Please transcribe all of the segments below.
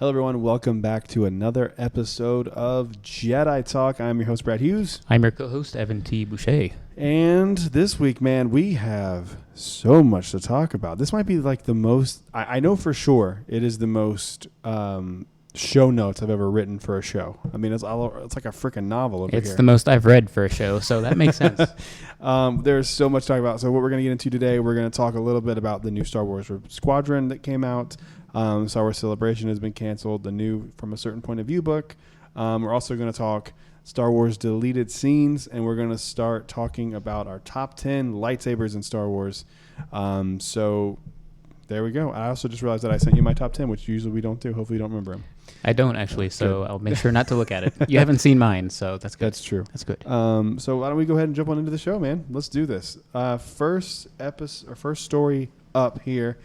Hello, everyone. Welcome back to another episode of Jedi Talk. I'm your host, Brad Hughes. I'm your co-host, Evan T. Boucher. And this week, man, we have so much to talk about. This might be like the most, I know for sure, it is the most show notes I've ever written for a show. I mean, it's like a freaking novel over here. It's the most I've read for a show, so that makes sense. There's so much to talk about. So what we're going to get into today, we're going to talk a little bit about the new Star Wars Squadron that came out. Star Wars Celebration has been canceled. The new From a Certain Point of View book. We're also going to talk Star Wars deleted scenes, and we're going to start talking about our top 10 lightsabers in Star Wars. So there we go. I also just realized that I sent you my top 10, which usually we don't do. Hopefully you don't remember them. I don't actually, so I'll make sure not to look at it. You haven't seen mine, so that's good. That's true. That's good. So why don't we go ahead and jump on into the show, man? Let's do this. First story up here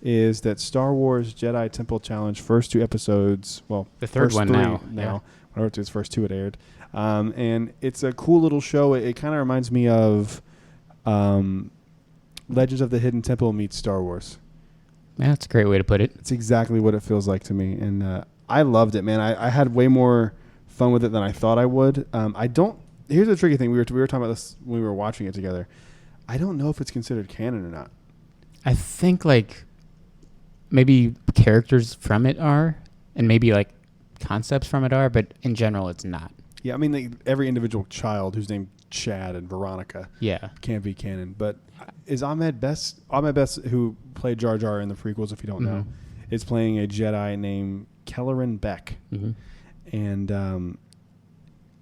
is that Star Wars Jedi Temple Challenge first 2 episodes. Well, the third one now. Yeah. Whatever it is, first 2 it aired. And it's a cool little show. It kind of reminds me of Legends of the Hidden Temple meets Star Wars. Yeah, that's a great way to put it. It's exactly what it feels like to me. And I loved it, man. I had way more fun with it than I thought I would. Here's the tricky thing. We were talking about this when we were watching it together. I don't know if it's considered canon or not. I think maybe characters from it are, and maybe concepts from it are, but in general it's not. Yeah, I mean every individual child who's named Chad and Veronica can't be canon. But is Ahmed Best, who played Jar Jar in the prequels, if you don't know, is playing a Jedi named Kelleran Beck. Mm-hmm. And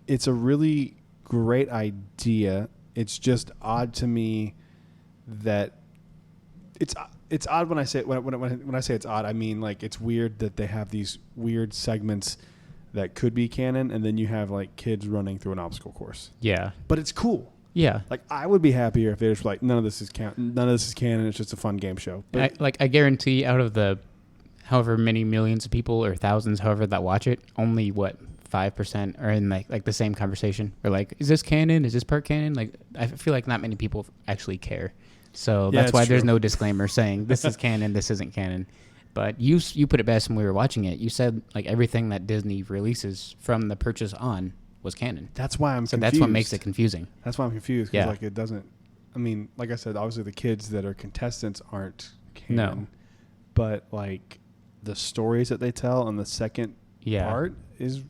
it's a really great idea. It's just odd to me that it's odd when I say when I say it's odd, I mean it's weird that they have these weird segments that could be canon, and then you have kids running through an obstacle course. Yeah, but it's cool. Yeah, I would be happier if they were none of this is canon. It's just a fun game show. But I guarantee out of the however many millions of people or thousands, however that watch it, only 5% are in the same conversation. Or is this canon? Is this part canon? I feel like not many people actually care. So that's why there's no disclaimer saying this is canon, this isn't canon. But you put it best when we were watching it. You said everything that Disney releases from the purchase on was canon. That's why I'm confused. So that's what makes it confusing. That's why I'm confused. Because it doesn't. I mean, like I said, obviously the kids that are contestants aren't canon. No. But the stories that they tell on the second part is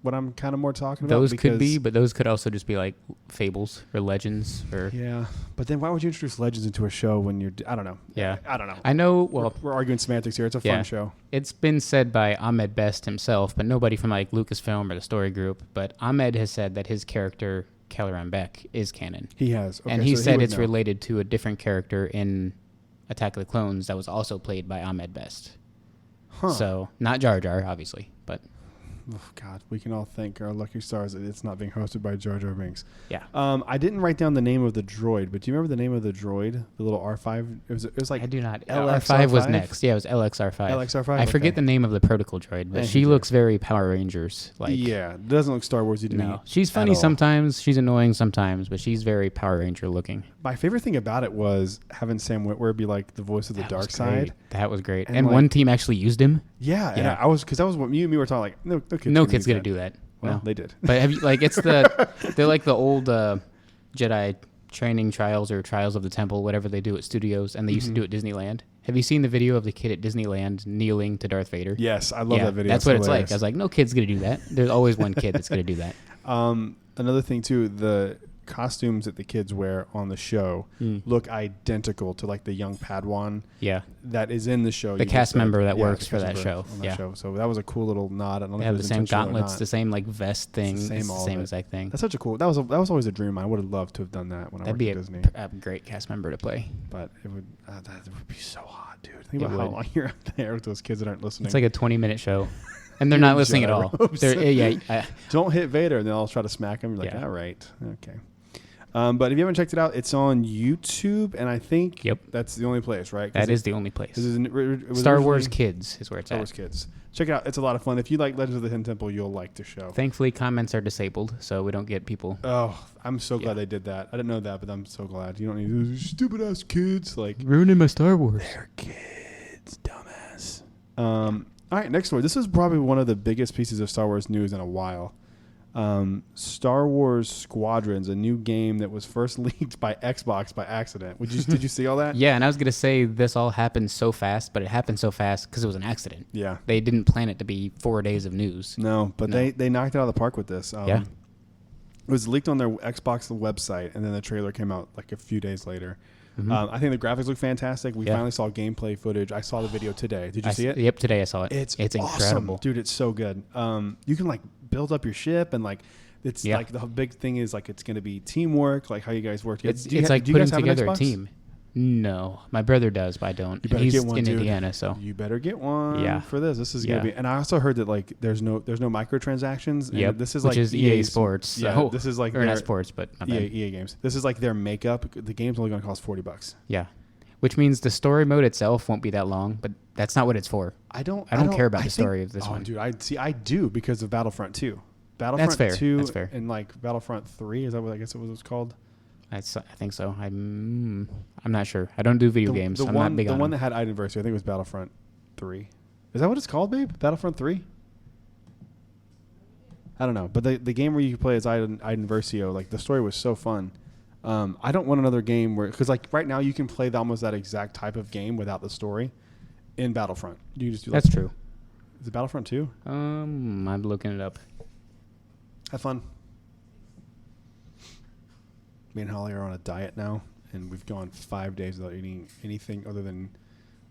what I'm kind of more talking about. Those could be, but those could also just be fables or legends or. Yeah, but then why would you introduce legends into a show when you're? I don't know. Yeah, I don't know. I know. Well, we're arguing semantics here. It's a fun show. It's been said by Ahmed Best himself, but nobody from Lucasfilm or the story group. But Ahmed has said that his character Kelleran Beck is canon. He has, and he said it's related to a different character in Attack of the Clones that was also played by Ahmed Best. Huh. So not Jar Jar, obviously, but. Oh, God, we can all thank our lucky stars that it's not being hosted by Jar Jar Binks. Yeah. I didn't write down the name of the droid, but do you remember the name of the droid? The little R5? It was I do not. LR5 was next. Yeah, it was LXR5. LXR5? I forget the name of the protocol droid, but she looks very Power Rangers like. Yeah, it doesn't look Star Wars-y to me. No, she's funny sometimes. She's annoying sometimes, but she's very Power Ranger looking. My favorite thing about it was having Sam Witwer be the voice of the dark side. That was great. And one team actually used him. Yeah, and I was, because that was what you and me were talking, no kid's going to do that. Well, no. They did. But have you, it's they're the old Jedi training trials or trials of the temple, whatever they do at studios, and they used to do at Disneyland. Have you seen the video of the kid at Disneyland kneeling to Darth Vader? Yes, I love that video. That's what it's like. I was no kid's going to do that. There's always one kid that's going to do that. Another thing, too, the costumes that the kids wear on the show look identical to the young Padawan that is in the show. The cast member that works for that show. So that was a cool little nod. I don't know they have the same gauntlets, the same vest thing. It's the same exact thing. That's such a cool. That was always a dream. I would have loved to have done that when I worked at Disney. That'd be a great cast member to play. But it would be so hot, dude. Think about how long you're out there with those kids that aren't listening. It's a 20-minute show. And they're not listening at all. Don't hit Vader, and then I'll try to smack him. You're all right, okay. But if you haven't checked it out, it's on YouTube, and I think that's the only place, right? That is the only place. It Star Wars Kids is where it's Star Wars Kids. Check it out. It's a lot of fun. If you like Legends of the Hidden Temple, you'll like the show. Thankfully, comments are disabled, so we don't get people. Oh, I'm so glad they did that. I didn't know that, but I'm so glad. You don't need those stupid-ass kids. Ruining my Star Wars. They're kids, dumbass. All right, next story. This is probably one of the biggest pieces of Star Wars news in a while. Star Wars Squadrons, a new game that was first leaked by Xbox by accident. Did you see all that? Yeah, and I was gonna say this all happened so fast, but it happened so fast because it was an accident. Yeah, they didn't plan it to be 4 days of news. No, but they knocked it out of the park with this. Yeah, it was leaked on their Xbox website, and then the trailer came out like a few days later. Mm-hmm. I think the graphics look fantastic. We finally saw gameplay footage. I saw the video today. Did you see it? Yep, today I saw it. It's awesome. Incredible, dude. It's so good. You can like build up your ship, and like it's like the big thing is like it's going to be teamwork, like how you guys work together. It's like putting together a team. No, my brother does, but I don't. You better He's get one, in dude. Indiana, so you better get one for this. This is gonna be. And I also heard that like there's no microtransactions. Yep, this is which like is EA Sports. Yeah, this is like or not sports, but EA games. This is like their makeup. The game's only going to cost $40. Yeah, which means the story mode itself won't be that long, but that's not what it's for. I don't care about the story of this one, dude. I do because of Battlefront 2. Battlefront 2 That's fair. And like Battlefront 3, is that what I guess it was called? I think so. I'm not sure. I don't do video games. I'm not big on the one them. that had Anniversary, I think it was Battlefront 3. Is that what it's called, babe? Battlefront 3? I don't know. But the game where you play as Anniversary, like the story was so fun. I don't want another game where, because like right now you can play almost that exact type of game without the story in Battlefront. You can just do That's true. Is it Battlefront 2? I'm looking it up. Have fun. Me and Holly are on a diet now, and we've gone 5 days without eating anything other than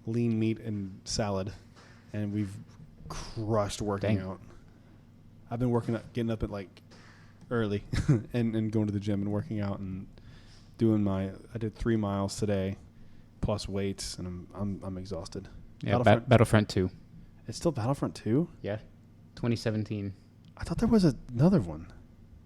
lean meat and salad, and we've crushed working out. I've been getting up at like early, and going to the gym and working out and doing I did 3 miles today, plus weights, and I'm exhausted. Yeah, Battlefront 2. It's still Battlefront 2? Yeah, 2017. I thought there was another one.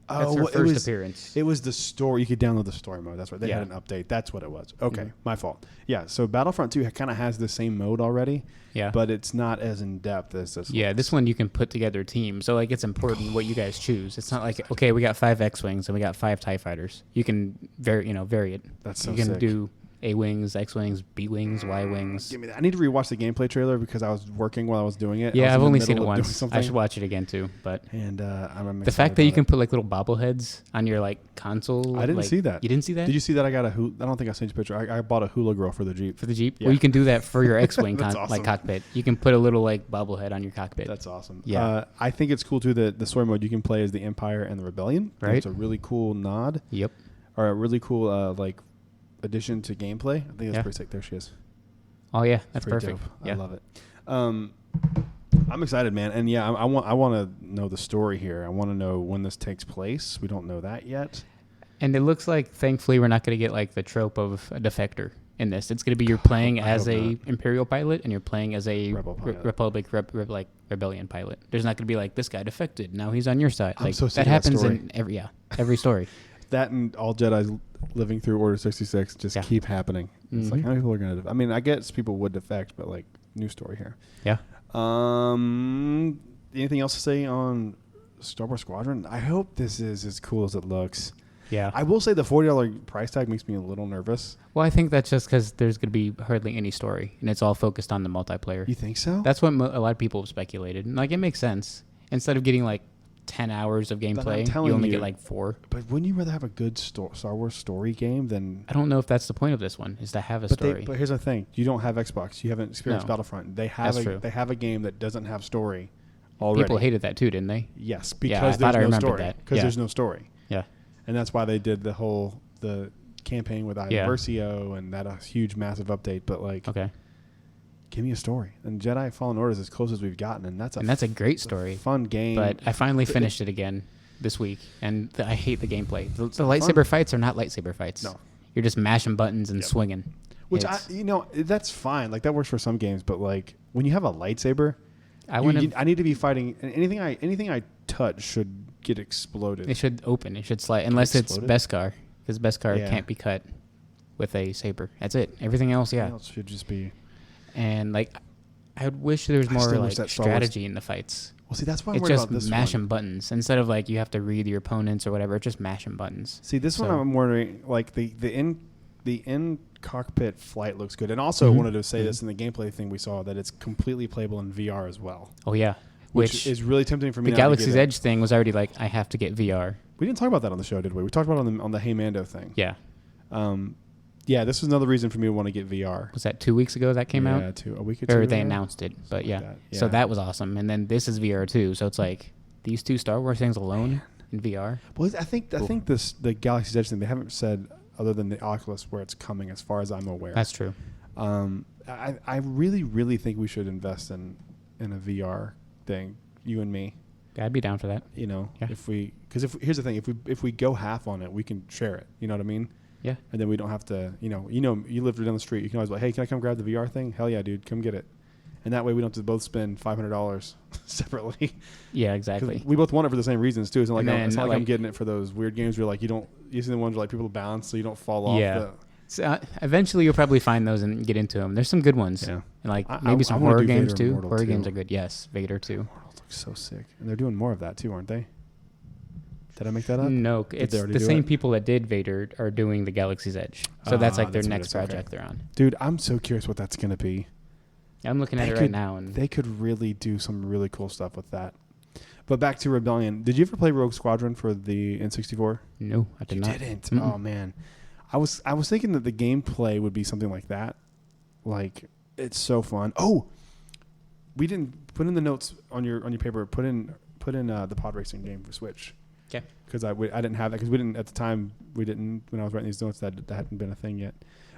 That's her first appearance. It was the story. You could download the story mode. That's right. They had an update. That's what it was. Okay, my fault. Yeah, so Battlefront 2 kind of has the same mode already. Yeah. But it's not as in-depth as this one. Yeah, this one you can put together a team. So, like, it's important what you guys choose. It's not like, okay, we got 5 X-Wings and we got 5 TIE Fighters. You can vary it. That's so sick. You can sick. do A-Wings, X-Wings, B-Wings, Y-Wings. Give me that. I need to rewatch the gameplay trailer because I was working while I was doing it. Yeah, I've only seen it once. I should watch it again, too. But and I'm the fact that you can put, like, little bobbleheads on your, like, console. I didn't see that. You didn't see that? Did you see that? I don't think I sent you a picture. I bought a hula girl for the Jeep. For the Jeep? Yeah. Well, you can do that for your X-Wing awesome. like cockpit. You can put a little, like, bobblehead on your cockpit. That's awesome. Yeah. I think it's cool, too, that the story mode you can play as the Empire and the Rebellion. Right. It's a really cool nod. Yep. Or a really cool, addition to gameplay. I think that's pretty sick. There she is. Oh yeah, that's perfect. Dope. Yeah. I love it. I'm excited, man, and yeah, I want to know the story here. I want to know when this takes place. We don't know that yet. And it looks like, thankfully, we're not going to get like the trope of a defector in this. It's going to be you're playing as a Imperial pilot and you're playing as a Republic Rebellion pilot. There's not going to be like this guy defected. Now he's on your side. I'm like so sick that of that happens story. in every story. That and all Jedi's living through Order 66 just keep happening. It's like how many people are going to? I mean, I guess people would defect, but like new story here. Yeah. Anything else to say on Star Wars Squadron? I hope this is as cool as it looks. Yeah. I will say the $40 price tag makes me a little nervous. Well, I think that's just because there's going to be hardly any story, and it's all focused on the multiplayer. You think so? That's what a lot of people have speculated. And, like, it makes sense. Instead of getting, like, 10 hours of gameplay, you only get, like, 4. But wouldn't you rather have a good Star Wars story game than... I don't know if that's the point of this one, is to have a story. But here's the thing. You don't have Xbox. You haven't experienced Battlefront. They have a game that doesn't have story already. People hated that, too, didn't they? Yes, because there's no story. Because there's no story. Yeah. And that's why they did the campaign with Versio and that huge, massive update. But like, give me a story. And Jedi Fallen Order is as close as we've gotten, and that's a great story, fun game. But I finally finished it again this week, and I hate the gameplay. The lightsaber fights are not lightsaber fights. No, you're just mashing buttons and swinging. Which that's fine. Like that works for some games, but like when you have a lightsaber, I need to be fighting, and anything I touch should get exploded. It should open. It should slide, unless it's Beskar, because Beskar can't be cut with a saber. That's it. Everything else should just be. And like, I would wish there was more like strategy in the fights. Well, see, that's why I'm it's worried about this one. It's just mashing buttons instead of like you have to read your opponents or whatever. It's just mashing buttons. See, this one I'm wondering, like the end. in cockpit flight looks good, and also wanted to say this in the gameplay thing we saw that it's completely playable in VR as well. Oh yeah, which is really tempting for me. The Galaxy's Edge thing was already like, I have to get VR. We didn't talk about that on the show, did we? We talked about it on the Hey Mando thing. Yeah. Yeah, this was another reason for me to want to get VR. Was that 2 weeks ago that came out? Yeah, a week or two Or ago? they announced it, but yeah. So that was awesome. And then this is VR too. So it's like these two Star Wars things alone in VR. Well, I think the Galaxy's Edge thing, they haven't said other than the Oculus where it's coming, as far as I'm aware. That's true. I really, really think we should invest in a VR thing, you and me. I'd be down for that. You know, because here's the thing, if we go half on it, we can share it. You know what I mean? Yeah. And then we don't have to, you live down the street. You can always be like, hey, can I come grab the VR thing? Hell yeah, dude, come get it. And that way we don't have to both spend $500 separately. Yeah, exactly. We both want it for the same reasons too. It's not like I'm getting it for those weird games where like you see the ones where like people balance so you don't fall off. Yeah. So, eventually you'll probably find those and get into them. There's some good ones. Yeah. And like maybe some horror games too. Horror games are good. Yes, Vader too. Immortals looks so sick. And they're doing more of that too, aren't they? Did I make that up? No, it's the same people that did Vader are doing the Galaxy's Edge. So that's like their next project they're on. Dude, I'm so curious what that's going to be. I'm looking at it right now. And they could really do some really cool stuff with that. But back to Rebellion. Did you ever play Rogue Squadron for the N64? No, I did not. You didn't? Mm-mm. Oh, man. I was thinking that the gameplay would be something like that. Like, it's so fun. Oh! We didn't put in the notes on your paper. Put in the pod racing game for Switch. Okay. Because I didn't have that. Because we didn't, at the time, when I was writing these notes, that hadn't been a thing yet.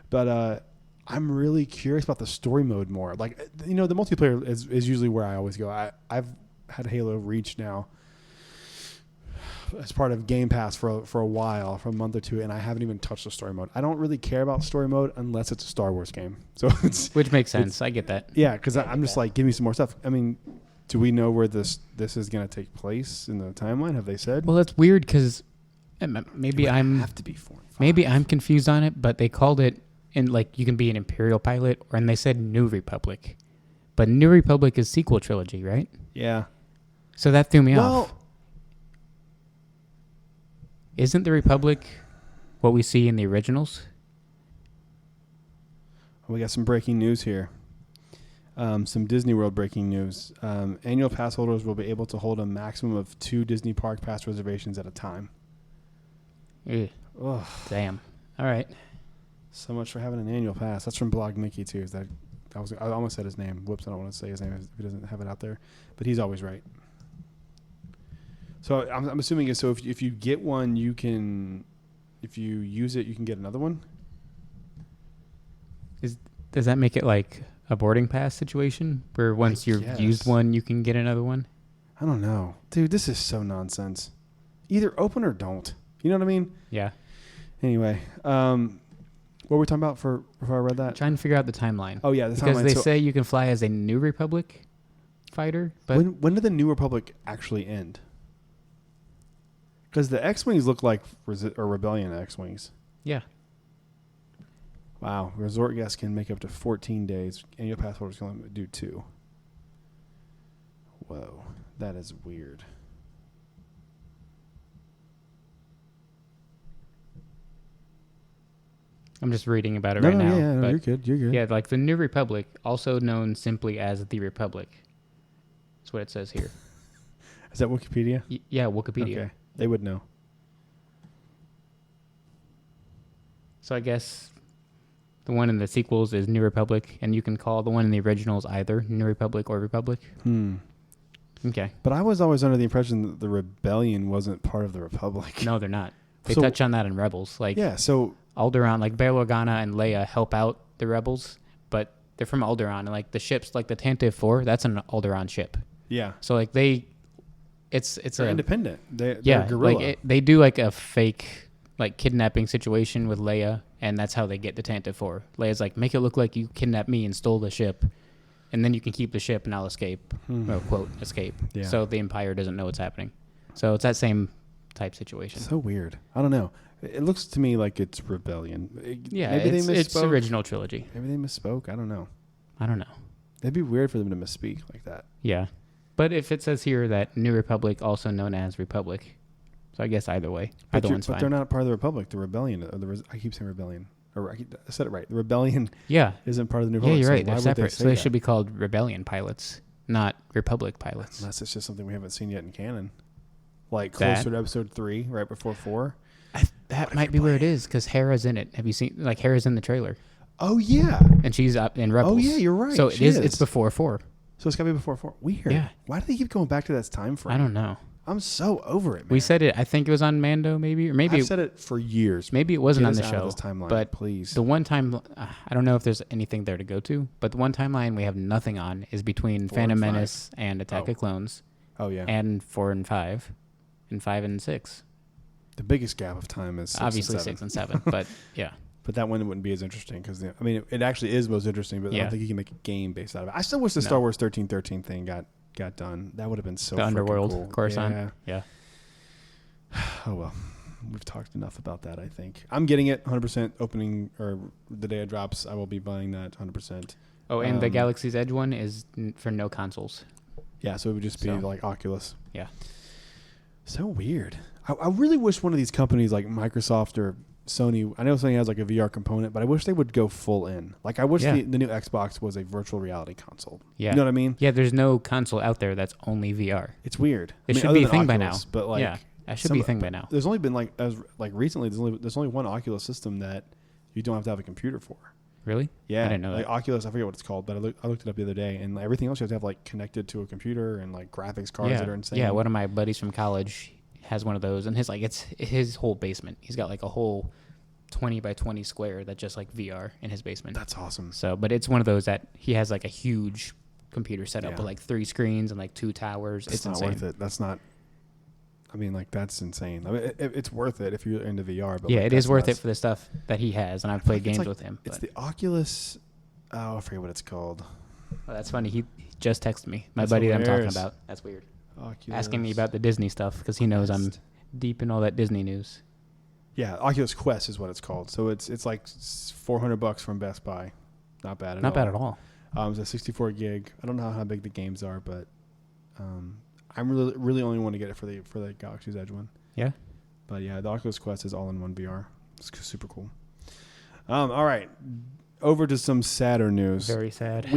But, I'm really curious about the story mode more. Like, the multiplayer is usually where I always go. I've had Halo Reach now as part of Game Pass for a while, for a month or two, and I haven't even touched the story mode. I don't really care about story mode unless it's a Star Wars game. So which makes sense. I get that. Yeah, because I'm just like, give me some more stuff. I mean, do we know where this is going to take place in the timeline? Have they said? Well, that's weird because maybe have to be 4 and 5. Maybe I'm confused on it, but they called it. And like you can be an Imperial pilot, and they said New Republic, but New Republic is sequel trilogy, right? Yeah. So that threw me off. Isn't the Republic what we see in the originals? We got some breaking news here. Some Disney World breaking news. Annual pass holders will be able to hold a maximum of 2 Disney Park pass reservations at a time. Ugh. Damn. All right. So much for having an annual pass. That's from Blog Mickey too. I almost said his name. Whoops! I don't want to say his name if he doesn't have it out there. But he's always right. So I'm assuming so. If you get one, you can. If you use it, you can get another one. Does that make it like a boarding pass situation where once you've used one, you can get another one? I don't know, dude. This is so nonsense. Either open or don't. You know what I mean? Yeah. Anyway. What were we talking about before I read that? Trying to figure out the timeline. Oh, yeah, the timeline. Because they say you can fly as a New Republic fighter. But when did the New Republic actually end? Because the X-Wings look like Rebellion X-Wings. Yeah. Wow. Resort guests can make up to 14 days. Annual pass holders can only do 2. Whoa. That is weird. I'm just reading about it right now. Yeah, you're good. You're good. Yeah, like the New Republic, also known simply as the Republic. That's what it says here. Is that Wikipedia? Yeah, Wikipedia. Okay. They would know. So I guess the one in the sequels is New Republic, and you can call the one in the originals either New Republic or Republic. Okay. But I was always under the impression that the Rebellion wasn't part of the Republic. No, they're not. They touch on that in Rebels. Like, yeah, so Alderaan, like Bail Organa and Leia help out the Rebels, but they're from Alderaan. And like the ships, like the Tantive 4, that's an Alderaan ship. Yeah. So like it's independent. They're guerrilla. Like they do like a fake like kidnapping situation with Leia, and that's how they get the Tantive 4. Leia's like, make it look like you kidnapped me and stole the ship, and then you can keep the ship and I'll escape. Or quote, escape. Yeah. So the Empire doesn't know what's happening. So it's that same type situation. So weird. I don't know. It looks to me like it's Rebellion. Maybe they misspoke. It's original trilogy. Maybe they misspoke. I don't know. It'd be weird for them to misspeak like that. Yeah. But if it says here that New Republic, also known as Republic, so I guess either way. Either one's fine. But they're not part of the Republic. The Rebellion. I keep saying Rebellion. Or I said it right. The Rebellion isn't part of the New Republic. Yeah, you're right. So they're separate. So they should be called Rebellion pilots, not Republic pilots. Unless it's just something we haven't seen yet in canon. Like closer to episode 3, right before 4. That might be where it is, because Hera's in it. Have you seen, like, Hera's in the trailer? Oh, yeah. And she's up in Rebels. Oh, yeah, you're right. So it's before 4. So it's got to be before 4. Weird. Yeah. Why do they keep going back to that time frame? I don't know. I'm so over it, man. We said it, I think it was on Mando, maybe? Or maybe I've said it for years. Maybe it wasn't on the show. This timeline, but please. The one time, I don't know if there's anything there to go to, but the one timeline we have nothing on is between Phantom Menace and Attack of Clones. Oh, yeah. And 4 and 5. And 5 and 6. The biggest gap of time is 6 obviously and 7. 6 and 7, but yeah. But that one wouldn't be as interesting because, I mean, it actually is most interesting, but I don't think you can make a game based out of it. I still wish the Star Wars 1313 thing got done. That would have been so the Underworld, cool. Coruscant. Yeah. Oh, well. We've talked enough about that, I think. I'm getting it 100% opening, or the day it drops, I will be buying that 100%. Oh, and the Galaxy's Edge one is for no consoles. Yeah, so it would just be like Oculus. Yeah. So weird. I really wish one of these companies like Microsoft or Sony, I know Sony has like a VR component, but I wish they would go full in. Like, I wish the new Xbox was a virtual reality console. Yeah. You know what I mean? Yeah, there's no console out there that's only VR. It's weird. It should be a thing by now. But like, that should be a thing by now. There's only been recently, there's only one Oculus system that you don't have to have a computer for. Really? Yeah. I didn't know that. Oculus, I forget what it's called, but I looked it up the other day, and everything else you have to have like connected to a computer and like graphics cards that are insane. Yeah, one of my buddies from college has one of those, and it's his whole basement. He's got like a whole 20 by 20 square that's just like VR in his basement. That's awesome. So, but it's one of those that he has like a huge computer set up with like 3 screens and like 2 towers. It's not insane. Worth it. That's not. I mean, like, that's insane. I mean, it's worth it if you're into VR. But yeah, like, it is worth it for the stuff that he has, and I've played games with him. It's the Oculus. Oh, I forget what it's called. Oh, that's funny. He just texted me. My buddy that I'm talking about. That's weird. Oculus. Asking me about the Disney stuff because he knows I'm deep in all that Disney news. Yeah, Oculus Quest is what it's called. So it's like $400 from Best Buy. Not bad at all. Not bad at all. It's a 64 gig. I don't know how big the games are, but I'm really only want to get it for the Galaxy's Edge one. Yeah. But yeah, the Oculus Quest is all-in-one VR. It's super cool. All right. Over to some sadder news. Very sad.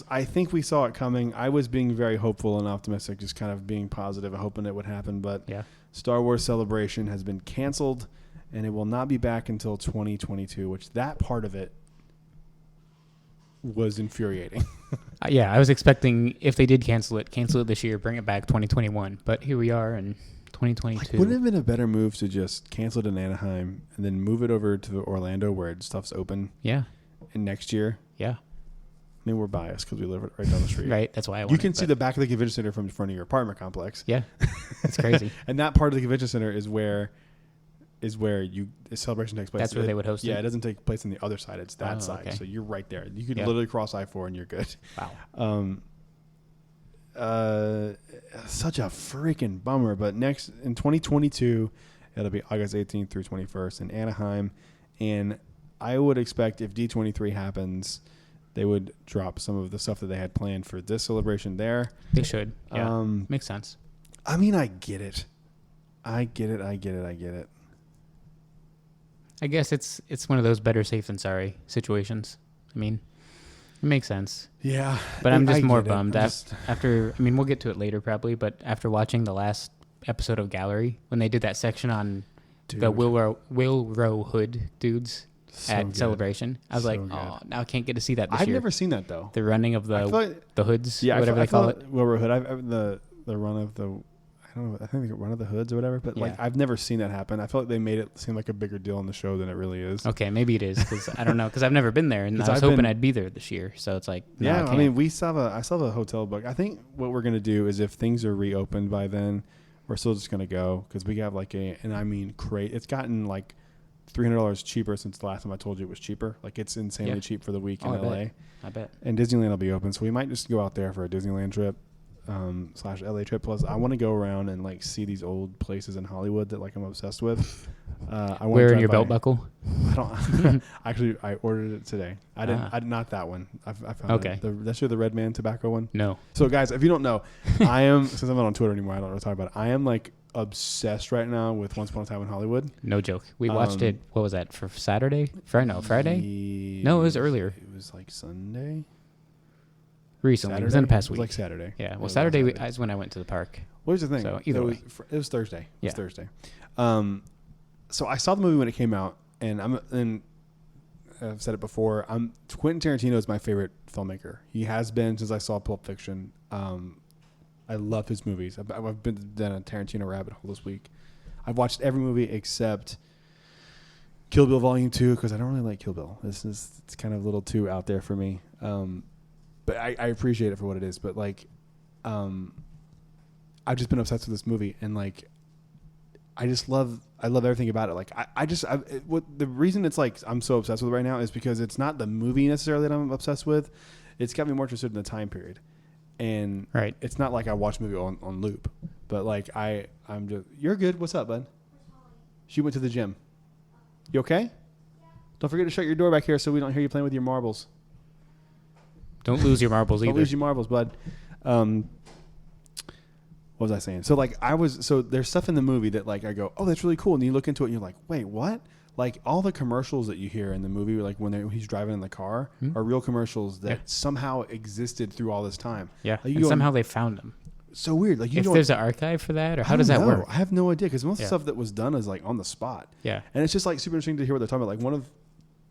I think we saw it coming. I was being very hopeful and optimistic, just kind of being positive and hoping it would happen. But Star Wars Celebration has been canceled, and it will not be back until 2022, which that part of it was infuriating. Yeah, I was expecting if they did cancel it this year, bring it back 2021. But here we are in 2022. Like, wouldn't it have been a better move to just cancel it in Anaheim and then move it over to Orlando where stuff's open? Yeah. And next year? Yeah. I mean, we're biased because we live right down the street. Right, that's why I want You can see the back of the convention center from in front of your apartment complex. Yeah, it's crazy. And that part of the convention center is where the celebration takes place. That's where they would host it? Yeah, it doesn't take place on the other side. It's that side. Okay. So you're right there. You could literally cross I-4 and you're good. Wow. Such a freaking bummer. But next, in 2022, it'll be August 18th through 21st in Anaheim. And I would expect if D23 happens, they would drop some of the stuff that they had planned for this celebration there. They should. Yeah. Makes sense. I mean, I get it. I get it. I guess it's one of those better safe than sorry situations. I mean, it makes sense. Yeah. But I'm just more bummed after, I mean, we'll get to it later probably, but after watching the last episode of Gallery, when they did that section on the Will Row Hood dudes at Celebration, I was like, oh, now I can't get to see that this year. I've never seen that, though. The running of the hoods, whatever they call it. Will Row Hood. The run of the... I don't know. I think they run of the hoods or whatever, but like I've never seen that happen. I feel like they made it seem like a bigger deal in the show than it really is. Okay, maybe it is because I don't know because I've never been there and I was hoping I'd be there this year. So it's like I mean I still have a hotel book. I think what we're gonna do is if things are reopened by then, we're still just gonna go because we have like it's gotten like $300 cheaper since the last time I told you it was cheaper. Like it's insanely cheap for the week in LA. I bet. And Disneyland will be open, so we might just go out there for a Disneyland trip. / LA trip. Plus, I want to go around and like see these old places in Hollywood that like I'm obsessed with. Wearing your belt buckle? I don't. Actually, I ordered it today. I didn't. not that one. I found it. That's the Red Man tobacco one. No. So guys, if you don't know, I am since I'm not on Twitter anymore. I don't know what to talk about. I am like obsessed right now with Once Upon a Time in Hollywood. No joke. We watched it. What was that for Saturday? Friday? No, it was earlier. It was like Sunday. Recently, Saturday? It was in the past week. It was like Saturday. Yeah. Well, Saturday is when I went to the park. What was the thing? So either way, it was Thursday. It was yeah. Thursday. So I saw the movie when it came out, and I've said it before. Quentin Tarantino is my favorite filmmaker. He has been since I saw Pulp Fiction. I love his movies. I've been down a Tarantino rabbit hole this week. I've watched every movie except Kill Bill Volume 2 because I don't really like Kill Bill. It's kind of a little too out there for me. But I appreciate it for what it is. But like, I've just been obsessed with this movie, and like, I love everything about it. Like, the reason it's like I'm so obsessed with it right now is because it's not the movie necessarily that I'm obsessed with. It's got me more interested in the time period. And right. It's not like I watch a movie on loop, but like I'm just, you're good. What's up, bud? She went to the gym. You okay? Yeah. Don't forget to shut your door back here so we don't hear you playing with your marbles. Don't lose your marbles either. Don't lose your marbles, bud. What was I saying? So like there's stuff in the movie that like I go, oh, that's really cool. And you look into it and you're like, wait, what? Like all the commercials that you hear in the movie, like when he's driving in the car, are real commercials that somehow existed through all this time. Yeah, like and somehow they found them. So weird. Like if there's an archive for that, or how does that work? I have no idea because most of the stuff that was done is like on the spot. Yeah, and it's just like super interesting to hear what they're talking about. Like one of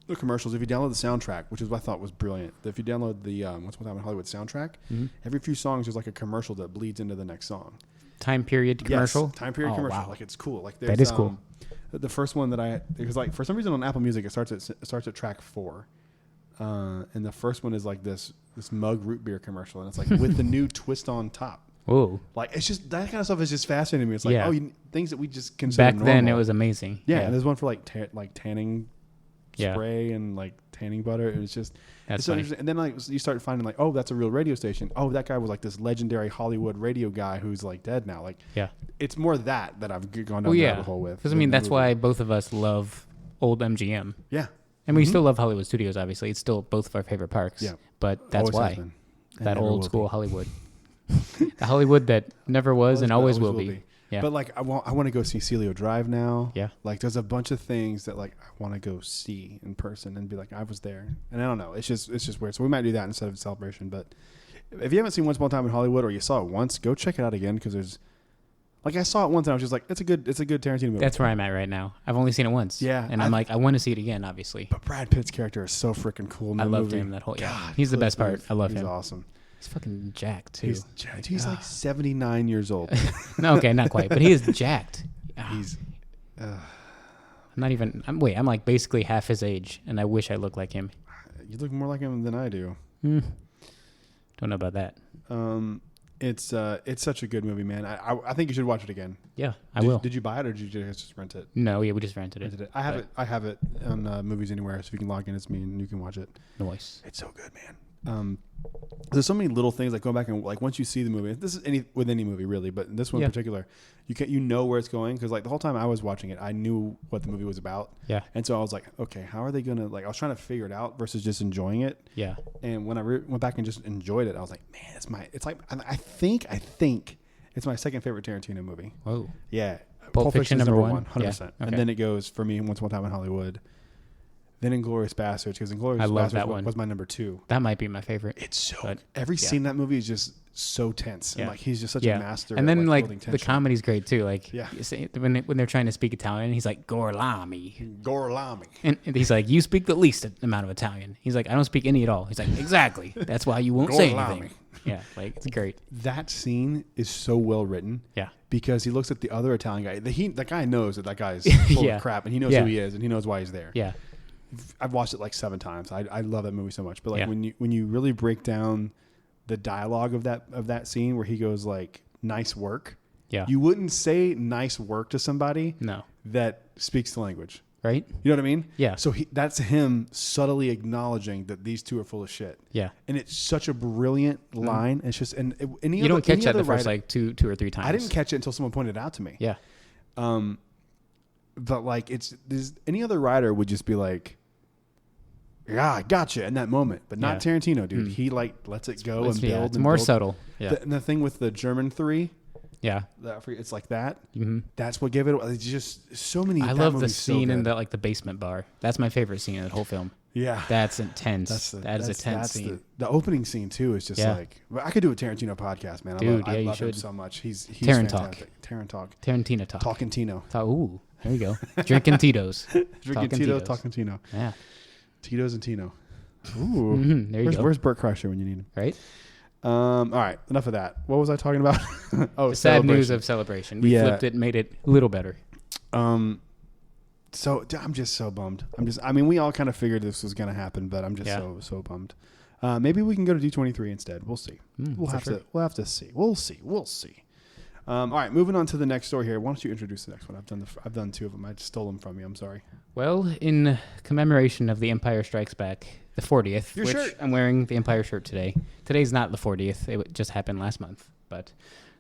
the commercials, if you download the soundtrack, which is what I thought was brilliant, that if you download the Once Upon a Time in Hollywood soundtrack, every few songs there's like a commercial that bleeds into the next song. Time period commercial. Yes, time period commercial. Wow. Like it's cool. Like that is cool. The first one that because like for some reason on Apple Music it starts at track 4, and the first one is like this mug root beer commercial, and it's like with the new twist on top. Whoa! Like it's just that kind of stuff is just fascinating to me. It's like things that we just consider back normal. then. It was amazing. Yeah, and there's one for like tanning yeah. spray and like tanning butter. It was just that's so interesting. And then like you start finding like, oh, that's a real radio station. Oh, that guy was like this legendary Hollywood radio guy who's like dead now. Like, yeah, it's more that I've gone down the rabbit hole with. Because I mean, that's why both of us love old MGM. Yeah, and we still love Hollywood Studios. Obviously, it's still both of our favorite parks. Yeah, but that's always why that old school Hollywood, the Hollywood that never was and always will be. Yeah. But like I want to go see Celio Drive now. Yeah. Like there's a bunch of things that like I want to go see in person and be like I was there. And I don't know. It's just weird. So we might do that instead of a celebration. But if you haven't seen Once Upon a Time in Hollywood or you saw it once, go check it out again because there's like I saw it once and I was just like it's a good Tarantino movie. That's where I'm at right now. I've only seen it once. Yeah. And I'm like I want to see it again, obviously. But Brad Pitt's character is so freaking cool in the movie. I loved him that whole God, he's the best part. I love him. He's awesome. He's fucking jacked too. He's jacked. He's like 79 years old. No, okay, not quite, but he is jacked. He's. I'm not even. I'm like basically half his age, and I wish I looked like him. You look more like him than I do. Don't know about that. It's such a good movie, man. I think you should watch it again. Yeah, I will. Did you buy it or did you just rent it? No, yeah, we just rented it. I have it on Movies Anywhere, so if you can log in as me and you can watch it. Nice. It's so good, man. There's so many little things like going back and like once you see the movie, this is with any movie really, but this one in particular, you know where it's going because like the whole time I was watching it, I knew what the movie was about. Yeah. And so I was like, okay, how are they gonna like? I was trying to figure it out versus just enjoying it. Yeah. And when I went back and just enjoyed it, I was like, man, it's like I think it's my second favorite Tarantino movie. Whoa. Yeah. Pulp Fiction number 1, 100%. Yeah. Okay. And then it goes for me Once Upon a Time in Hollywood. Then Inglourious Basterds, because Inglourious Basterds was my number 2. That might be my favorite. It's so every scene in that movie is just so tense, and like he's just such a master. And then like the comedy's great too. Like when they're trying to speak Italian, he's like Gorlami, and he's like, you speak the least amount of Italian. He's like, I don't speak any at all. He's like, exactly. That's why you won't say anything. Yeah, like it's great. That scene is so well written. Yeah, because he looks at the other Italian guy. That guy knows that guy is full of crap, and he knows who he is, and he knows why he's there. Yeah. I've watched it like 7 times. I love that movie so much. But like when you really break down the dialogue of that scene where he goes like, nice work. Yeah. You wouldn't say nice work to somebody that speaks the language. Right? You know what I mean? Yeah. So that's him subtly acknowledging that these two are full of shit. Yeah. And it's such a brilliant line. It's just you don't catch that the first like two or three times. I didn't catch it until someone pointed it out to me. Yeah. But like any other writer would just be like, yeah, I gotcha in that moment, but not Tarantino, dude. He like lets it go and build. It's more subtle. Yeah. And the thing with the German 3, Yeah. It's like that. Mm-hmm. That's what gave it. It's just so many. I love the scene in the basement bar. That's my favorite scene in the whole film. Yeah, that's intense. That is a tense scene. The opening scene too is just like I could do a Tarantino podcast, man. I love him so much. He's fantastic. Tarantino talk. Talking Tino. Ooh, there you go. Drinking Tito's. Drinking Tito's. Talking Tino. Yeah. Tito's and Tino. Ooh. There you go. Where's Burt Kreischer when you need him? Right. All right. Enough of that. What was I talking about? The sad news of Celebration. We flipped it and made it a little better. So I'm just so bummed. I mean, we all kind of figured this was going to happen, but I'm just so bummed. Maybe we can go to D23 instead. We'll see. We'll have to see. We'll see. All right, moving on to the next story here. Why don't you introduce the next one? I've done two of them. I just stole them from you. I'm sorry. Well, in commemoration of The Empire Strikes Back, the 40th, Your shirt. I'm wearing the Empire shirt today. Today's not the 40th. It just happened last month, but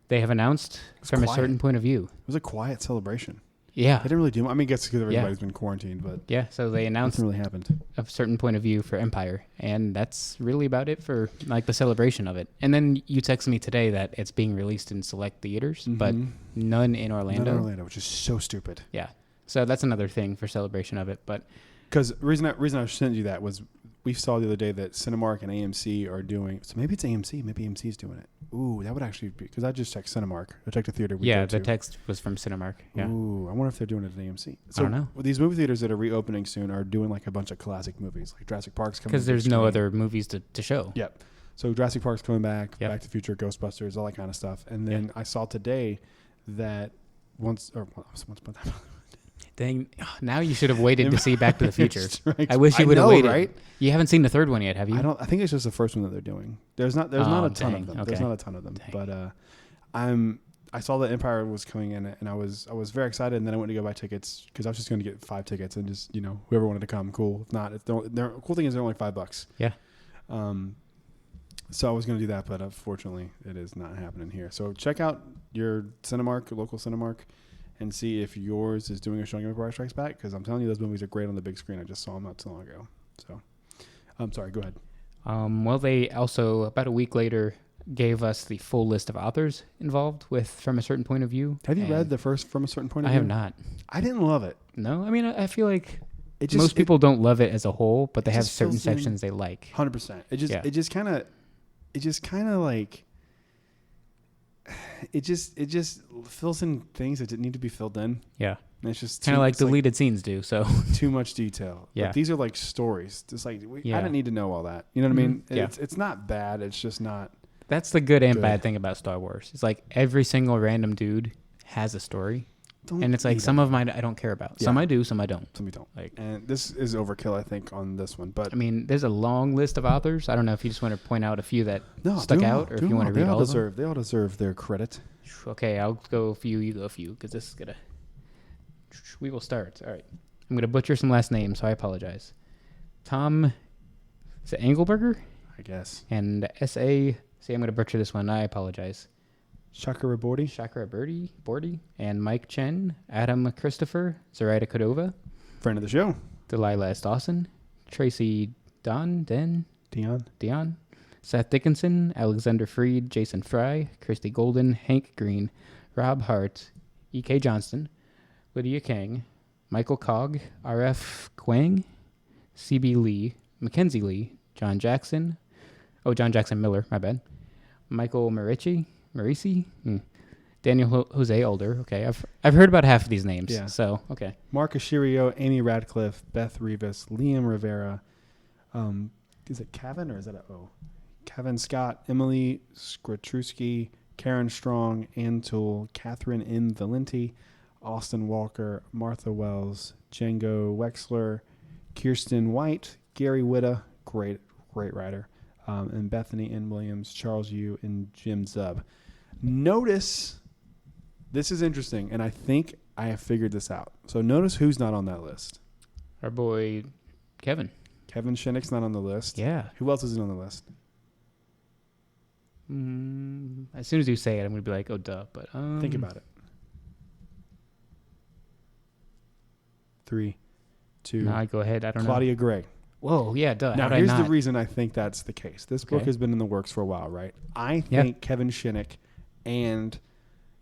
they have announced from a certain point of view. It was a quiet celebration. Yeah. They didn't really do much. I mean, I guess because everybody's been quarantined, but so they announced nothing really happened. A certain point of view for Empire, and that's really about it for like the celebration of it. And then you texted me today that it's being released in select theaters, but none in Orlando. None in Orlando, which is so stupid. Yeah. So that's another thing for celebration of it, but because reason I sent you that was we saw the other day that Cinemark and AMC are doing. So maybe it's AMC. Maybe AMC's doing it. Ooh, that would actually be because I just checked Cinemark. I checked the theater. The text was from Cinemark. Yeah. Ooh, I wonder if they're doing it at AMC. So I don't know. These movie theaters that are reopening soon are doing like a bunch of classic movies, like Jurassic Park's coming. Because there's no other movies to show. Yep. So Jurassic Park's coming back. Yep. Back to the Future, Ghostbusters, all that kind of stuff. And then I saw today that once. Dang! Now you should have waited to see Back to the Future. I wish you would have waited. Right? You haven't seen the third one yet, have you? I think it's just the first one that they're doing. There's not a ton of them. Okay. There's not a ton of them. Dang. But I saw that Empire was coming in, and I was very excited. And then I went to go buy tickets because I was just going to get 5 tickets and just whoever wanted to come, cool. If not, the cool thing is they're only $5. Yeah. So I was going to do that, but unfortunately, it is not happening here. So check out your Cinemark, your local Cinemark, and see if yours is doing a showing of Empire Strikes Back, because I'm telling you, those movies are great on the big screen. I just saw them not too long ago. So, I'm sorry. Go ahead. Well, they also, about a week later, gave us the full list of authors involved with From a Certain Point of View. Have you read the first From a Certain Point of View? I have not. I didn't love it. No? I mean, I feel like most people don't love it as a whole, but they have certain sections they like. 100%. It just kind of like... It just fills in things that didn't need to be filled in. Yeah. And it's just kind of like deleted scenes do. So too much detail. Yeah. Like, these are like stories. It's like I didn't need to know all that. You know what I mean? Yeah. It's not bad. It's just not. That's the good and bad thing about Star Wars. It's like every single random dude has a story. And it's like some of mine I don't care about. Yeah. Some I do, some I don't. Some you don't. And this is overkill, I think, on this one. But I mean, there's a long list of authors. I don't know if you just want to point out a few that stuck out, or if you want to read all of them. They all deserve their credit. Okay, I'll go a few. You go a few, because this is gonna. We will start. All right, I'm gonna butcher some last names, so I apologize. Tom, is it Engelberger? I guess. And S.A. See, I'm gonna butcher this one. I apologize. Chakraborty, and Mike Chen, Adam Christopher, Zoraida Cordova, friend of the show, Delilah S. Dawson, Tracy Dion, Seth Dickinson, Alexander Freed, Jason Fry, Christy Golden, Hank Green, Rob Hart, E.K. Johnston, Lydia Kang, Michael Cogg, R.F. Kwang, C.B. Lee, Mackenzie Lee, John Jackson Miller, my bad, Michael Marici, Daniel Jose Older. Okay, I've heard about half of these names. Yeah. So okay. Mark Ashirio, Amy Radcliffe, Beth Rivas, Liam Rivera. Is it Kevin or is that a O? Kevin Scott, Emily Skratruski, Karen Strong, Ann Toole, Catherine M. Valenti, Austin Walker, Martha Wells, Django Wexler, Kirsten White, Gary Witta, great writer, and Bethany N. Williams, Charles Yu, and Jim Zub. Notice, this is interesting, and I think I have figured this out. So notice who's not on that list. Our boy Kevin. Kevin Shinnick's not on the list. Yeah. Who else isn't on the list? As soon as you say it, I'm going to be like, oh, duh. But think about it. 3, 2. No, go ahead. I don't know. Claudia Gray. Whoa, yeah, duh. Now, here's the reason I think that's the case. This book has been in the works for a while, right? I think Kevin Shinnick and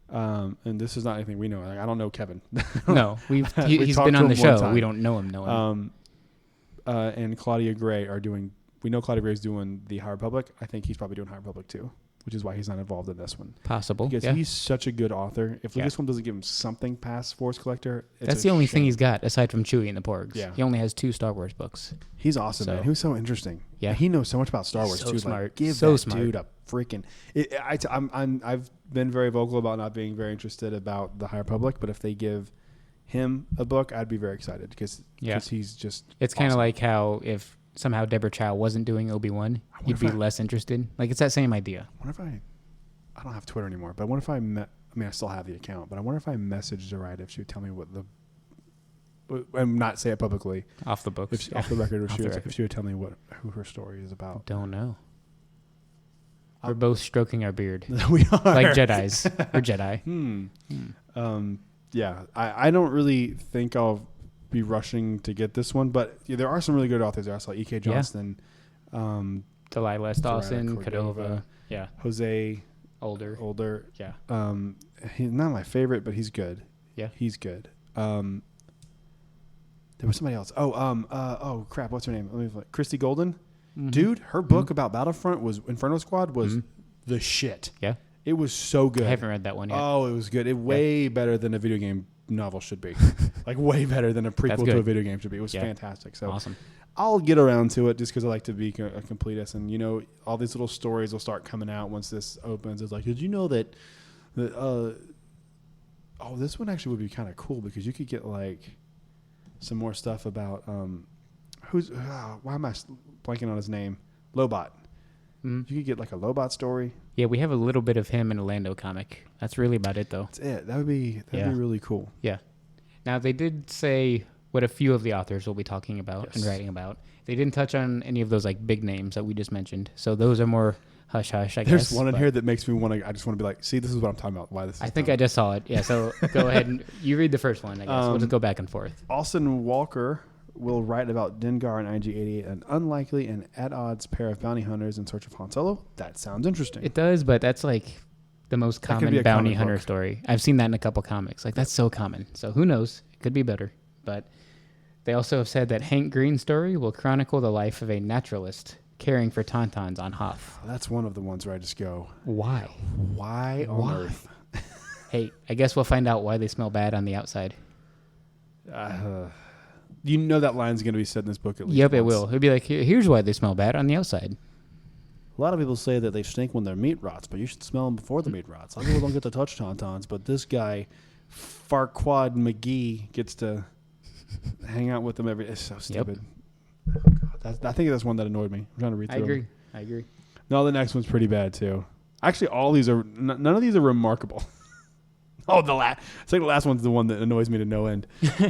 And this is not anything we know. Like, I don't know Kevin. No, he's been on the show. We don't know him. And Claudia Gray are doing. We know Claudia Gray is doing the High Republic. I think he's probably doing High Republic too, which is why he's not involved in this one. Possible, because he's such a good author. If Lucasfilm doesn't give him something past Force Collector, that's the only thing he's got aside from Chewie and the Porgs. Yeah. He only has 2 Star Wars books. He's awesome, man. Who's so interesting. Yeah, he knows so much about Star Wars too. Smart. Like, give that dude a freaking. I've been very vocal about not being very interested about the High Republic, but if they give him a book, I'd be very excited because he's just. It's kind of like how if somehow Deborah Chow wasn't doing Obi-Wan, you'd be less interested. Like, it's that same idea. I wonder if I don't have Twitter anymore, but I wonder if I still have the account, but I wonder if I messaged her right if she would tell me what and not say it publicly. Off the books. Off the record, if she would tell me who her story is about. Don't know. We're both stroking our beard. We are. Like Jedis. We're Jedi. Yeah. I don't really think I'll be rushing to get this one, but there are some really good authors there. I saw E.K. Johnston. Delilah Dawson, Cordova. Yeah. Jose. Older. Yeah. He's not my favorite, but he's good. Yeah. He's good. There was somebody else. Oh, crap. What's her name? Christy Golden. Mm-hmm. Dude, her book about Battlefront was Inferno Squad was the shit. Yeah. It was so good. I haven't read that one yet. Oh, it was good. Way better than a video game novel should be. Like, way better than a prequel to a video game should be. It was fantastic. So awesome. I'll get around to it just because I like to be a completist. And, all these little stories will start coming out once this opens. It's like, did you know that this one actually would be kind of cool because you could get, like, some more stuff about why am I blanking on his name? Lobot. Mm-hmm. You could get like a Lobot story. Yeah, we have a little bit of him in a Lando comic. That's really about it, though. That's it. That'd be really cool. Yeah. Now, they did say what a few of the authors will be talking about and writing about. They didn't touch on any of those like big names that we just mentioned. So those are more hush hush, I guess. There's one in here that makes me want to. I just want to be like, see, this is what I'm talking about. Why this? I think I just saw it. Yeah. So go ahead and you read the first one. I guess we'll just go back and forth. Austin Walker will write about Dengar and IG-88, an unlikely and at odds pair of bounty hunters in search of Han Solo. That sounds interesting. It does, but that's like the most common bounty hunter story. I've seen that in a couple comics. Like, that's so common. So who knows? It could be better. But they also have said that Hank Green's story will chronicle the life of a naturalist caring for tauntauns on Hoth. That's one of the ones where I just go, why? Why on earth? Hey, I guess we'll find out why they smell bad on the outside. You know that line's going to be said in this book at least Yep, once. it will. It'll be like, here's why they smell bad on the outside. A lot of people say that they stink when their meat rots, but you should smell them before the meat rots. A lot of people don't get to touch tauntauns, but this guy, Farquaad McGee, gets to hang out with them every... It's so stupid. Yep. Oh, God. I think that's one that annoyed me. I'm trying to read through them. I agree. No, the next one's pretty bad, too. Actually, all these are... None of these are remarkable. Oh, it's like the last one's the one that annoys me to no end. That's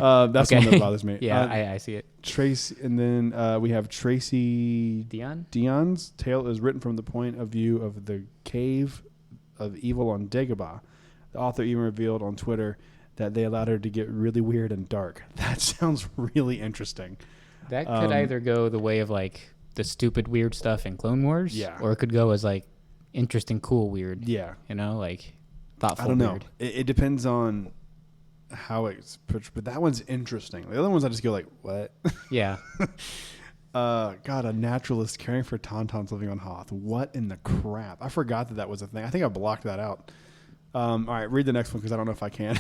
the one that bothers me. Yeah, I see it. Tracy, and then we have Tracy Dion's tale is written from the point of view of the cave of evil on Dagobah. The author even revealed on Twitter that they allowed her to get really weird and dark. That sounds really interesting. That could either go the way of like the stupid weird stuff in Clone Wars, or it could go as like interesting, cool, weird. Yeah, like. Thoughtful, I don't know. Weird. It depends on how it's put, but that one's interesting. The other ones I just go like, what? Yeah. God, a naturalist caring for tauntauns living on Hoth. What in the crap? I forgot that was a thing. I think I blocked that out. All right, read the next one because I don't know if I can.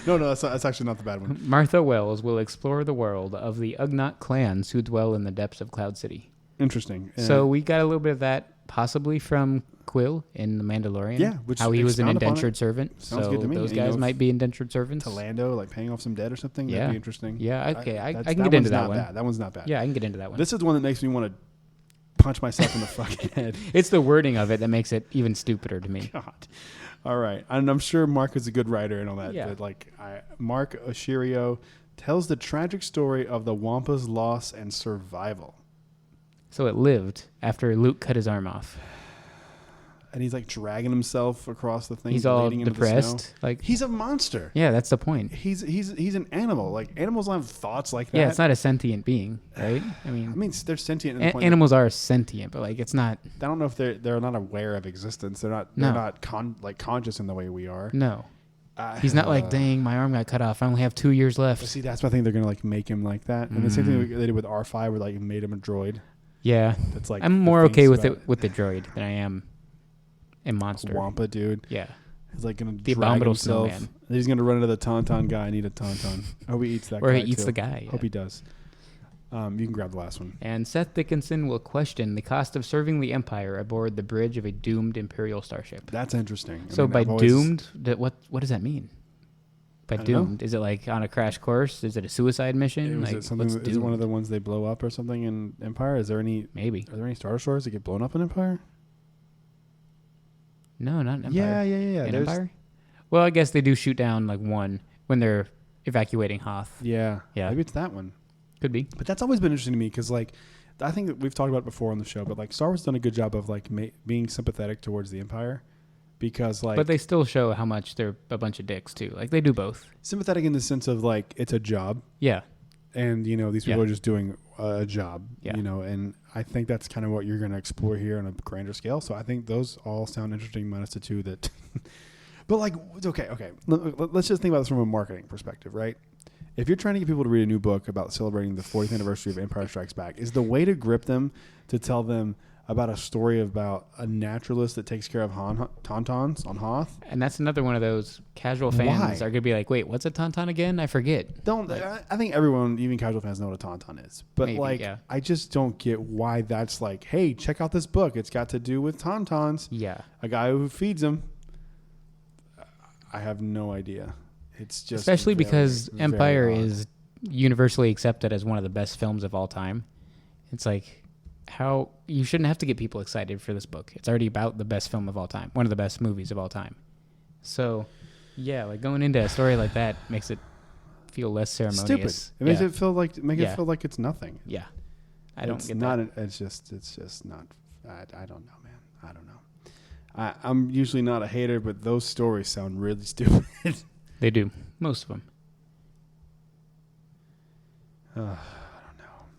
No, that's actually not the bad one. Martha Wells will explore the world of the Ugnaught clans who dwell in the depths of Cloud City. Interesting. So we got a little bit of that possibly from Quill in The Mandalorian. Yeah, how he was an indentured servant. Sounds good to me. Those guys might be indentured servants. To Lando, like paying off some debt or something. Yeah. That'd be interesting. Yeah, okay. I can get into that one. Bad. That one's not bad. Yeah, I can get into that one. This is one that makes me want to punch myself in the fucking head. It's the wording of it that makes it even stupider to me. God. All right. And I'm sure Mark is a good writer and all that. Yeah. But Mark Oshirio tells the tragic story of the Wampa's loss and survival. So it lived after Luke cut his arm off. And he's like dragging himself across the thing. He's all depressed. Like he's a monster. Yeah, that's the point. He's an animal. Like animals don't have thoughts like that. Yeah, it's not a sentient being, right? I mean, they're sentient. Animals are sentient, but like it's not. I don't know if they're not aware of existence. They're not conscious in the way we are. No. He's not like, dang, my arm got cut off. I only have 2 years left. See, that's my thing. They're gonna like make him like that, and the same thing they did with R5, where like made him a droid. Yeah, that's like I'm more okay with it with the droid than I am in Monster. Wampa, dude. Yeah, he's like gonna drag himself. Snowman. He's gonna run into the Tauntaun guy. I need a Tauntaun. I hope he eats that. Or guy he eats too. the guy. Yeah. Hope he does. You can grab the last one. And Seth Dickinson will question the cost of serving the Empire aboard the bridge of a doomed Imperial starship. That's interesting. By doomed, what does that mean? By doomed, is it like on a crash course? Is it a suicide mission? Is it one of the ones they blow up or something in Empire? Is there any? Maybe. Are there any Star Destroyers that get blown up in Empire? No, not in Empire. Yeah. In Empire? Well, I guess they do shoot down like one when they're evacuating Hoth. Yeah. Maybe it's that one. Could be. But that's always been interesting to me because, like, I think that we've talked about it before on the show, but like Star Wars has done a good job of like being sympathetic towards the Empire. Because like, but they still show how much they're a bunch of dicks too. Like they do both. Sympathetic in the sense of like it's a job. Yeah. And these people are just doing a job. Yeah. And I think that's kind of what you're going to explore here on a grander scale. So I think those all sound interesting, minus the two that. But like, okay. Let's just think about this from a marketing perspective, right? If you're trying to get people to read a new book about celebrating the 40th anniversary of Empire Strikes Back, is the way to grip them to tell them about a story about a naturalist that takes care of tauntauns on Hoth? And that's another one of those casual fans are going to be like, wait, what's a tauntaun again? I forget. I think everyone, even casual fans, know what a tauntaun is. But maybe, I just don't get why that's like, hey, check out this book. It's got to do with tauntauns. Yeah. A guy who feeds them. I have no idea. It's just especially because Empire is universally accepted as one of the best films of all time. It's like, how you shouldn't have to get people excited for this book. It's already about the best film of all time, one of the best movies of all time. So, yeah, like going into a story like that makes it feel less ceremonious. Stupid. It makes it feel like it feel like it's nothing. Yeah, I don't get not. that. It's just not. I don't know, man. I don't know. I'm usually not a hater, but those stories sound really stupid. They do, most of them. I don't know.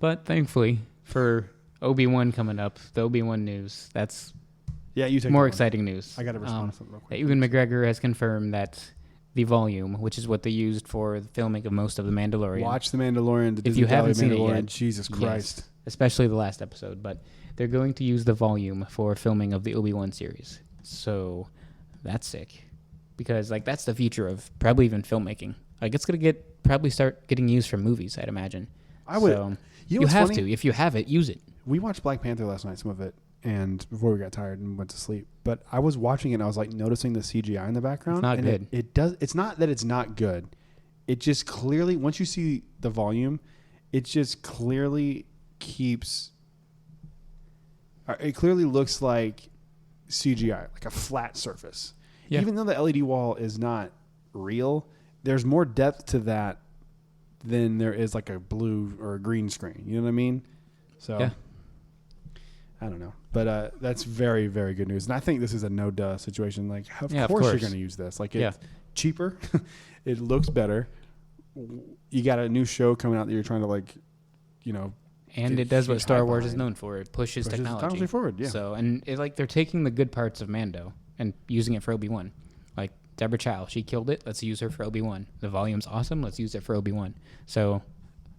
But thankfully for Obi-Wan coming up, the Obi-Wan news, that's you take more exciting news. I got to respond to something real quick. Ewan McGregor has confirmed that the volume, which is what they used for the filming of most of The Mandalorian. Watch The Mandalorian. If you haven't seen it yet, Jesus Christ. Yes, especially the last episode. But they're going to use the volume for filming of the Obi-Wan series. So that's sick. Because like that's the future of probably even filmmaking. Like it's going to probably start getting used for movies, I'd imagine. I would. So you have to. If you have it, use it. We watched Black Panther last night, some of it, and before we got tired and went to sleep. But I was watching it and I was like noticing the CGI in the background. It's not good. It's not that it's not good. It just clearly, once you see the volume, it just clearly keeps. It clearly looks like CGI, like a flat surface. Yeah. Even though the LED wall is not real, there's more depth to that than there is like a blue or a green screen. You know what I mean? So, yeah. I don't know. But that's very, very good news. And I think this is a no-duh situation. Like, of course you're going to use this. Like, it's cheaper. It looks better. You got a new show coming out that you're trying to, like, and it does what Star Wars is known for. It pushes technology forward, yeah. So, and it's like they're taking the good parts of Mando and using it for Obi-Wan. Like Deborah Chow, she killed it. Let's use her for Obi-Wan. The volume's awesome. Let's use it for Obi-Wan. So,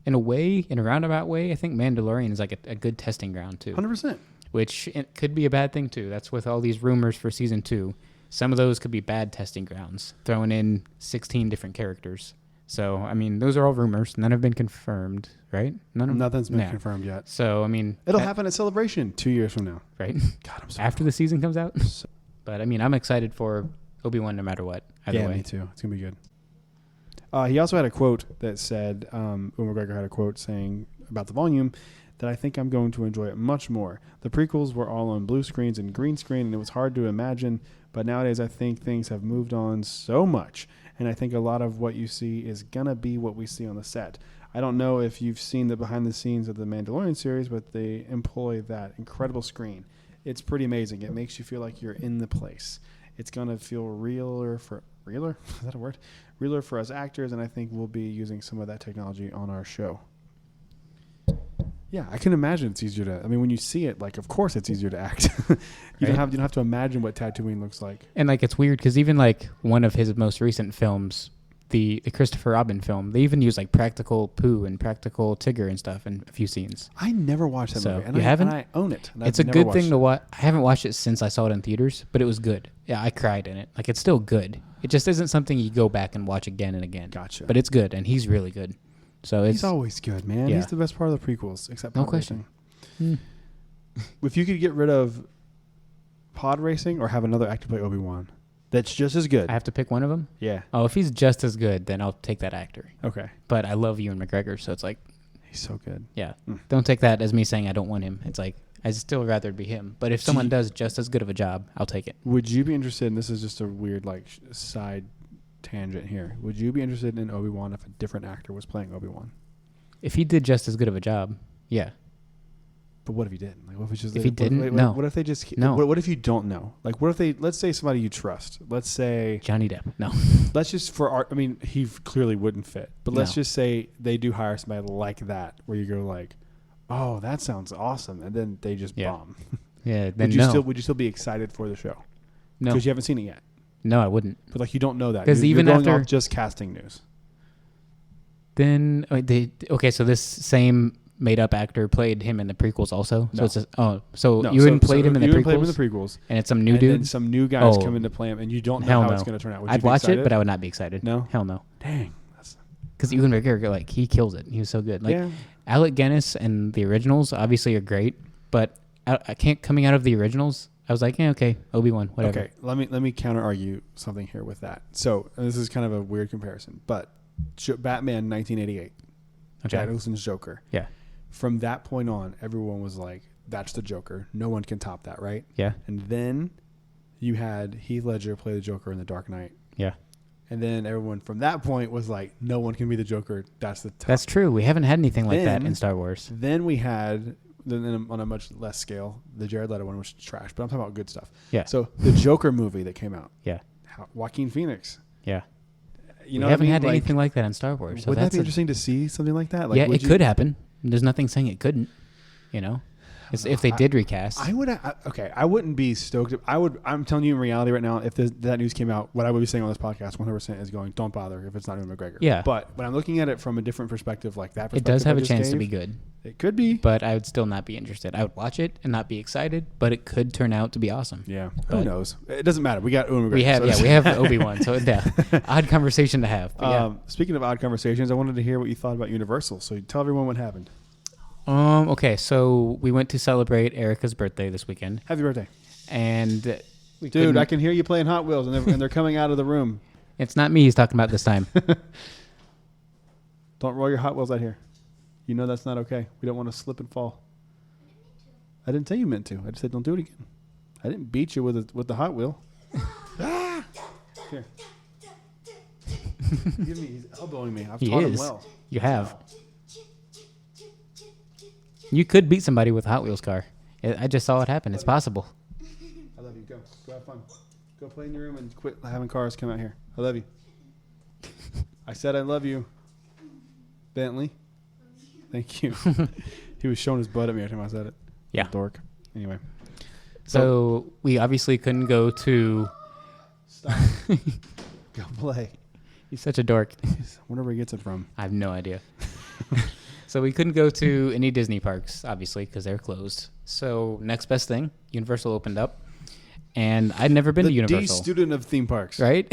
in a roundabout way, I think Mandalorian is like a good testing ground too. 100%. Which it could be a bad thing too. That's with all these rumors for season 2. Some of those could be bad testing grounds, throwing in 16 different characters. So, I mean, those are all rumors. None have been confirmed, right? Nothing's been confirmed yet. So, I mean... It'll happen at Celebration 2 years from now. Right? God, I'm so after the season comes out? But, I mean, I'm excited for Obi-Wan no matter what. Either way. Me too. It's going to be good. He also had a quote that said, Ewan McGregor had a quote saying about the volume, that I think I'm going to enjoy it much more. The prequels were all on blue screens and green screen, and it was hard to imagine, but nowadays I think things have moved on so much, and I think a lot of what you see is going to be what we see on the set. I don't know if you've seen the behind the scenes of the Mandalorian series, but they employ that incredible screen. It's pretty amazing. It makes you feel like you're in the place. It's going to feel realer? Is that a word? Realer for us actors, and I think we'll be using some of that technology on our show. Yeah, I can imagine it's easier to. I mean, when you see it, like, of course, it's easier to act. You don't have to imagine what Tatooine looks like. And like, it's weird because even like one of his most recent films, the Christopher Robin film, they even use like practical Pooh and practical Tigger and stuff in a few scenes. I never watched that movie. And you haven't? And I own it. It's a good thing to watch. I haven't watched it since I saw it in theaters, but it was good. Yeah, I cried in it. Like, it's still good. It just isn't something you go back and watch again and again. Gotcha. But it's good, and he's really good. So he's always good, man. Yeah. He's the best part of the prequels, except pod racing. If you could get rid of pod racing or have another actor play Obi-Wan that's just as good. I have to pick one of them? Yeah. Oh, if he's just as good, then I'll take that actor. Okay. But I love Ewan McGregor, so it's like... He's so good. Yeah. Don't take that as me saying I don't want him. It's like, I'd still rather be him. But if someone does just as good of a job, I'll take it. Would you be interested, and this is just a weird like side tangent here, would you be interested in Obi-Wan if a different actor was playing Obi-Wan? If he did just as good of a job, yeah. But what if he didn't? Like, what if, if he didn't? No. What if they just... No. What if you don't know? Like, what if they... Let's say somebody you trust. Let's say... Johnny Depp. No. Let's just... For art... I mean, he clearly wouldn't fit. But let's just say they do hire somebody like that, where you go like, oh, that sounds awesome. And then they just bomb. Yeah, then would you still be excited for the show? No. Because you haven't seen it yet. No, I wouldn't. But, like, you don't know that. Because even you're after... going off just casting news. Then... Okay, so this same... made-up actor played him in the prequels also. No. So Ewan played him in the prequels. Played him in the prequels, and it's some new dude. And some new guys come in to play him, and you don't know how it's going to turn out. I'd watch it, but I would not be excited. No, hell no. Dang, because Ewan McGregor, like, he kills it. He was so good. Like Alec Guinness and the originals obviously are great, but I can't. Coming out of the originals, I was like, yeah, okay, Obi-Wan, whatever. Okay, let me counter argue something here with that. So this is kind of a weird comparison, but Batman 1988, Jack Nicholson's Joker. Yeah. From that point on, everyone was like, that's the Joker. No one can top that, right? Yeah. And then you had Heath Ledger play the Joker in The Dark Knight. Yeah. And then everyone from that point was like, no one can be the Joker. That's the top. That's true. We haven't had anything like that in Star Wars. Then we had, on a much less scale, the Jared Leto one, which was trash. But I'm talking about good stuff. Yeah. So the Joker movie that came out. Yeah. Joaquin Phoenix. Yeah. You know, we haven't had anything like that in Star Wars. So would that be interesting to see something like that? Like, yeah, it could happen. There's nothing saying it couldn't. You know, if they did recast, I would. Okay, I wouldn't be stoked. I'm telling you in reality right now, if that news came out, what I would be saying on this podcast 100% is going, don't bother if it's not Ewan McGregor. Yeah. But when I'm looking at it from a different perspective, like that, it does have a chance to be good. It could be, but I would still not be interested. I would watch it and not be excited, but it could turn out to be awesome. Yeah. Who knows? It doesn't matter. We got Ewan McGregor. We have Obi-Wan. So yeah, odd conversation to have. Speaking of odd conversations, I wanted to hear what you thought about Universal. So tell everyone what happened. Okay, so we went to celebrate Erica's birthday this weekend. Happy birthday. And dude, I can hear you playing Hot Wheels, and they're coming out of the room. It's not me he's talking about this time. Don't roll your Hot Wheels out here. You know that's not okay. We don't want to slip and fall. I didn't tell you meant to. I just said don't do it again. I didn't beat you with the Hot Wheel. Ah! Here. He's elbowing me. I've taught him well. You have. You could beat somebody with a Hot Wheels car. I just saw it happen. It's possible. I love you. Go have fun. Go play in your room and quit having cars come out here. I love you. I said I love you. Bentley. Thank you. He was showing his butt at me every time I said it. Yeah. Dork. Anyway. So we obviously couldn't go to... Stop. Go play. He's such a dork. I wonder where he gets it from. I have no idea. So we couldn't go to any Disney parks, obviously, because they're closed. So next best thing, Universal opened up. And I'd never been to Universal. The D student of theme parks. Right?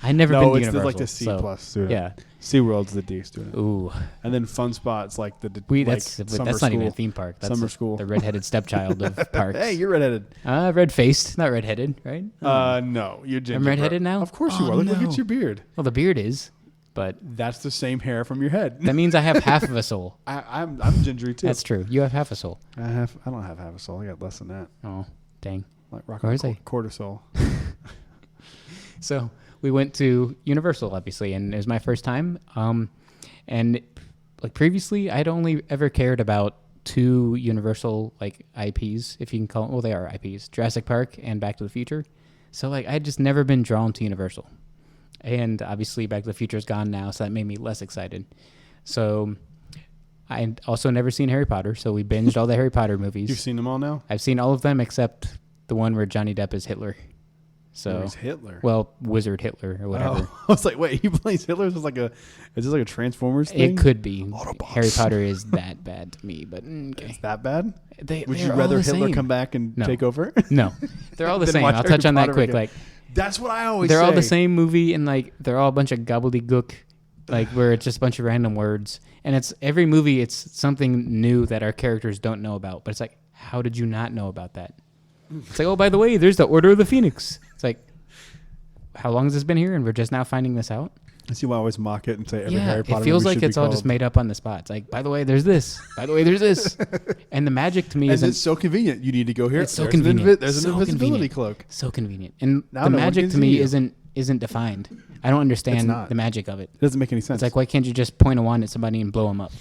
I'd never been to Universal. No, it's like the C plus student. Yeah. SeaWorld's the D student. Ooh. And then Fun Spot's like that's not even a theme park. That's summer school. The redheaded stepchild of parks. Hey, you're redheaded. Red-faced, not redheaded, right? No, you're ginger. I'm redheaded now? Of course you are. Look at your beard. Well, the beard is, but... That's the same hair from your head. That means I have half of a soul. I'm gingery too. That's true. You have half a soul. I don't have half a soul. I got less than that. Oh, dang. Like rocking cortisol. So we went to Universal, obviously, and it was my first time. And like previously, I'd only ever cared about two Universal like IPs, if you can call them. Well, they are IPs: Jurassic Park and Back to the Future. So like I had just never been drawn to Universal, and obviously Back to the Future is gone now, so that made me less excited. So I also never seen Harry Potter, so we binged all the Harry Potter movies. You've seen them all now? I've seen all of them except the one where Johnny Depp is Hitler. So Where's Hitler? Well, Wizard Hitler or whatever. Oh, I was like, wait, he plays Hitler? Is this like a Transformers thing? It could be. Autobots. Harry Potter is that bad to me, but okay. It's that bad? Would they you rather Hitler come back and take over? No, they're all the same. I'll touch on that quick. Again. Like that's what I always say. They're all the same movie, and like they're all a bunch of gobbledygook, like where it's just a bunch of random words. And it's every movie, it's something new that our characters don't know about. But it's like, how did you not know about that? It's like, oh, by the way, there's the Order of the Phoenix. It's like, how long has this been here, and we're just now finding this out? I see why I always mock it and say every Harry Potter it feels movie like it's all just made up on the spot. It's like, by the way, there's this. By the way, there's this. And the magic to me is it's so convenient. You need to go here. It's so convenient. There's an invisibility cloak. So convenient. And the magic to me isn't defined. I don't understand the magic of it. It doesn't make any sense. It's like, why can't you just point a wand at somebody and blow them up?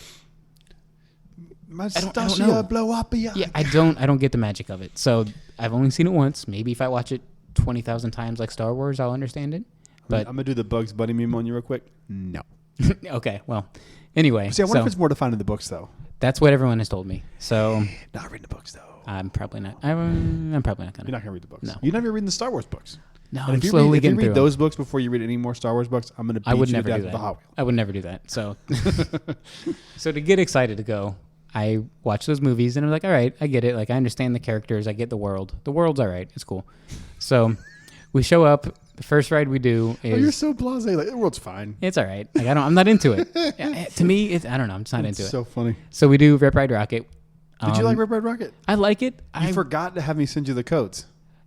I don't know. Blow up. Yeah, I don't get the magic of it. So I've only seen it once. Maybe if I watch it 20,000 times like Star Wars, I'll understand it. But I'm gonna do the Bugs Bunny meme on you real quick. No. Okay. Well, anyway. See, I wonder if it's more defined in the books though. That's what everyone has told me. So not reading the books though. I'm probably not. I'm probably not gonna. You're not gonna read the books. No. You're never reading the Star Wars books. No, I'm slowly getting through. If you read those books before you read any more Star Wars books, I'm gonna beat you to death with the Hot Wheel. I would never do that. So, so to get excited to go, I watch those movies and I'm like, all right, I get it. Like I understand the characters. I get the world. The world's all right. It's cool. So we show up. The first ride we do is. You're so blasé. Like the world's fine. It's all right. Like I'm not into it. To me, I don't know. I'm just not into it. So funny. So we do Rip Ride Rocket. Did you like Rip Ride Rocket? I like it. You forgot to have me send you the codes.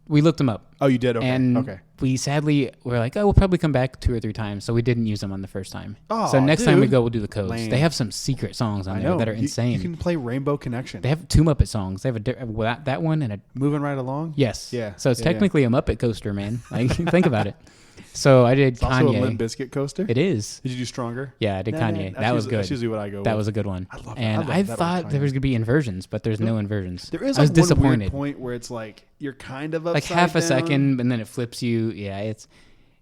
We looked them up. Oh, you did? Okay. And we sadly were like, oh, we'll probably come back 2 or 3 times. So we didn't use them on the first time. Oh, so next time we go, we'll do the codes. Lame. They have some secret songs on there that are insane. You can play Rainbow Connection. They have 2 Muppet songs. They have that one and a... Moving Right Along? Yes. Yeah. So it's technically a Muppet coaster, man. Like, think about it. So I did it's Kanye. Also a Limp Bizkit coaster? It is. Did you do Stronger? Yeah, I did Kanye. That was good. That's usually what I go with. That was a good one. I love and I thought there was going to be inversions, but there's no inversions. There is I was one disappointed. Weird point where it's like you're kind of upside like half a down. second, and then it flips you. Yeah, it's...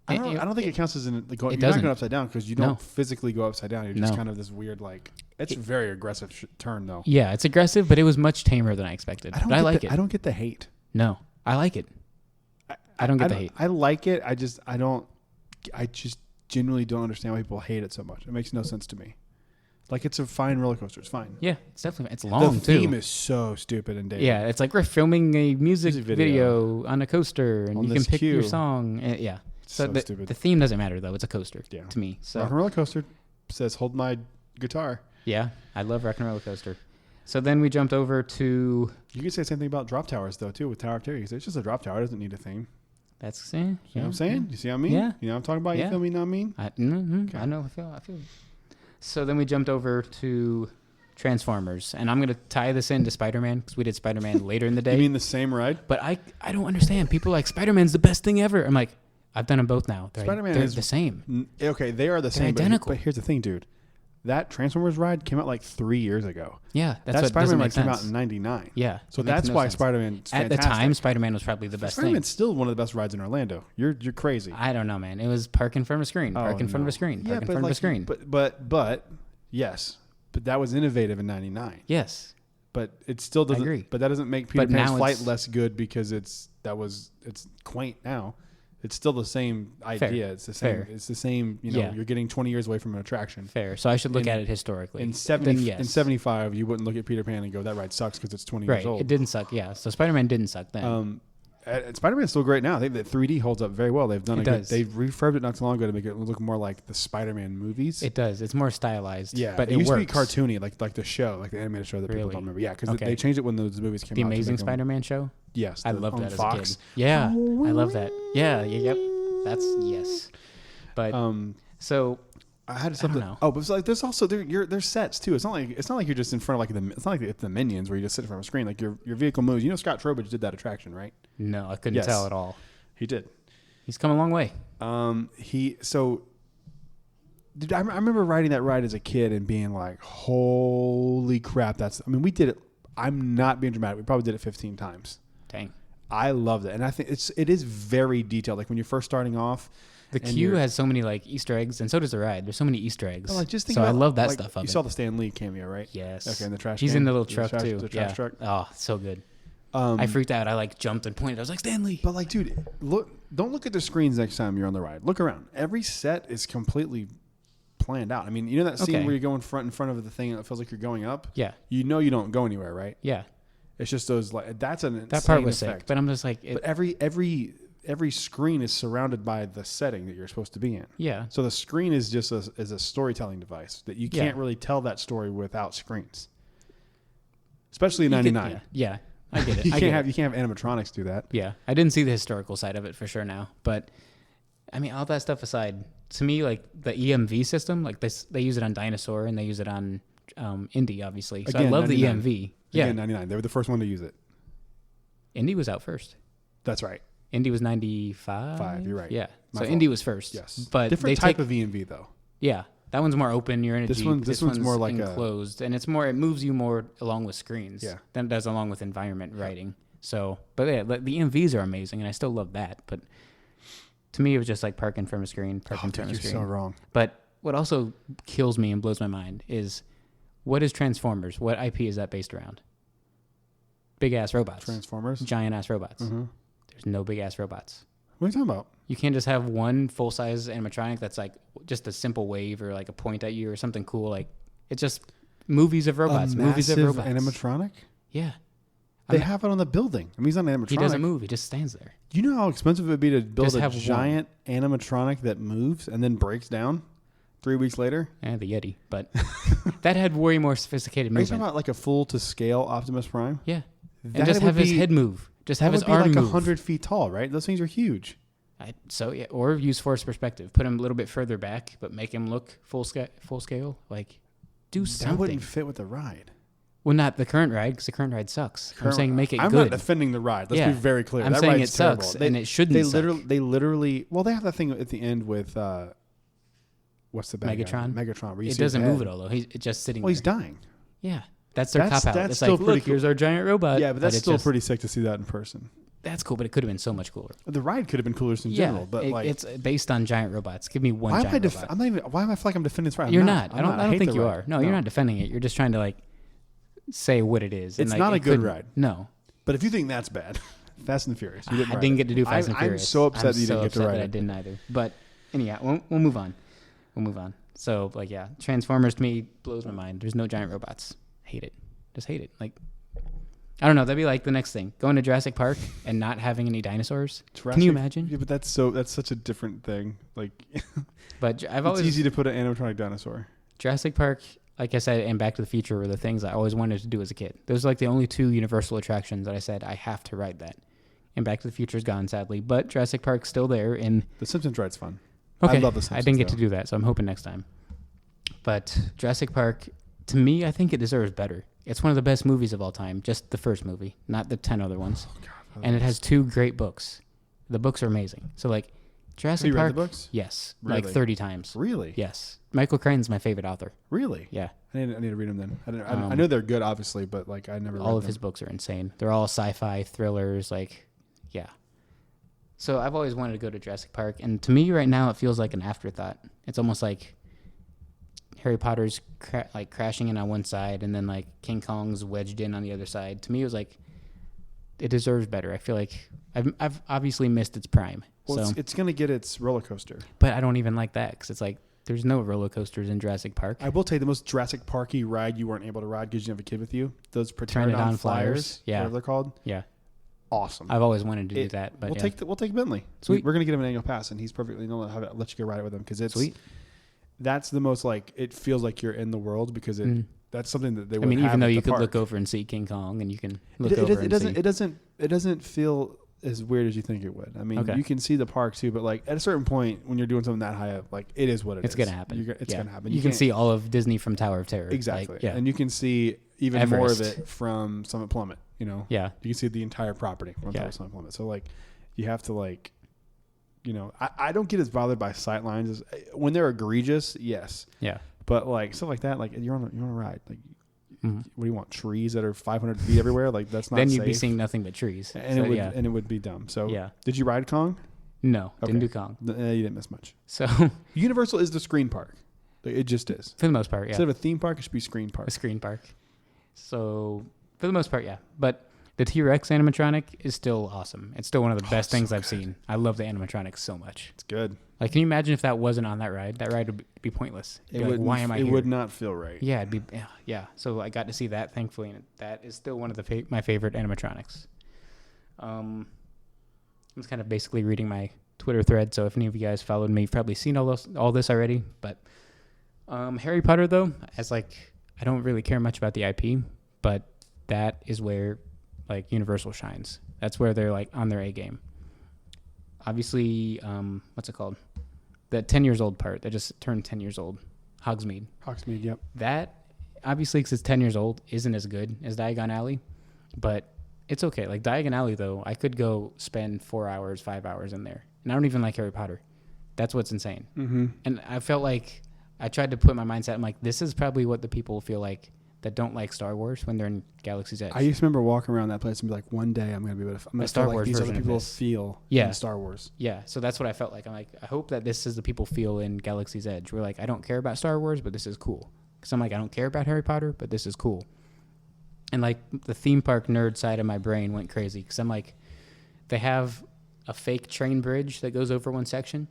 I don't think it counts as you're not going upside down because you don't physically go upside down. You're just kind of this weird it's a very aggressive turn though. Yeah, it's aggressive, but it was much tamer than I expected. I like it. I don't get the hate. No, I like it. I don't get the hate. I like it. I just genuinely don't understand why people hate it so much. It makes no sense to me. Like it's a fine roller coaster. It's fine. Yeah, it's definitely it's long too. The theme is so stupid and dated. Yeah, it's like we're filming a music video on a coaster, and you can pick your song. Yeah. So stupid. The theme doesn't matter though. It's a coaster to me. So Rock and Roller Coaster says hold my guitar. Yeah, I love Rock and Roller Coaster. So then we jumped over to. You can say the same thing about drop towers though too with Tower of Terror. It's just a drop tower. It doesn't need a theme. That's you know what I'm saying? You see what I mean? Yeah. You know what I'm talking about? You feel me? Not mean? I know. I feel. So then we jumped over to Transformers, and I'm going to tie this into Spider-Man because we did Spider-Man later in the day. You mean the same ride? But I don't understand. People are like, Spider-Man's the best thing ever. I'm like, I've done them both now. Spider-Man they're is the same. Okay, they are the same. Identical. But here's the thing, dude. That Transformers ride came out like 3 years ago. Yeah, that Spider-Man came out in '99. Yeah, so that's why Spider-Man's fantastic. At the time, Spider-Man was probably the best thing. Spider-Man's still one of the best rides in Orlando. You're crazy. I don't know, man. It was park in front of a screen. Park in front of a screen. Park in front of a screen. But yes, but that was innovative in '99. Yes, but it still doesn't. I agree. But that doesn't make Peter Pan's Flight less good because it's quaint now. It's still the same idea. Fair. It's the same. Fair. It's the same. You're getting 20 years away from an attraction. Fair. So I should look at it historically. In 75, you wouldn't look at Peter Pan and go, "That ride sucks" because it's 20 years old. It didn't suck. Yeah. So Spider-Man didn't suck then. Spider-Man's still great now. I think that 3D holds up very well. They've done they've refurbed it not too long ago to make it look more like the Spider-Man movies. It does. It's more stylized. Yeah, but it used works. to be cartoony, like the show, like the animated show that people don't remember. Yeah, because they changed it when those movies came out. The Amazing Spider-Man show. Yes, I loved that Fox. as a kid. Yeah, I love that. Yeah. Yep. That's yes. But so I had something. Oh, but it's like there's also there's sets too. It's not like you're just in front of it's not like it's the Minions where you just sit in front of a screen. Like your vehicle moves. You know Scott Trowbridge did that attraction, right? No, I couldn't tell at all. He did. He's come a long way. dude, I remember riding that ride as a kid and being like, holy crap. We did it. I'm not being dramatic. We probably did it 15 times. Dang. I loved it. And I think it is very detailed. Like when you're first starting off. The queue has so many like Easter eggs, and so does the ride. There's so many Easter eggs. Like, just think so about, I love that like, stuff of you it. saw the Stan Lee cameo, right? Yes. Okay, in the trash He's can. in the little truck too. The trash truck. Oh, so good. I freaked out. I like jumped and pointed. I was like, Stan Lee. But like, dude, don't look at the screens next time you're on the ride. Look around. Every set is completely planned out. I mean, you know that scene where you go in front of the thing and it feels like you're going up? Yeah. You know you don't go anywhere, right? Yeah. It's just those like that part was effect. sick. But I'm just like, but every screen is surrounded by the setting that you're supposed to be in. Yeah. So the screen is just a storytelling device that you can't really tell that story without screens. Especially in '99. Yeah. I get it. You can't have animatronics do that. Yeah. I didn't see the historical side of it for sure now, but I mean, all that stuff aside, to me, like the EMV system, like this, they use it on Dinosaur and they use it on Indy, obviously. So again, I love 99. The EMV. Again, 99. They were the first one to use it. Indy was out first. That's right. Indy was 95. You're right. Yeah. My so fault. Indy was first. Yes. But different type of EMV though. Yeah. That one's more open. You're in a Jeep. This one's more like enclosed, and it moves you more along with screens than it does along with environment writing. So, but yeah, the EMVs are amazing, and I still love that. But to me, it was just like park in front of a screen, park in front of a screen. You're so wrong. But what also kills me and blows my mind is what is Transformers? What IP is that based around? Big ass robots. Transformers. Giant ass robots. Mm-hmm. There's no big ass robots. What are you talking about? You can't just have one full size animatronic that's like just a simple wave or like a point at you or something cool. Like it's just movies of robots. Movies of robots. Animatronic? Yeah. They have it on the building. I mean, he's not an animatronic. He doesn't move. He just stands there. You know how expensive it would be to build a giant one animatronic that moves and then breaks down 3 weeks later? And the Yeti. But that had way more sophisticated movement. Are you talking about like a full to scale Optimus Prime? Yeah. And just have his head move. Just have his arm move. That would be like 100 feet tall, right? Those things are huge. Or use force perspective. Put him a little bit further back, but make him look full scale. Like, do something. That wouldn't fit with the ride. Well, not the current ride, because the current ride sucks. I'm saying make it good. I'm not defending the ride. Let's be very clear. I'm saying it sucks, and it shouldn't suck. They literally, well, they have that thing at the end with, what's the bad Megatron? Guy? Megatron. Where you it doesn't move at all, though. He's just sitting there. He's dying. Yeah. That's their cop-out. That's it's still like, look, here's our giant robot. Yeah, but that's still pretty sick to see that in person. That's cool, but it could have been so much cooler. The ride could have been cooler in general, but it's based on giant robots. Give me one giant robot. I'm not even. Why am I feel like I'm defending this ride? You're not. I don't think you are. No, you're not defending it. You're just trying to like say what it is. It's not a good ride. No. But if you think that's bad, Fast and Furious. I didn't get to do Fast and Furious. I'm so upset that you didn't get to ride it. I didn't either. But anyhow, we'll move on. So like Transformers to me blows my mind. There's no giant robots. Hate it. Just hate it. Like, I don't know. That'd be like the next thing. Going to Jurassic Park and not having any dinosaurs. Can you imagine? Yeah, but that's such a different thing. Like, but it's easy to put an animatronic dinosaur. Jurassic Park, like I said, and Back to the Future were the things I always wanted to do as a kid. Those are like the only two Universal attractions that I said I have to ride that. And Back to the Future is gone, sadly, but Jurassic Park's still there. And the Simpsons ride's fun. Okay, I love the Simpsons. I didn't get to do that, so I'm hoping next time. But Jurassic Park, to me, I think it deserves better. It's one of the best movies of all time, just the first movie, not the 10 other ones. Oh, God, and it has 2 great books. The books are amazing. So, like, Jurassic Park. Read the books? Yes. Really? Like 30 times. Really? Yes. Michael Crichton's my favorite author. Really? Yeah. I need to read them then. I know they're good, obviously, but, like, I never read them. All of his books are insane. They're all sci-fi thrillers, like, yeah. So I've always wanted to go to Jurassic Park, and to me right now it feels like an afterthought. It's almost like Harry Potter's crashing in on one side, and then like King Kong's wedged in on the other side. To me, it was like it deserves better. I feel like I've obviously missed its prime. Well, so it's gonna get its roller coaster, but I don't even like that because it's like there's no roller coasters in Jurassic Park. I will tell you the most Jurassic Parky ride you weren't able to ride because you didn't have a kid with you. Those Pteranodon flyers, whatever they're called. Yeah. Awesome. I've always wanted to do that, but we'll take Bentley. Sweet. We're gonna get him an annual pass, and he's perfectly know how to let you go ride it with him because it's sweet. That's the most like it feels like you're in the world because that's something that they. I mean, even though you could look over and see King Kong, and you can look over and see. It doesn't feel as weird as you think it would. I mean, you can see the park too, but like at a certain point when you're doing something that high up, like it is what it is. It's gonna happen. It's gonna happen. You can see all of Disney from Tower of Terror. Exactly. And you can see even more of it from Summit Plummet. You know. Yeah. You can see the entire property from Summit Plummet. So like, you have to like I don't get as bothered by sight lines as when they're egregious. Yes. Yeah. But like stuff like that, like you're on a ride, like. Mm-hmm. What do you want? Trees that are 500 feet everywhere? Like that's not. Then you'd safe. Be seeing nothing but trees, and it would be dumb. So yeah. Did you ride Kong? No, didn't do Kong. You didn't miss much. So Universal is the screen park. It just is for the most part. Yeah. Instead of a theme park, it should be screen park. A screen park. So for the most part, yeah. But the T-Rex animatronic is still awesome. It's still one of the best things I've seen. I love the animatronics so much. It's good. Like, can you imagine if that wasn't on that ride? That ride would be pointless. Why am I here? It would not feel right. Yeah, it'd be. Yeah. So I got to see that, thankfully, and that is still one of my favorite animatronics. I'm just kind of basically reading my Twitter thread. So if any of you guys followed me, you've probably seen all this already. But Harry Potter, though, I don't really care much about the IP, but that is where like Universal shines. That's where they're like on their A game. Obviously, what's it called? The 10 years old part that just turned 10 years old. Hogsmeade, yep. That, obviously, because it's 10 years old, isn't as good as Diagon Alley, but it's okay. Like, Diagon Alley, though, I could go spend 4 hours, 5 hours in there. And I don't even like Harry Potter. That's what's insane. Mm-hmm. And I felt like I tried to put my mindset, I'm like, this is probably what the people feel like that don't like Star Wars when they're in Galaxy's Edge. I used to remember walking around that place and be like, one day I'm going to be able to feel Star like Wars these version other people of this. feel in Star Wars. Yeah, so that's what I felt like. I'm like, I hope that this is the people feel in Galaxy's Edge. We're like, I don't care about Star Wars, but this is cool. Because I'm like, I don't care about Harry Potter, but this is cool. And like the theme park nerd side of my brain went crazy because I'm like, they have a fake train bridge that goes over one section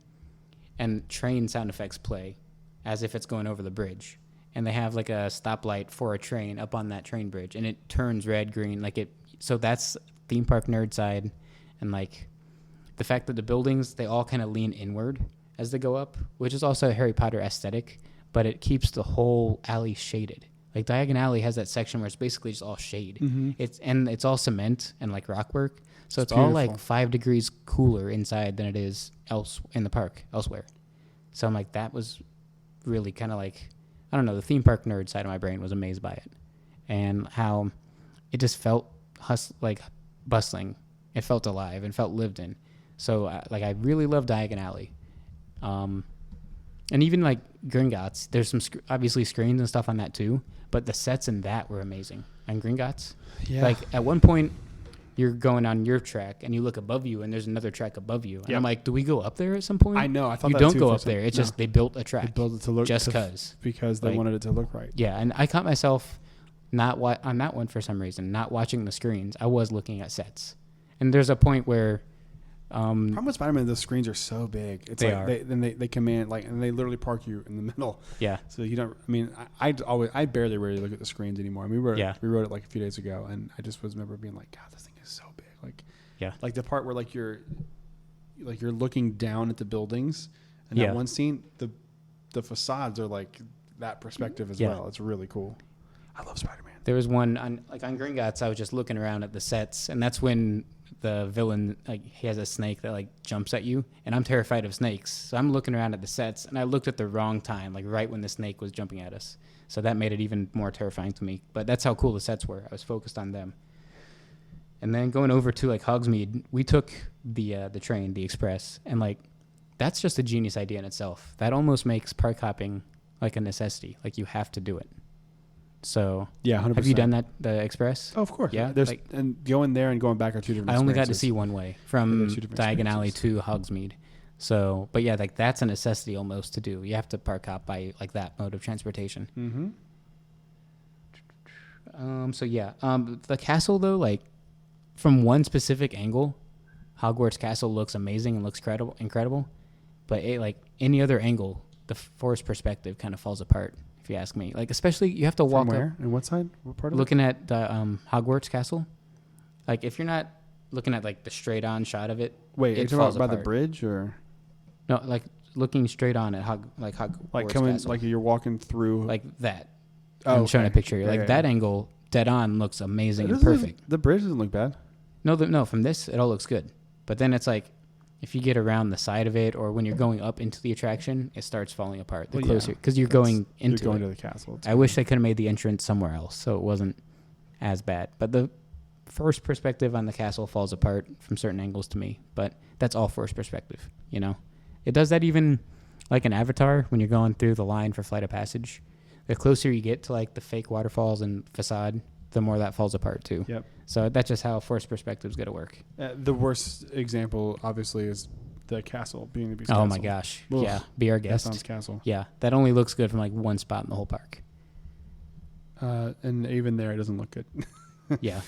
and train sound effects play as if it's going over the bridge. And they have like a stoplight for a train up on that train bridge, and it turns red, green, so that's theme park nerd side. And like the fact that the buildings, they all kind of lean inward as they go up, which is also a Harry Potter aesthetic, but it keeps the whole alley shaded. Like Diagon Alley has that section where it's basically just all shade. Mm-hmm. It's all cement and like rock work. So it's all like 5 degrees cooler inside than it is in the park elsewhere. So I'm like, that was really kind of like, I don't know, the theme park nerd side of my brain was amazed by it. And how it just felt like bustling. It felt alive and felt lived in. So I really love Diagon Alley. And even like Gringotts, there's some obviously screens and stuff on that too, but the sets in that were amazing. And Gringotts, like at one point you're going on your track and you look above you and there's another track above you. And I'm like, do we go up there at some point? I know. I thought you that don't too go up there. It's just they built a track. They built it to look just because they wanted it to look right. Yeah, and I caught myself on that one for some reason, not watching the screens. I was looking at sets, and there's a point where. Problem with Spider-Man, the screens are so big. It's they command and they literally park you in the middle. Yeah. So you don't. I mean, I barely really look at the screens anymore. I mean, we wrote it like a few days ago, and I just remember being like, God, this thing is so big. Like, yeah. Like the part where you're looking down at the buildings, and that one scene, the facades are like that perspective as well. It's really cool. I love Spider-Man. There was one on Gringotts. I was just looking around at the sets, and that's when the villain, he has a snake that jumps at you, and I'm terrified of snakes. So I'm looking around at the sets, and I looked at the wrong time, right when the snake was jumping at us. So that made it even more terrifying to me. But that's how cool the sets were. I was focused on them. And then going over to Hogsmeade, we took the train, the express, and that's just a genius idea in itself. That almost makes park hopping like a necessity. You have to do it. So yeah, 100%. Have you done that, the express? Oh, of course. Yeah. And going there and going back are two different. I only got to see one way from Diagon Alley to Hogsmeade. So, but yeah, that's a necessity almost to do. You have to park hop by that mode of transportation. Mm-hmm. So yeah, the castle though, from one specific angle, Hogwarts Castle looks amazing and looks incredible. But any other angle, the forced perspective kind of falls apart. If you ask me, especially you have to walk from where up, and what side, what part of looking at the Hogwarts Castle. If you're not looking at the straight on shot of it, wait, it are you talking about by the bridge or no? Looking straight on at Hogwarts coming Castle. You're walking through that. Oh, I'm showing a picture here. That angle, dead on, looks amazing and perfect. The bridge doesn't look bad. No, from this it all looks good. But then it's if you get around the side of it, or when you're going up into the attraction, it starts falling apart. The closer, because you're going to the castle. I wish they could have made the entrance somewhere else, so it wasn't as bad. But the first perspective on the castle falls apart from certain angles to me, but that's all first perspective, you know. It does that even like in Avatar when you're going through the line for Flight of Passage. The closer you get to like the fake waterfalls and facade, the more that falls apart too. Yep. So that's just how first perspective is going to work. The worst example, obviously, is the castle, Beauty and the Beast castle. Oh my gosh. Ugh. Yeah. Be Our Guest. That sounds castle. Yeah. That only looks good from like one spot in the whole park. And even there, it doesn't look good. Yeah.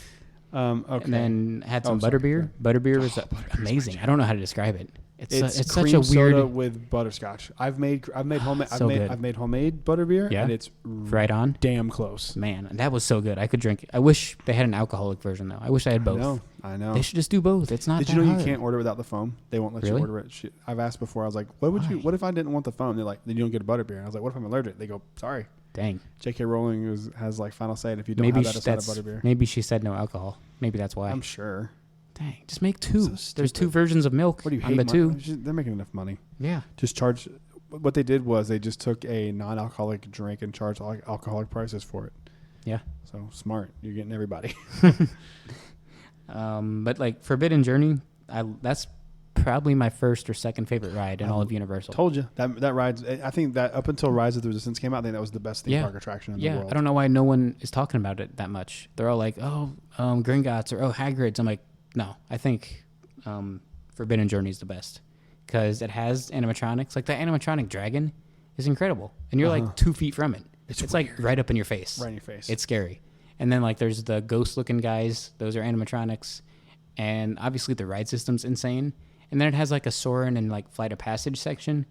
Okay. And then had some butterbeer. Butterbeer was amazing. I don't know how to describe it. It's cream such a weird soda with butterscotch. I've made homemade butterbeer, yeah? and it's right on. Damn close. Man, that was so good. I could drink it. I wish they had an alcoholic version though. I wish I had both. I know. They should just do both. It's not. Did you know you can't order without the foam? They won't let you order it. I've asked before. I was like, what if I didn't want the foam? They're like, then you don't get a butterbeer. And I was like, what if I'm allergic? They go, sorry. Dang. J.K. Rowling has like final say, and if you don't have that, it's not a butterbeer. Maybe she said no alcohol. Maybe that's why. I'm sure. Dang, just make two. So there's two versions of milk. What do you hate? On the two. They're making enough money. Yeah. Just charge. What they did was they just took a non-alcoholic drink and charged alcoholic prices for it. Yeah. So smart. You're getting everybody. But like Forbidden Journey, that's probably my first or second favorite ride in all of Universal. Told you that ride's. I think that up until Rise of the Resistance came out, I think that was the best theme park attraction in the world. I don't know why no one is talking about it that much. They're all like, Gringotts or Hagrid's. I'm like, no, I think Forbidden Journey is the best because it has animatronics. Like the animatronic dragon is incredible, and you're like 2 feet from it. It's like right up in your face. Right in your face. It's scary. And then like there's the ghost-looking guys. Those are animatronics, and obviously the ride system's insane. And then it has like a Soarin' and like Flight of Passage section.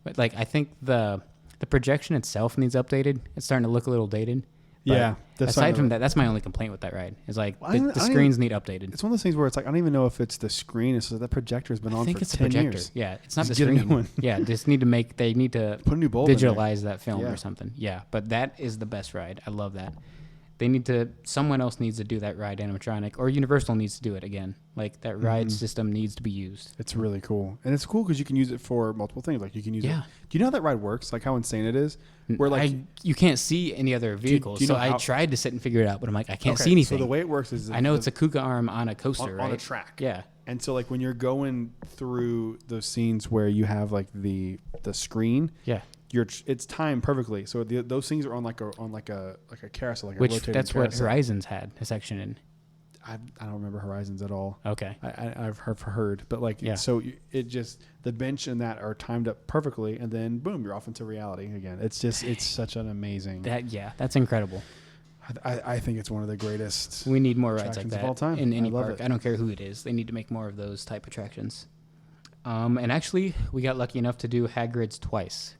But like I think the projection itself needs updated. It's starting to look a little dated. But yeah. Aside from that, that's my only complaint with that ride. Is like the screens need updated. It's one of those things where it's like I don't even know if it's the screen. It's that projector's been on for 10 years. I think it's the projector. Yeah, it's not the screen. Yeah, they need to put a new bulb visualize that film or something. Yeah, but that is the best ride. I love that. Someone else needs to do that ride animatronic, or Universal needs to do it again. Like that ride system needs to be used. It's really cool, and it's cool because you can use it for multiple things. Like you can use it. Do you know how that ride works? Like how insane it is? Where like you can't see any other vehicles. Do you know I tried to sit and figure it out, but I'm like I can't see anything. So the way it works is I know it's a Kuka arm on a coaster, right? On a track. Yeah. And so like when you're going through those scenes where you have like the screen. Yeah. It's timed perfectly, so those things are on like a carousel, like a rotating that's carousel. What Horizons had a section in. I don't remember Horizons at all. Okay, I've heard, but like so it just the bench and that are timed up perfectly, and then boom, you're off into reality again. It's such an amazing. That's incredible. I think it's one of the greatest. We need more rides like that of all time. In any park. I don't care who it is. They need to make more of those type attractions. And actually, we got lucky enough to do Hagrid's twice.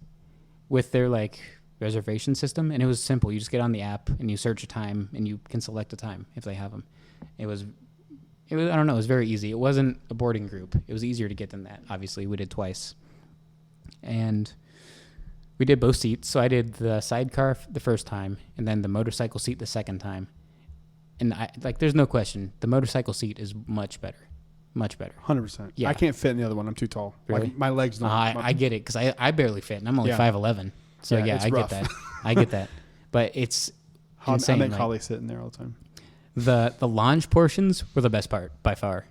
With their like reservation system, and it was simple. You just get on the app and you search a time, and you can select a time if they have them. It was I don't know. It was very easy. It wasn't a boarding group. It was easier to get than that. Obviously, we did twice, and we did both seats. So I did the sidecar the first time, and then the motorcycle seat the second time. And there's no question, the motorcycle seat is much better. Much better. 100%. Yeah. I can't fit in the other one. I'm too tall. Really? Like, my legs don't. I get it because I barely fit, and I'm only 5'11". So I rough. get that. I get that. But it's insane. I make Holly sit in there all the time. The launch portions were the best part by far.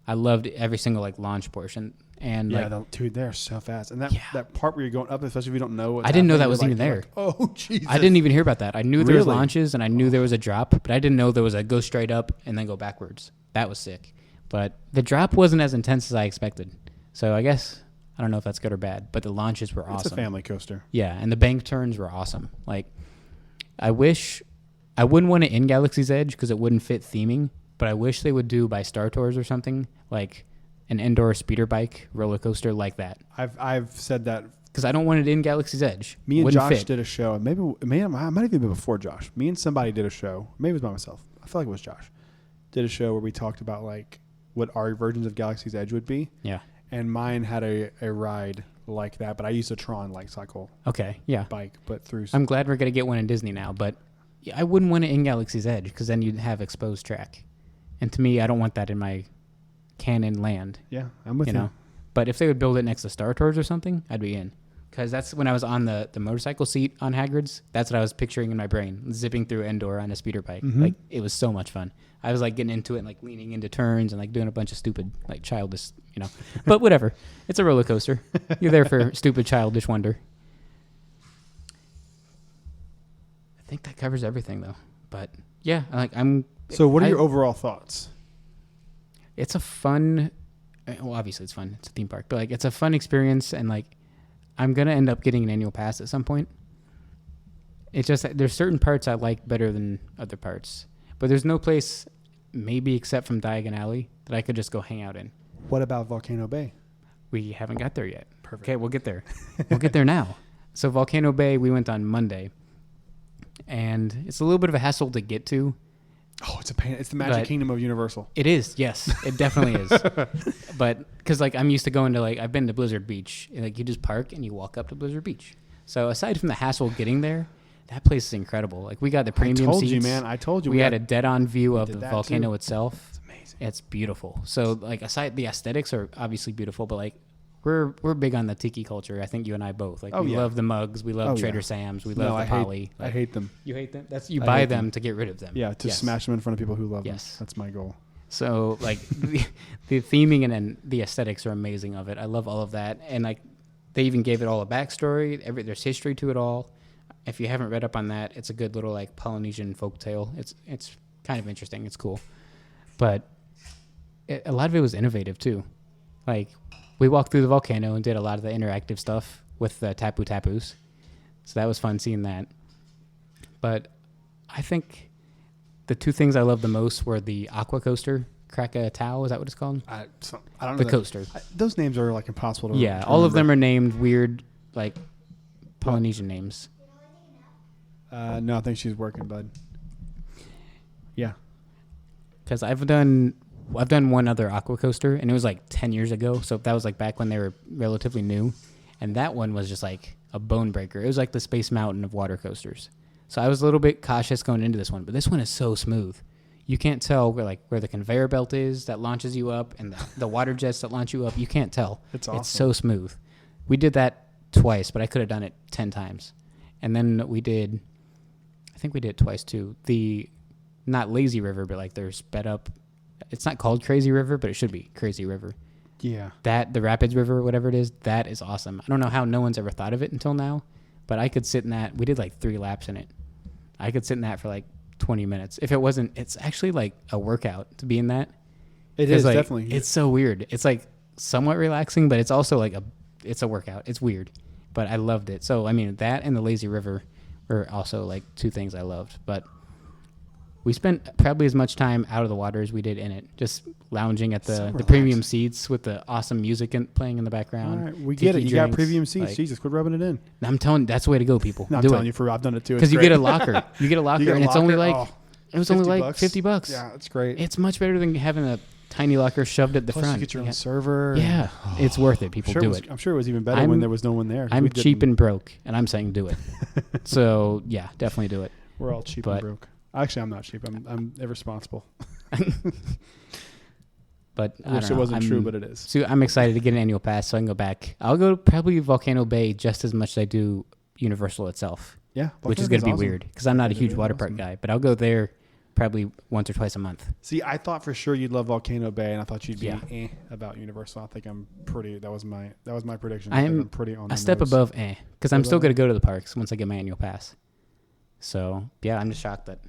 I loved every single launch portion. And dude, they're so fast. And that part where you're going up, especially if you don't know. I didn't know that was even there. Oh, Jesus. I didn't even hear about that. I knew there was launches, and I knew there was a drop, but I didn't know there was a go straight up and then go backwards. That was sick. But the drop wasn't as intense as I expected. So I guess, I don't know if that's good or bad, but the launches were awesome. It's a family coaster. Yeah, and the bank turns were awesome. I wouldn't want it in Galaxy's Edge because it wouldn't fit theming, but I wish they would do by Star Tours or something, like an indoor speeder bike roller coaster like that. I've said that. Because I don't want it in Galaxy's Edge. Me and Josh did a show. Maybe I might have even been before Josh. Me and somebody did a show. Maybe it was by myself. I feel like it was Josh. Did a show where we talked about what our versions of Galaxy's Edge would be. Yeah. And mine had a ride like that, but I used a Tron cycle. Okay, yeah. Bike, but through. I'm glad we're going to get one in Disney now, but I wouldn't want it in Galaxy's Edge because then you'd have exposed track. And to me, I don't want that in my canon land. Yeah, I'm with you. But if they would build it next to Star Tours or something, I'd be in. Because that's when I was on the motorcycle seat on Hagrid's. That's what I was picturing in my brain, zipping through Endor on a speeder bike. Mm-hmm. Like, it was so much fun. I was like getting into it and like leaning into turns and like doing a bunch of stupid, like childish, But whatever. It's a roller coaster. You're there for stupid, childish wonder. I think that covers everything though. But yeah, So what are your overall thoughts? It's a fun, well, obviously it's fun. It's a theme park, but like it's a fun experience, and like I'm gonna end up getting an annual pass at some point. It's just that there's certain parts I like better than other parts, but there's no place, maybe except from Diagon Alley, that I could just go hang out in. What about Volcano Bay? We haven't got there yet. Perfect. Okay, we'll get there. We'll get there now. So Volcano Bay, we went on Monday, and it's a little bit of a hassle to get to. Oh, it's a pain. It's the Magic Kingdom of Universal. It is, yes. It definitely is. But, because, like, I'm used to going to, like, I've been to Blizzard Beach. And, like, you just park and you walk up to Blizzard Beach. So, aside from the hassle getting there, that place is incredible. Like, we got the premium seats. I told you. We had a dead-on view of the volcano too. itself. It's amazing. It's beautiful. So, like, aside, the aesthetics are obviously beautiful, but, like, we're big on the tiki culture. I think you and I both. Like, we love the mugs. We love Trader Sam's. We love the Poly. I hate them. You hate them? You buy them to get rid of them. Yeah, to smash them in front of people who love them. Yes. That's my goal. So, like, the theming and the aesthetics are amazing of it. I love all of that. And, like, they even gave it all a backstory. There's history to it all. If you haven't read up on that, it's a good little, like, Polynesian folktale. It's kind of interesting. It's cool. But a lot of it was innovative, too. Like, we walked through the volcano and did a lot of the interactive stuff with the Tapu Tapus. So that was fun seeing that. But I think the two things I loved the most were the Aqua Coaster, Krakatau, is that what it's called? I don't know. The coaster. Those names are like impossible to remember. All of them are named weird, like Polynesian names. No, I think she's working, bud. Yeah. Because I've done one other aqua coaster, and it was like 10 years ago. So that was like back when they were relatively new. And that one was just like a bone breaker. It was like the Space Mountain of water coasters. So I was a little bit cautious going into this one, but this one is so smooth. You can't tell where the conveyor belt is that launches you up and the water jets that launch you up. You can't tell. It's awesome. It's so smooth. We did that twice, but I could have done it 10 times. And then I think we did it twice too. Not Lazy River, but like they're sped up. It's not called Crazy River, but it should be Crazy River. Yeah. The Rapids River, whatever it is, that is awesome. I don't know how no one's ever thought of it until now, but I could sit in that. We did like 3 laps in it. I could sit in that for like 20 minutes. If it wasn't, it's actually like a workout to be in that. It is, like, definitely. It's so weird. It's like somewhat relaxing, but it's also like it's a workout. It's weird, but I loved it. So, I mean, that and the Lazy River were also like 2 things I loved, but we spent probably as much time out of the water as we did in it, just lounging at the premium seats with the awesome music playing in the background. All right, we get it. You got premium seats. Like, Jesus, quit rubbing it in. I'm telling you, that's the way to go, people. No, I'm telling you, I've done it too. Because you get a locker. You get a locker, and it's only like, it was only like $50. Yeah, it's great. It's much better than having a tiny locker shoved at the Plus front. You get your own server. Yeah, it's worth it. People do it. I'm sure it was even better when there was no one there. I'm cheap and broke, and I'm saying do it. So, yeah, definitely do it. We're all cheap and broke. Actually, I'm not cheap. I'm irresponsible. But I wish it wasn't true, but it is. So I'm excited to get an annual pass so I can go back. I'll go probably Volcano Bay just as much as I do Universal itself. Yeah. Which is going to be weird because I'm not a huge water park guy, but I'll go there probably once or twice a month. See, I thought for sure you'd love Volcano Bay, and I thought you'd be about Universal. I think I'm pretty. That was my prediction. I'm pretty on a step above because I'm still going to go to the parks once I get my annual pass. So yeah, I'm just shocked that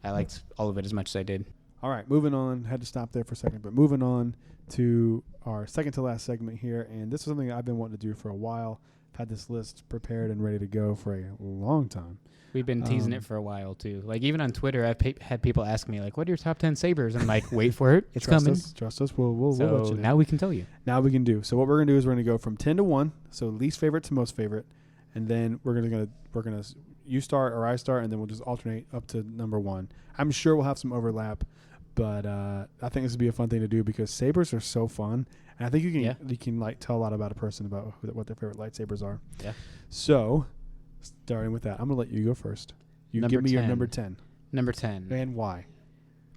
I liked all of it as much as I did. All right, moving on. Had to stop there for a second, but moving on to our second to last segment here, and this is something I've been wanting to do for a while. I've had this list prepared and ready to go for a long time. We've been teasing it for a while too. Like even on Twitter, I've had people ask me like, "What are your top 10 sabers?" I'm like, "Wait for it, it's coming." Trust us. We'll let you know. Now we can tell you. Now we can do. So what we're gonna do is we're gonna go from 10 to 1, so least favorite to most favorite, and then we're gonna you start or I start, and then we'll just alternate up to number 1. I'm sure we'll have some overlap, but I think this would be a fun thing to do because sabers are so fun, and I think you can like tell a lot about a person about what their favorite lightsabers are. Yeah. So, starting with that, I'm gonna let you go first. You give me your number 10. Number 10. And why?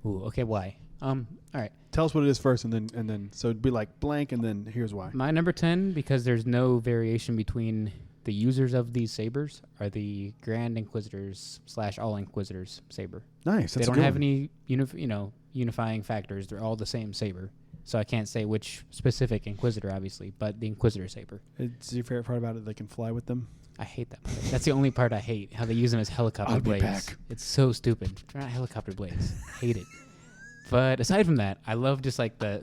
Ooh, okay, why? All right. Tell us what it is first, and then so it'd be like blank, and then here's why. My number 10 because there's no variation between the users of these sabers are the Grand Inquisitors / All Inquisitors saber. Nice. They don't have any unifying factors. They're all the same saber. So I can't say which specific Inquisitor, obviously, but the Inquisitor saber. Is your favorite part about it they can fly with them? I hate that part. That's the only part I hate, how they use them as helicopter blades. Back. It's so stupid. They're not helicopter blades. Hate it. But aside from that, I love just like the...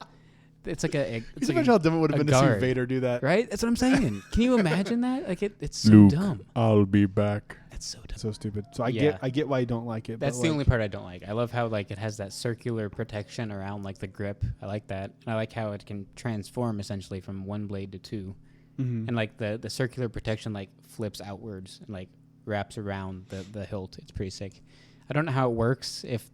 It's like a... It's like how dumb it would have been to see Vader do that. Right? That's what I'm saying. Can you imagine that? Like it's so Luke, dumb. I'll be back. That's so dumb. So stupid. So I get why you don't like it. That's the only part I don't like. I love how like it has that circular protection around like the grip. I like that. And I like how it can transform essentially from one blade to two. Mm-hmm. And like the circular protection like flips outwards and like wraps around the hilt. It's pretty sick. I don't know how it works if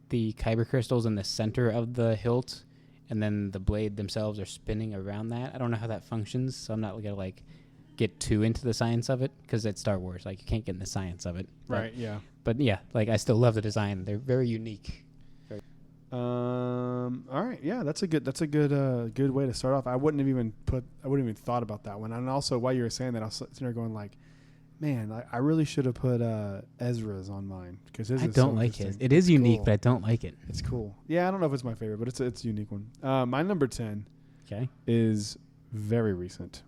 the kyber crystal's in the center of the hilt and then the blade themselves are spinning around that. I don't know how that functions, so I'm not going to like get too into the science of it because it's Star Wars. Like you can't get in the science of it. Right, yeah. But yeah, like I still love the design. They're very unique. All right, yeah, that's a good way to start off. I wouldn't have even thought about that one. And also while you were saying that, I was sitting there going like, man, I really should have put Ezra's on mine because I don't like it. It is unique, but I don't like it. It's cool. Yeah, I don't know if it's my favorite, but it's a unique one. My number 10 is very recent.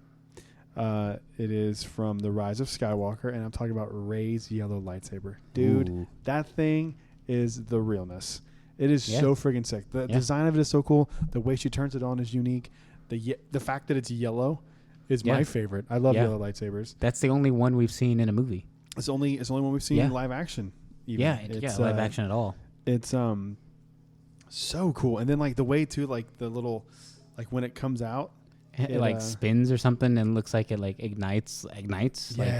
It is from The Rise of Skywalker, and I'm talking about Rey's yellow lightsaber. Dude, Ooh. That thing is the realness. It is so friggin' sick. The design of it is so cool. The way she turns it on is unique. The fact that it's yellow is my favorite. I love yellow lightsabers. That's the only one we've seen in a movie. It's the only one we've seen in live action. Even. Live action at all. It's so cool. And then like the way too, like the little, like when it comes out, it like spins or something and looks like it like ignites like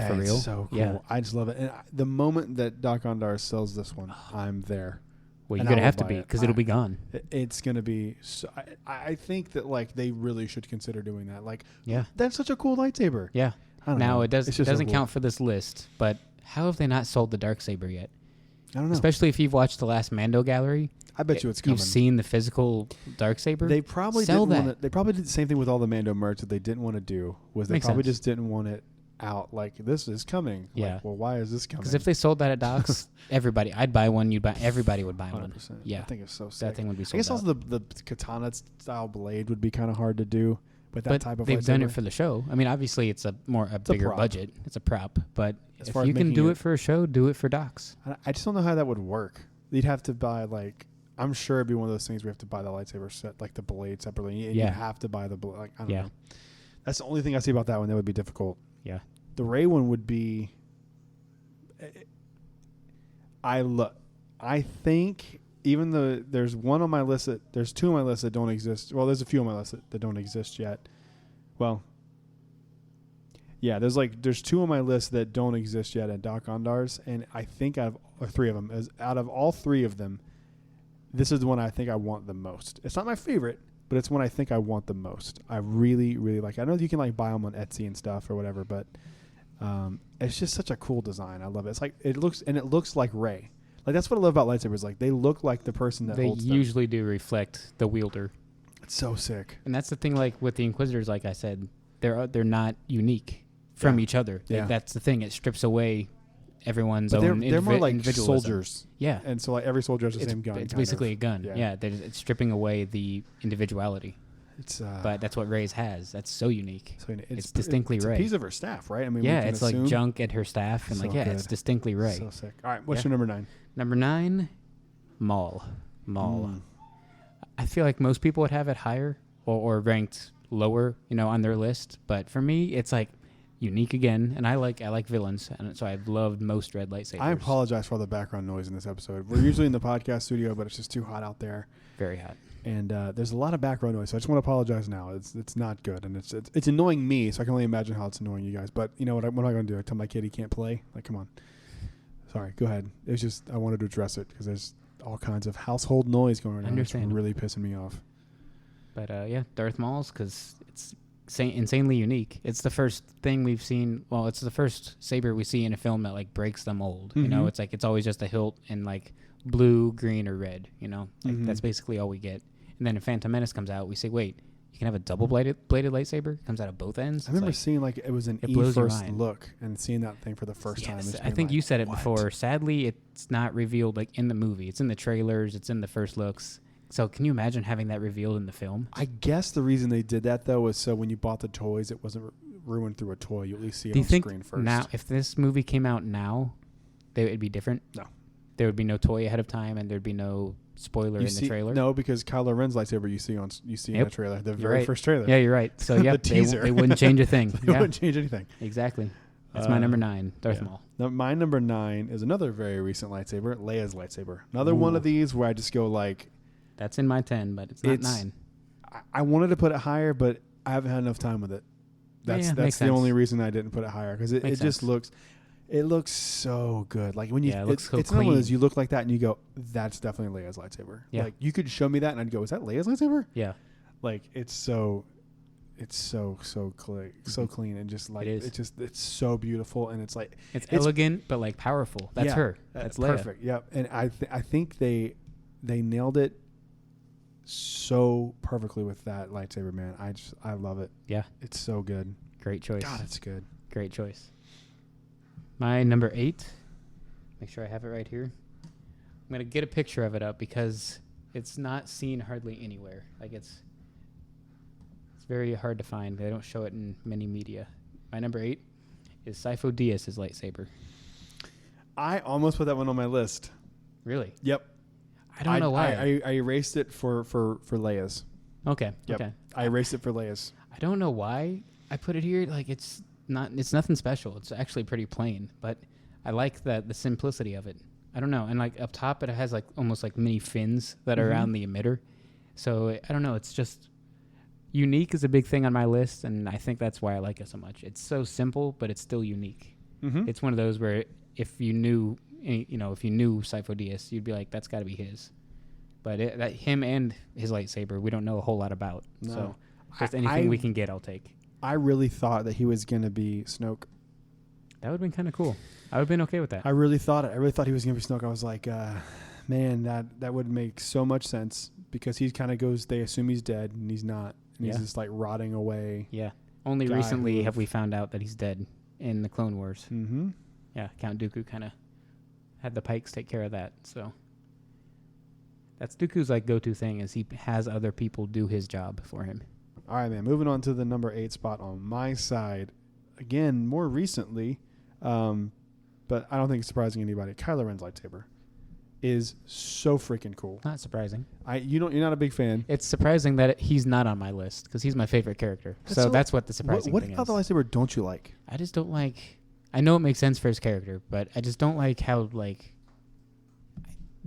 for real. It's so cool. Yeah. I just love it. And the moment that Doc Ondar sells this one, I'm there. Well, you're going to have to be because it'll be gone. It's going to be. So, I think that like they really should consider doing that. Like, that's such a cool lightsaber. Yeah. Now it doesn't count for this list, but how have they not sold the Darksaber yet? I don't know. Especially if you've watched the last Mando gallery. I bet you it's coming. You've seen the physical Darksaber. They probably They probably did the same thing with all the Mando merch that they didn't want to do. Makes sense. Just didn't want it out like this is coming. Yeah. Like, well, why is this coming? Because if they sold that at Doc's, I'd buy one. Everybody would buy 100%. one. Yeah. I think it's so sick. That thing would be sold. I guess also the katana style blade would be kind of hard to do with that type of. They've done it for the show. I mean, obviously it's a bigger budget. It's a prop, but if you can do it for a show, do it for Doc's. I just don't know how that would work. You'd have to buy like. I'm sure it'd be one of those things we have to buy the lightsaber set, like the blade separately. And you have to buy the blade. Like, I don't know. That's the only thing I see about that one that would be difficult. Yeah. The Rey one would be. I think even though there's one on my list there's two on my list that don't exist. Well, there's a few on my list that don't exist yet. Well, yeah, there's two on my list that don't exist yet at Doc Ondar's, and I think out of all three of them, this is the one I think I want the most. It's not my favorite, but it's one I think I want the most. I really, really like. I know you can like buy them on Etsy and stuff or whatever, but it's just such a cool design. I love it. It's like it looks like Rey. Like that's what I love about lightsabers. Like they look like the person that holds them. They usually do reflect the wielder. It's so sick. And that's the thing. Like with the Inquisitors, like I said, they're not unique from each other. Yeah. That's the thing. It strips away everyone's own they're more like individualism. Soldiers. Yeah. And so like every soldier has the same gun. It's basically a gun. Yeah. It's stripping away the individuality. But that's what Rey's has. That's so unique. So it's distinctly Rey. It's a piece of her staff, right? I mean, it's like junk at her staff, and it's distinctly Rey. So sick. All right, what's your number 9? Number 9, Maul. I feel like most people would have it higher or ranked lower, on their list. But for me, it's like unique again, and I like villains, and so I've loved most red lightsabers. I apologize for all the background noise in this episode. We're usually in the podcast studio, but it's just too hot out there. Very hot. And there's a lot of background noise, so I just want to apologize now. It's not good, and it's annoying me, so I can only imagine how it's annoying you guys. But what am I going to do? I tell my kid he can't play? Like, come on. Sorry, go ahead. It's just I wanted to address it because there's all kinds of household noise going on. It's really pissing me off. But Darth Maul's because it's insanely unique. It's the first thing we've seen. Well, it's the first saber we see in a film that like breaks the mold. Mm-hmm. It's like it's always just a hilt and like blue, green, or red. That's basically all we get. And then if Phantom Menace comes out, we say, wait, you can have a double-bladed lightsaber. It comes out of both ends. I remember seeing like it was an first look and seeing that thing for the first time. I think you said it before. Sadly, it's not revealed like in the movie. It's in the trailers. It's in the first looks. So can you imagine having that revealed in the film? I guess the reason they did that though was so when you bought the toys, it wasn't ruined through a toy. You at least see it on screen first. Now, if this movie came out now, it'd be different? No. There would be no toy ahead of time, and there'd be no spoiler in the trailer? No, because Kylo Ren's lightsaber you see in the trailer, the very first trailer. Yeah, you're right. So yeah, they wouldn't change a thing. They wouldn't change anything. Exactly. That's my number 9, Darth Maul. Now, my number 9 is another very recent lightsaber, Leia's lightsaber. Another one of these where I just go like... That's in my 10, but it's not 9. I wanted to put it higher, but I haven't had enough time with it. That's the only reason I didn't put it higher, because it just looks... It looks so good. Like when you, it looks so it's clean. not one of those you look like that and you go, "That's definitely Leia's lightsaber." Yeah. Like you could show me that and I'd go, "Is that Leia's lightsaber?" Yeah. Like it's so clean, so clean, and just like it's so beautiful, and it's like it's elegant but like powerful. That's her. That's Leia. Perfect. Yep. And I think they nailed it so perfectly with that lightsaber, man. I love it. Yeah. It's so good. Great choice. God, it's good. Great choice. My number 8, make sure I have it right here. I'm going to get a picture of it up because it's not seen hardly anywhere. Like it's very hard to find. They don't show it in many media. My number 8 is Sifo Dyas's lightsaber. I almost put that one on my list. Really? Yep. I don't know why. I erased it for Leia's. Okay. Yep. Okay. I erased it for Leia's. I don't know why I put it here. Like it's nothing special. It's actually pretty plain, but I like the simplicity of it. I don't know. And like up top, it has like almost like mini fins that are around the emitter. So I don't know. It's just unique is a big thing on my list, and I think that's why I like it so much. It's so simple, but it's still unique. Mm-hmm. It's one of those where if you knew Sifo Dyas, you'd be like, that's got to be his. But him and his lightsaber, we don't know a whole lot about. No. So just anything we can get, I'll take. I really thought that he was going to be Snoke. That would have been kind of cool. I would have been okay with that. I really thought he was going to be Snoke. I was like, man, that would make so much sense because he kind of goes, they assume he's dead and he's not. And he's just like rotting away. Yeah. Only recently have we found out that he's dead in the Clone Wars. Mm-hmm. Yeah. Count Dooku kind of had the Pikes take care of that. So that's Dooku's like go-to thing is he has other people do his job for him. All right, man. Moving on to the number 8 spot on my side. Again, more recently, but I don't think it's surprising anybody. Kylo Ren's lightsaber is so freaking cool. Not surprising. You're not a big fan. It's surprising that he's not on my list because he's my favorite character. So that's what the surprising thing is. What about the lightsaber don't you like? I just don't like. I know it makes sense for his character, but I just don't like how like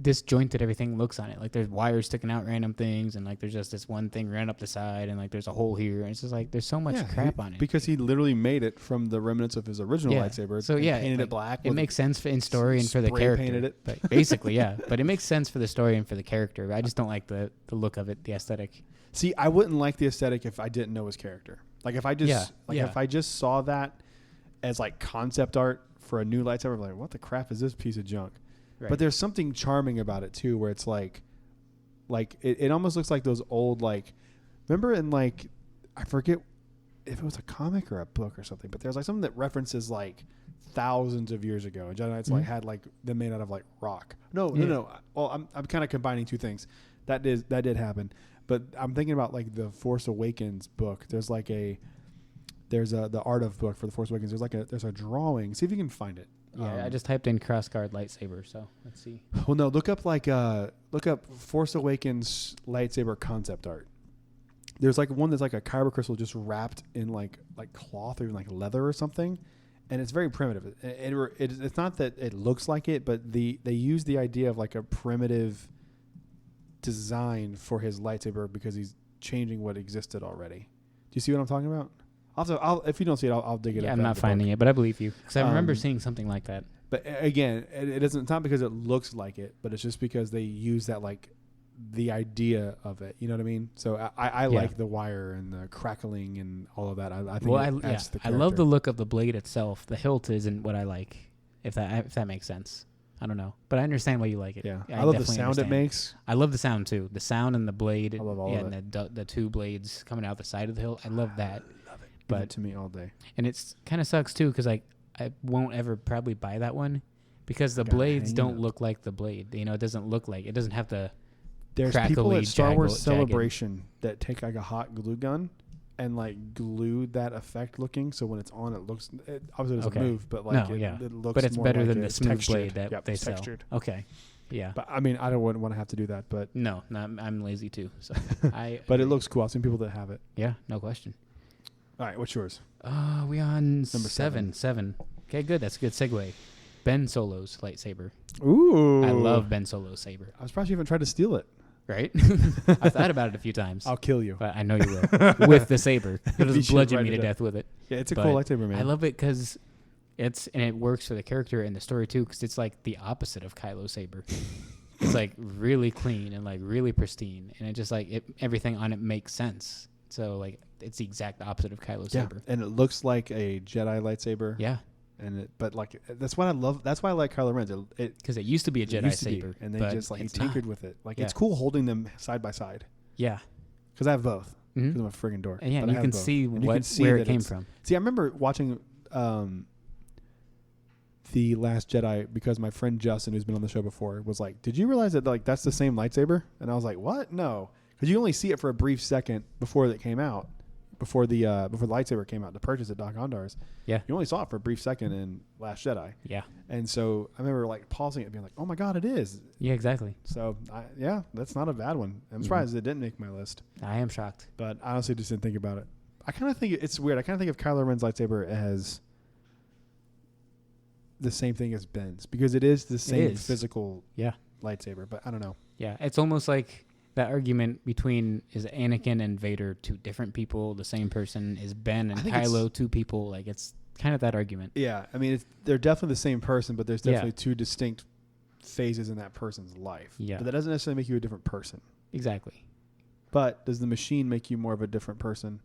disjointed everything looks on it. Like there's wires sticking out random things, and like there's just this one thing ran up the side, and like there's a hole here, and it's just like there's so much crap on it. Because he literally made it from the remnants of his original lightsaber. So painted it black. It makes sense in story and for the character. Painted it. But basically, yeah. But it makes sense for the story and for the character. I just don't like the look of it, the aesthetic. See, I wouldn't like the aesthetic if I didn't know his character. Like if I just if I just saw that as like concept art for a new lightsaber, I'm like, what the crap is this piece of junk? Right. But there's something charming about it too, where it's like it almost looks like those old remember in like I forget if it was a comic or a book or something, but there's like something that references like thousands of years ago, and Jedi Knights had like them made out of like rock. No. Well, I'm kind of combining two things. That did happen, but I'm thinking about like the Force Awakens book. There's the art of book for the Force Awakens. There's a drawing. See if you can find it. Yeah, I just typed in crossguard lightsaber, so let's see. Well, no, look up Force Awakens lightsaber concept art. There's like one that's like a kyber crystal just wrapped in like cloth or even like leather or something, and it's very primitive. It's not that it looks like it, but they use the idea of like a primitive design for his lightsaber because he's changing what existed already. Do you see what I'm talking about? If you don't see it, I'll dig it up. Yeah, I'm not finding it, but I believe you. Because I remember seeing something like that. But again, it's not because it looks like it, but it's just because they use that like the idea of it. You know what I mean? So I like the wire and the crackling and all of that. I think it adds to the character. I love the look of the blade itself. The hilt isn't what I like, if that makes sense. I don't know, but I understand why you like it. Yeah, I love the sound it makes. I love the sound too. The sound and the blade. I love all of it. And the two blades coming out the side of the hilt. I love that. I love it. But Give it to me all day. And it's kind of sucks too because I won't ever probably buy that one because the blades don't look like the blade. It doesn't look like it doesn't have the. There's people at Star Wars Celebration that take like a hot glue gun and like glue that effect looking, so when it's on, it looks. It obviously doesn't move, but like it looks. But it's more better like than the smooth blade that they sell. Textured. Okay, yeah. But I mean, I don't want to have to do that, but no, I'm lazy too. So But it looks cool. I've seen people that have it. Yeah, no question. All right, what's yours? We on Number 7. Okay, good. That's a good segue. Ben Solo's lightsaber. Ooh, I love Ben Solo's saber. I was surprised you even tried to steal it. Right? I thought about it a few times. I'll kill you. But I know you will. With the saber. You'll just bludgeon me to death with it. Yeah, it's a cool lightsaber, man. I love it because it works for the character and the story too, because it's like the opposite of Kylo's saber. It's like really clean and like really pristine, and it just like everything on it makes sense. So like it's the exact opposite of Kylo's saber. And it looks like a Jedi lightsaber. Yeah. But like that's what I love. That's why I like Kylo Ren's. Because it used to be a Jedi saber, and they just like he tinkered with it. Like it's cool holding them side by side. Yeah, because I have both. Because I'm a friggin' dork. And you can see where it came from. See, I remember watching The Last Jedi because my friend Justin, who's been on the show before, was like, "Did you realize that like that's the same lightsaber?" And I was like, "What? No," because you only see it for a brief second before it came out. Before the lightsaber came out to purchase at Doc Ondar's, you only saw it for a brief second in Last Jedi. Yeah, and so I remember like pausing it, and being like, "Oh my god, it is!" Yeah, exactly. So that's not a bad one. I'm surprised it didn't make my list. I am shocked, but I honestly just didn't think about it. I kind of think it's weird. I kind of think of Kylo Ren's lightsaber as the same thing as Ben's because it is the same physical lightsaber. But I don't know. Yeah, it's almost like. That argument between is Anakin and Vader two different people, the same person? Is Ben and Kylo two people? Like it's kind of that argument. Yeah, I mean they're definitely the same person, but there's definitely two distinct phases in that person's life. Yeah, but that doesn't necessarily make you a different person. Exactly. But does the machine make you more of a different person?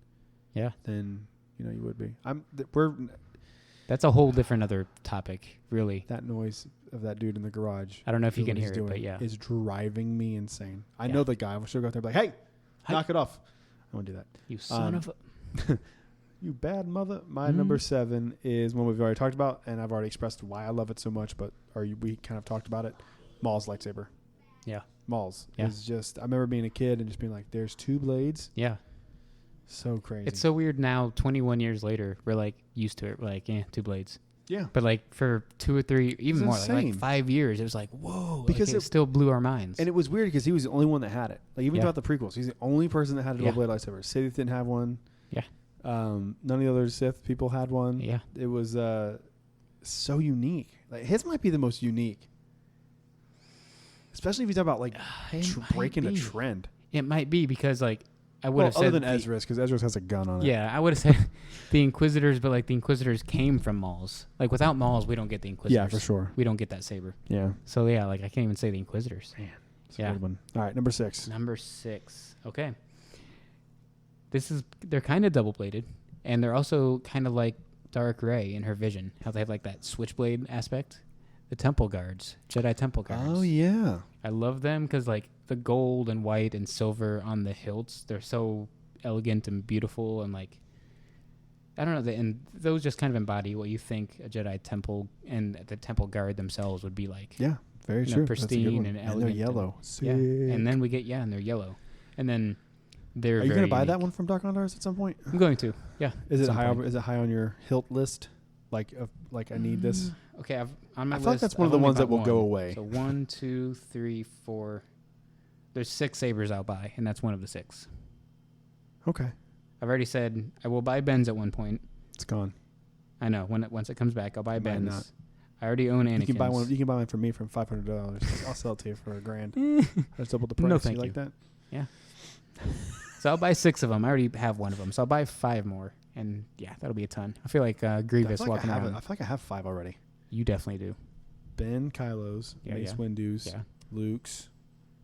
Yeah. Than you would be. That's a whole different other topic, really. That noise of that dude in the garage. I don't know if you can hear it, but yeah. Is driving me insane. I know the guy. I should go out there and be like, hey, knock it off. I won't do that. You son of a... you bad mother. My number 7 is one we've already talked about, and I've already expressed why I love it so much, but we kind of talked about it. Maul's lightsaber. Yeah. Maul's is just... I remember being a kid and just being like, there's 2 blades. Yeah. So crazy. It's so weird now, 21 years later, we're like used to it. We're like, 2 blades. Yeah. But like for 2 or 3, even more, like 5 years, it was like, whoa. Because it still blew our minds. And it was weird because he was the only one that had it. Like even throughout the prequels, he's the only person that had a double blade lightsaber. Sith didn't have one. Yeah. None of the other Sith people had one. Yeah. It was so unique. Like his might be the most unique. Especially if you talk about like breaking a trend. It might be because like I would have said other than Ezra's, because Ezra's has a gun on it. Yeah, I would have said the Inquisitors, but like the Inquisitors came from Mauls. Like without Mauls, we don't get the Inquisitors. Yeah, for sure. We don't get that saber. Yeah. So yeah, like I can't even say the Inquisitors. Man, that's a good one. All right, number 6. Number 6. Okay. They're kind of double bladed, and they're also kind of like Dark Rey in her vision. How they have like that switchblade aspect. The Temple Guards, Jedi Temple Guards. Oh yeah. I love them because like the gold and white and silver on the hilts, they're so elegant and beautiful, and like I don't know, and those just kind of embody what you think a Jedi temple and the Temple Guard themselves would be like. Yeah, very true. Pristine and elegant. And they're yellow. Yeah, and then we get and they're yellow, and then they're. Are you going to buy that one from Doc Ondar's at some point? I'm going to. Yeah. Is it high? Is it high on your hilt list? Like I need this. Okay, on my list. I feel like that's one of the ones that will go away. So 1, 2, 3, 4. There's 6 sabers I'll buy, and that's one of the 6. Okay. I've already said I will buy Ben's at one point. It's gone. I know. Once it comes back, I'll buy Ben's. Not. I already own Anakin's. You can buy one. You can buy one for me from $500. I'll sell it to you for $1,000. That's double the price. No, thank you. Like that? Yeah. So I'll buy 6 of them. I already have one of them, so I'll buy 5 more, and yeah, that'll be a ton. I feel like Grievous walking around. I feel like I have 5 already. You definitely do. Ben, Kylo's, Mace Windu's, Luke's,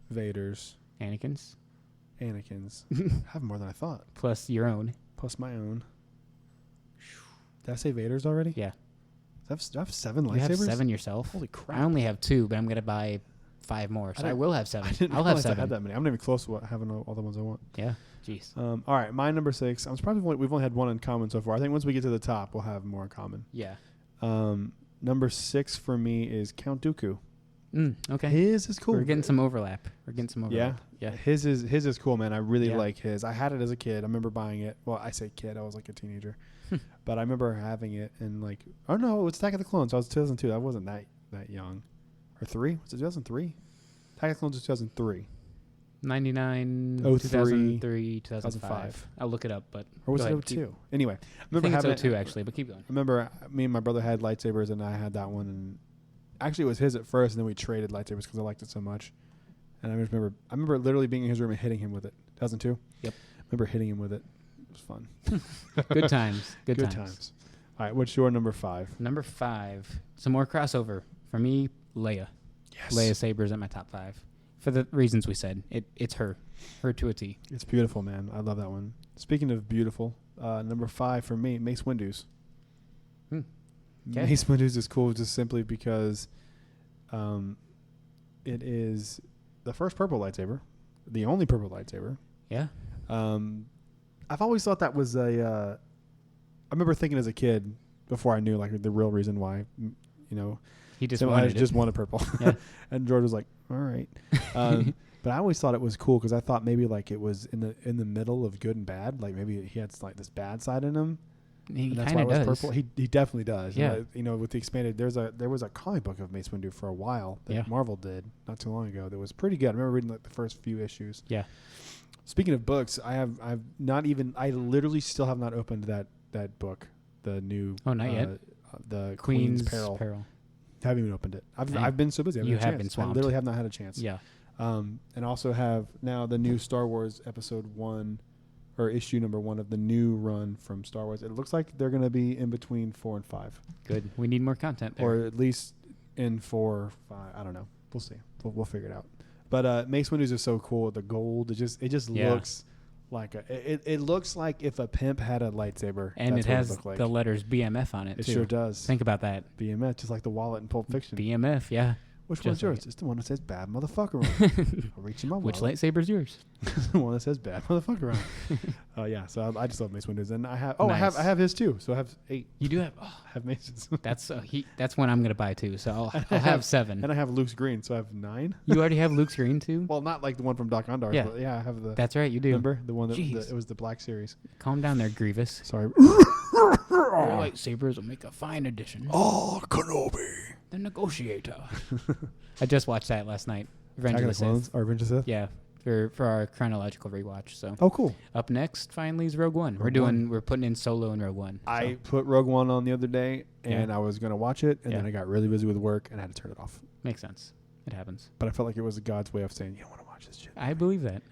Vader's, Anakin's. I have more than I thought. Plus your own. Plus my own. Did I say Vader's already? Yeah. Do I have 7 lightsabers? You have 7 yourself? Holy crap. I only have 2, but I'm going to buy 5 more. So I will have 7. I'll have 7. I had that many. I'm not even close to having all the ones I want. Yeah. Jeez. All right. My number 6. I'm surprised we've only had 1 in common so far. I think once we get to the top, we'll have more in common. Yeah. Number 6 for me is Count Dooku. Okay. His is cool. We're getting some overlap. Yeah. His is cool, man. I really like his. I had it as a kid. I remember buying it. Well, I say kid. I was like a teenager. But I remember having it and like, oh no, it was Attack of the Clones. I was 2002. I wasn't that young. Or 3? Was it 2003? Attack of the Clones was 2003. 99, 03, 2003, 2005. I'll look it up, but... Or was it 02? Anyway. I think it's 02, actually, but keep going. I remember me and my brother had lightsabers, and I had that one, and actually it was his at first, and then we traded lightsabers because I liked it so much. And I remember literally being in his room and hitting him with it. 2002? Yep. I remember hitting him with it. It was fun. Good times. Good times. All right, what's your number 5? Number 5. Some more crossover. For me, Leia. Yes. Leia Sabers at my top 5. For the reasons we said. It's her. Her to a T. It's beautiful, man. I love that one. Speaking of beautiful, number 5 for me, Mace Windu's. Okay. Mace Windu's is cool just simply because it is the first purple lightsaber, the only purple lightsaber. Yeah. I've always thought that was I remember thinking as a kid before I knew like the real reason why, he just wanted purple. Yeah. And George was like, all right. But I always thought it was cool because I thought maybe like it was in the middle of good and bad. Like maybe he had like this bad side in him. He kind of does. Purple. He definitely does. Yeah. With the expanded, there was a comic book of Mace Windu for a while that Marvel did not too long ago that was pretty good. I remember reading like the first few issues. Yeah. Speaking of books, I literally still have not opened that book, the new. Oh, not yet. The Queen's Peril. Haven't even opened it. I've been so busy. You have been swamped. I literally have not had a chance. Yeah. And also have now the new Star Wars episode 1 or issue number 1 of the new run from Star Wars. It looks like they're going to be in between 4 and 5. Good. We need more content there. Or at least in 4 or 5. I don't know. We'll see. We'll figure it out. But Mace Windu's is so cool. The gold. It just looks like it looks like if a pimp had a lightsaber. And it has the letters BMF on it, It too. sure does. Think about that. BMF, just like the wallet in Pulp Fiction. BMF, yeah. Which one's yours? It's the one that says bad motherfucker on it. I'll reach in my wallet. Which lightsaber's yours? The one that says bad motherfucker on it. Yeah, so I just love Mace Windu's. And I have I have his too. So I have 8. You do have I have Mace's. That's one I'm gonna buy too. So I'll have 7. And I have Luke's green, so I have 9. You already have Luke's green too? Well, not like the one from Doc Ondar, but I have the. That's right, you do. Remember the one that it was the Black Series. Calm down there, Grievous. Sorry. Your lightsabers will make a fine addition. Oh, Kenobi, the negotiator. I just watched that last night. Revenge of the Sith. Or Revenge of the Sith? Yeah, for our chronological rewatch. So. Oh, cool. Up next, finally, is Rogue One. We're putting in Solo and Rogue One. I put Rogue One on the other day, and I was gonna watch it, and then I got really busy with work, and I had to turn it off. Makes sense. It happens. But I felt like it was God's way of saying, you don't want to watch this shit. I believe that.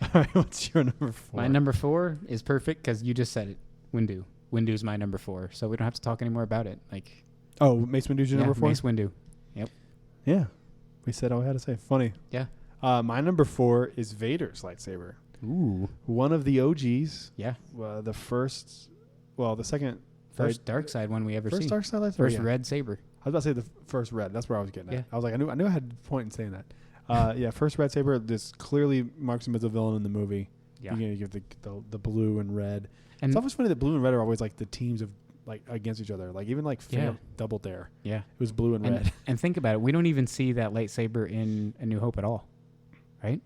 All right, what's your number 4? My number 4 is perfect because you just said it. Windu. Windu's my number 4, so we don't have to talk anymore about it. Mace Windu's your number 4? Mace Windu. Yep. Yeah. We said all we had to say. Funny. Yeah. My number 4 is Vader's lightsaber. Ooh. One of the OGs. Yeah. The second. First dark side one we ever seen. First dark side lightsaber. First red saber. I was about to say the first red. That's where I was getting at. I was like, I knew I had a point in saying that. First red saber. This clearly marks him as a villain in the movie. Yeah. You give the blue and red. And it's always funny that blue and red are always like the teams of like against each other. Like even like Double Dare. Yeah. It was blue and red. And think about it. We don't even see that lightsaber in A New Hope at all. Right?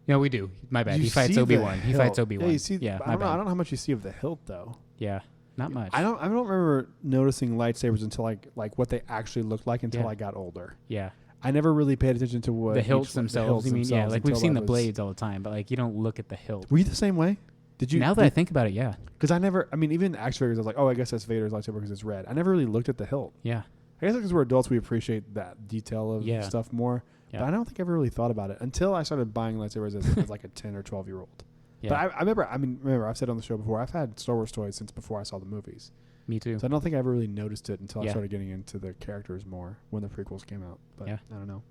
No, we do. My bad. He fights Obi-Wan. Yeah, you see. Yeah, I don't know how much you see of the hilt though. Yeah. Not much. I don't remember noticing lightsabers until like what they actually looked like until I got older. Yeah. I never really paid attention to what the hilts themselves. Yeah, like we've seen the blades all the time, but like you don't look at the hilt. Were you the same way? Did you? Now that I think about it, yeah. Because even action figures, I was like, oh, I guess that's Vader's lightsaber because it's red. I never really looked at the hilt. Yeah. I guess because we're adults, we appreciate that detail of stuff more. Yeah. But I don't think I ever really thought about it until I started buying lightsabers as like a 10 or 12-year-old. Yeah. But I remember I've said on the show before, I've had Star Wars toys since before I saw the movies. Me too. So I don't think I ever really noticed it until I started getting into the characters more when the prequels came out. But I don't know.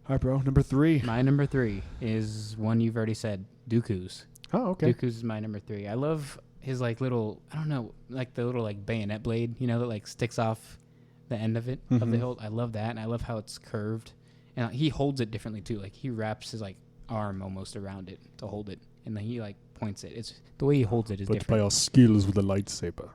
All right, bro. Number 3. My number 3 is one you've already said, Dooku's. Oh, okay. Dooku's is my number 3. I love his like little, I don't know, like the little like bayonet blade, you know, that like sticks off the end of it, of the hilt. I love that, and I love how it's curved. And he holds it differently too. Like he wraps his like arm almost around it to hold it, and then he like points it. It's the way he holds it is different. But by our skills with a lightsaber.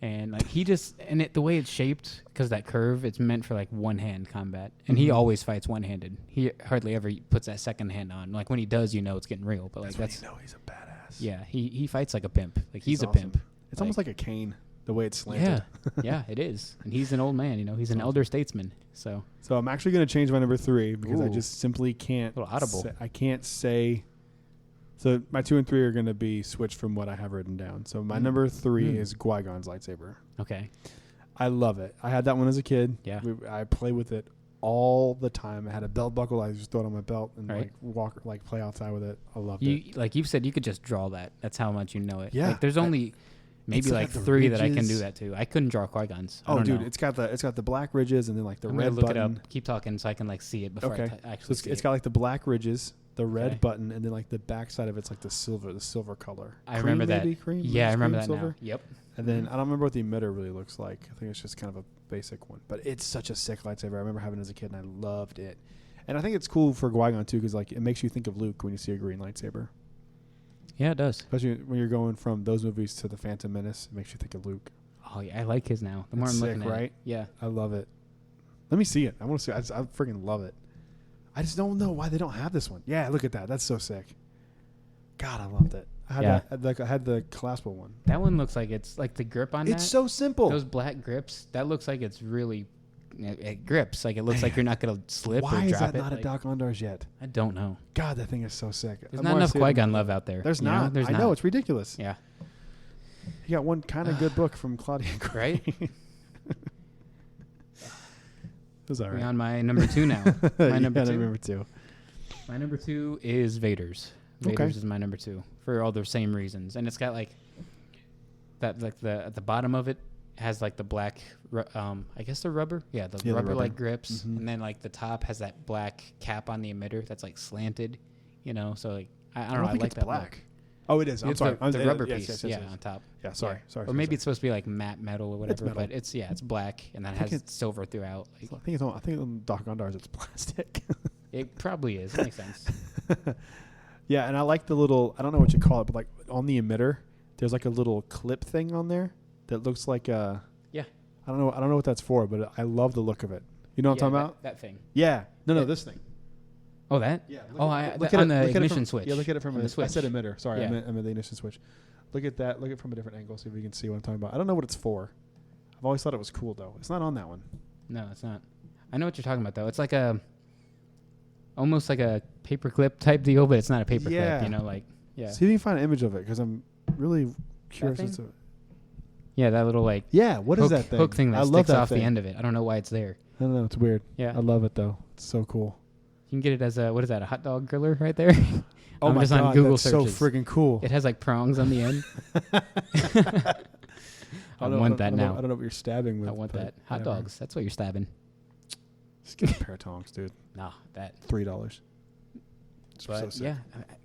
And like he just, and it, the way it's shaped, because that curve, it's meant for like one hand combat, and he always fights one handed. He hardly ever puts that second hand on. Like when he does, you know it's getting real. But like that's when you know he's a badass. Yeah, he fights like a pimp. Like he's a awesome. pimp. It's almost like a cane, the way it's slanted. Yeah, it is. And he's an old man. You know, he's an elder statesman. So I'm actually going to change my number 3 because I just simply can't. A little audible. I can't say. So my 2 and 3 are going to be switched from what I have written down. So my number 3 is Qui-Gon's lightsaber. Okay. I love it. I had that one as a kid. Yeah. I play with it all the time. I had a belt buckle. I just throw it on my belt and like play outside with it. I loved it. Like you've said, you could just draw that. That's how much you know it. Yeah. Like there's only maybe like 3 that I can do that too. I couldn't draw Qui-Gon's. Oh, dude, it's got the black ridges and then like the I'm red look button. it up. Keep talking so I can like see it before I actually see it. It's got like the black ridges, the red button, and then like the back side of it's like the silver color. I remember that. Cream? Yeah, I remember that silver? now. Yep. And then I don't remember what the emitter really looks like. I think it's just kind of a basic one. But it's such a sick lightsaber. I remember having it as a kid, and I loved it. And I think it's cool for Qui-Gon, too, because like it makes you think of Luke when you see a green lightsaber. Yeah, it does. Especially when you're going from those movies to The Phantom Menace. It makes you think of Luke. Oh, yeah, I like his now. The more I'm looking at it. Right? Yeah. I love it. Let me see it. I want to see it. I freaking love it. I just don't know why they don't have this one. Yeah, look at that. That's so sick. God, I loved it. I had the collapsible one. That one looks like it's like the grip on that. It's so simple. Those black grips, that looks like it's really, it grips. Like it looks like you're not going to slip or drop it. Why is that not a Doc Ondar's yet? I don't know. God, that thing is so sick. There's not enough Qui-Gon love out there. There's not. I know, it's ridiculous. Yeah. You got one kind of good book from Claudia Gray. Right? It was all right. We're on my number 2 now. My number 2. My number 2 is Vader's. Vader's is my number 2 for all the same reasons, and it's got like that, like at the bottom of it has like the black, I guess the rubber, the rubber like grips, and then like the top has that black cap on the emitter that's like slanted, you know. So like I don't know, I like that black. Look. Oh, it is. I'm sorry. The rubber piece, on top. Yeah, sorry. Or maybe it's supposed to be like matte metal or whatever, but it's black and that has silver throughout. Like, I think on Doc Ondar's it's plastic. It probably is. That makes sense. Yeah, and I like the little, I don't know what you call it, but like on the emitter, there's like a little clip thing on there that looks like a. Yeah. I don't know what that's for, but I love the look of it. You know what I'm talking about? That thing. Yeah. No, this thing. Oh, that? Yeah. Look on the ignition switch. Yeah, look at it from the switch. I said emitter. Sorry, yeah. I meant the ignition switch. Look at that. Look at it from a different angle, see if you can see what I'm talking about. I don't know what it's for. I've always thought it was cool, though. It's not on that one. No, it's not. I know what you're talking about, though. It's like almost like a paperclip type deal, but it's not a paperclip, you know, like, yeah. See if you can find an image of it, because I'm really curious as to. Yeah, that little, like. Yeah, what is that thing? Hook thing that sticks off the end of it. I don't know why it's there. I don't know. It's weird. Yeah. I love it, though. It's so cool. You can get it as what is that, a hot dog griller right there? Oh, my God, on Google that's searches. so friggin' cool. It has, like, prongs on the end. I want that now. I don't know what you're stabbing with. I want that. Hot dogs. That's what you're stabbing. Just get a pair of tongs, dude. No, that. $3. But, so yeah,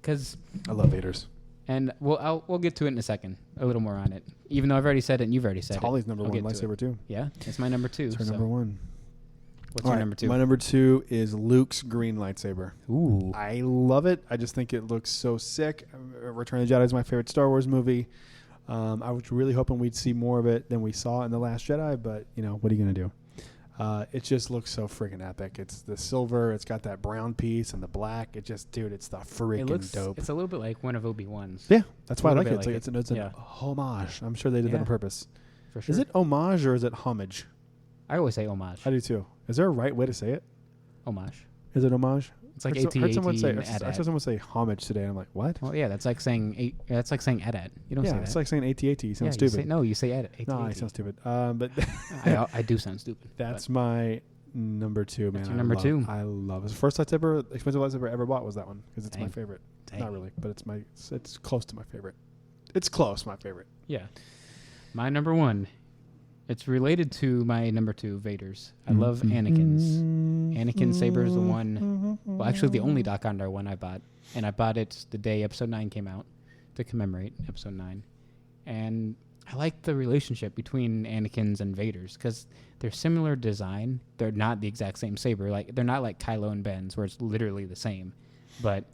because... I love Vader's. And we'll get to it in a second, a little more on it. Even though I've already said it and you've already said it's Holly's number 1 lightsaber, too. Yeah, it's my number 2. It's her number 1. What's your number 2? My number 2 is Luke's green lightsaber. Ooh. I love it. I just think it looks so sick. Return of the Jedi is my favorite Star Wars movie. I was really hoping we'd see more of it than we saw in The Last Jedi, but, you know, what are you going to do? It just looks so freaking epic. It's the silver. It's got that brown piece and the black. It just, dude, it's the freaking dope. It's a little bit like one of Obi-Wan's. Yeah, that's why I like it. Like it's an homage. I'm sure they did that on purpose. For sure. Is it homage or is it homage? I always say homage. I do too. Is there a right way to say it? Homage. Is it homage? It's like I heard someone say homage today, and I'm like, what? Well, yeah, that's like saying AT-AT. You don't say that. Yeah, it's like saying AT-AT. You sound stupid. You say AT-AT. No, I sound stupid. But I do sound stupid. That's my number 2, man. That's your number 2. I love it. The first expensive lightsaber I ever bought was that one because it's my favorite. Dang. Not really, but it's close to my favorite. It's close, my favorite. Yeah, my number 1. It's related to my number 2, Vader's. I love Anakin's. Anakin saber is the one, well, actually the only Doc Ondar one I bought. And I bought it the day Episode 9 came out to commemorate Episode 9. and I like the relationship between Anakin's and Vader's because they're similar design. They're not the exact same saber. Like they're not like Kylo and Ben's, where it's literally the same. But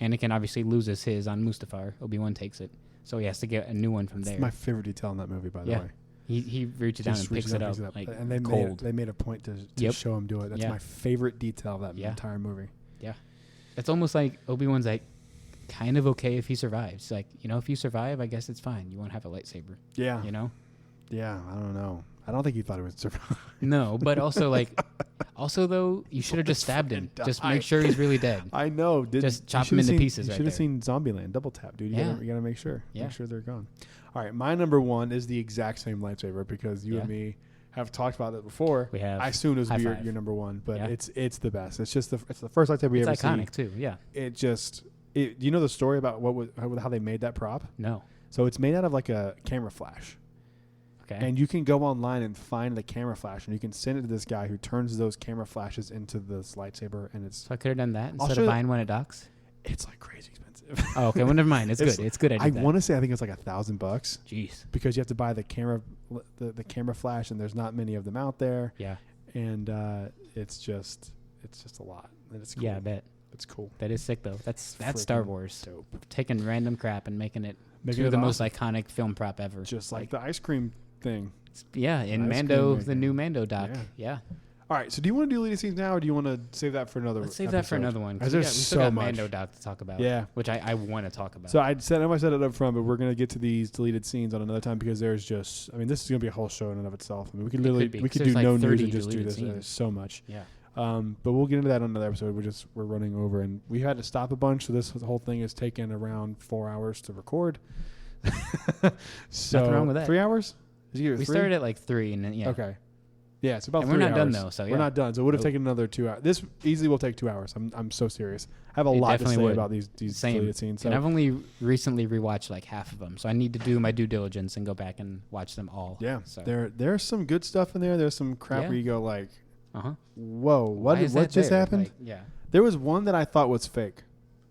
Anakin obviously loses his on Mustafar. Obi-Wan takes it, so he has to get a new one from there. That's my favorite detail in that movie, by the way. He reaches down and picks it up. Like, and they made a point to show him do it. That's my favorite detail of that entire movie. Yeah. It's almost like Obi-Wan's like kind of okay if he survives. Like, if you survive, I guess it's fine. You won't have a lightsaber. Yeah. Yeah, I don't know. I don't think he thought he would survive. No, but also though, you should have just stabbed him. Just make sure he's really dead. I know. Just chop him into pieces. You should have seen Zombieland. Double tap, dude. You gotta make sure. Yeah. Make sure they're gone. All right, my number one is the exact same lightsaber because you and me have talked about it before. We have. I assumed it was your number one, but it's the best. It's just the first lightsaber we ever seen. It's iconic too. Yeah. Do you know the story about how they made that prop? No. So it's made out of like a camera flash. Okay. And you can go online and find the camera flash, and you can send it to this guy who turns those camera flashes into this lightsaber. And it's so I could have done that instead of buying one at Doc's. It's like crazy expensive. Oh, okay. Well, never mind. It's good. It's good. I want to say I think it's like $1,000. Jeez. Because you have to buy the camera flash, and there's not many of them out there. Yeah. And it's just a lot. And it's cool. Yeah, I bet. It's cool. That is sick though. That's Star Wars. Dope. Taking random crap and making it the most iconic film prop ever. Just like the ice cream thing. Yeah, in Mando, the new Mando doc. Yeah. All right, so do you want to do deleted scenes now, or do you want to save that for another? Let's save that for another one. Because there's so much Mando doc to talk about. Yeah, which I want to talk about. So I said it up front, but we're gonna get to these deleted scenes on another time because there's just, this is gonna be a whole show in and of itself. We could literally do no news and just do this. There's so much. Yeah. But we'll get into that on another episode. We're running over, and we had to stop a bunch, so this whole thing has taken around 4 hours to record. So nothing wrong with that. 3 hours? We started at like 3, and then Okay. Yeah, it's about 3 hours. We're not done though, so we're not done. So it would have taken another 2 hours. This easily will take 2 hours. I'm so serious. I have a lot to say about these deleted scenes. So. And I've only recently rewatched like half of them, so I need to do my due diligence and go back and watch them all. Yeah, so. There's some good stuff in there. There's some crap where you go like, whoa, what just happened? Like, there was one that I thought was fake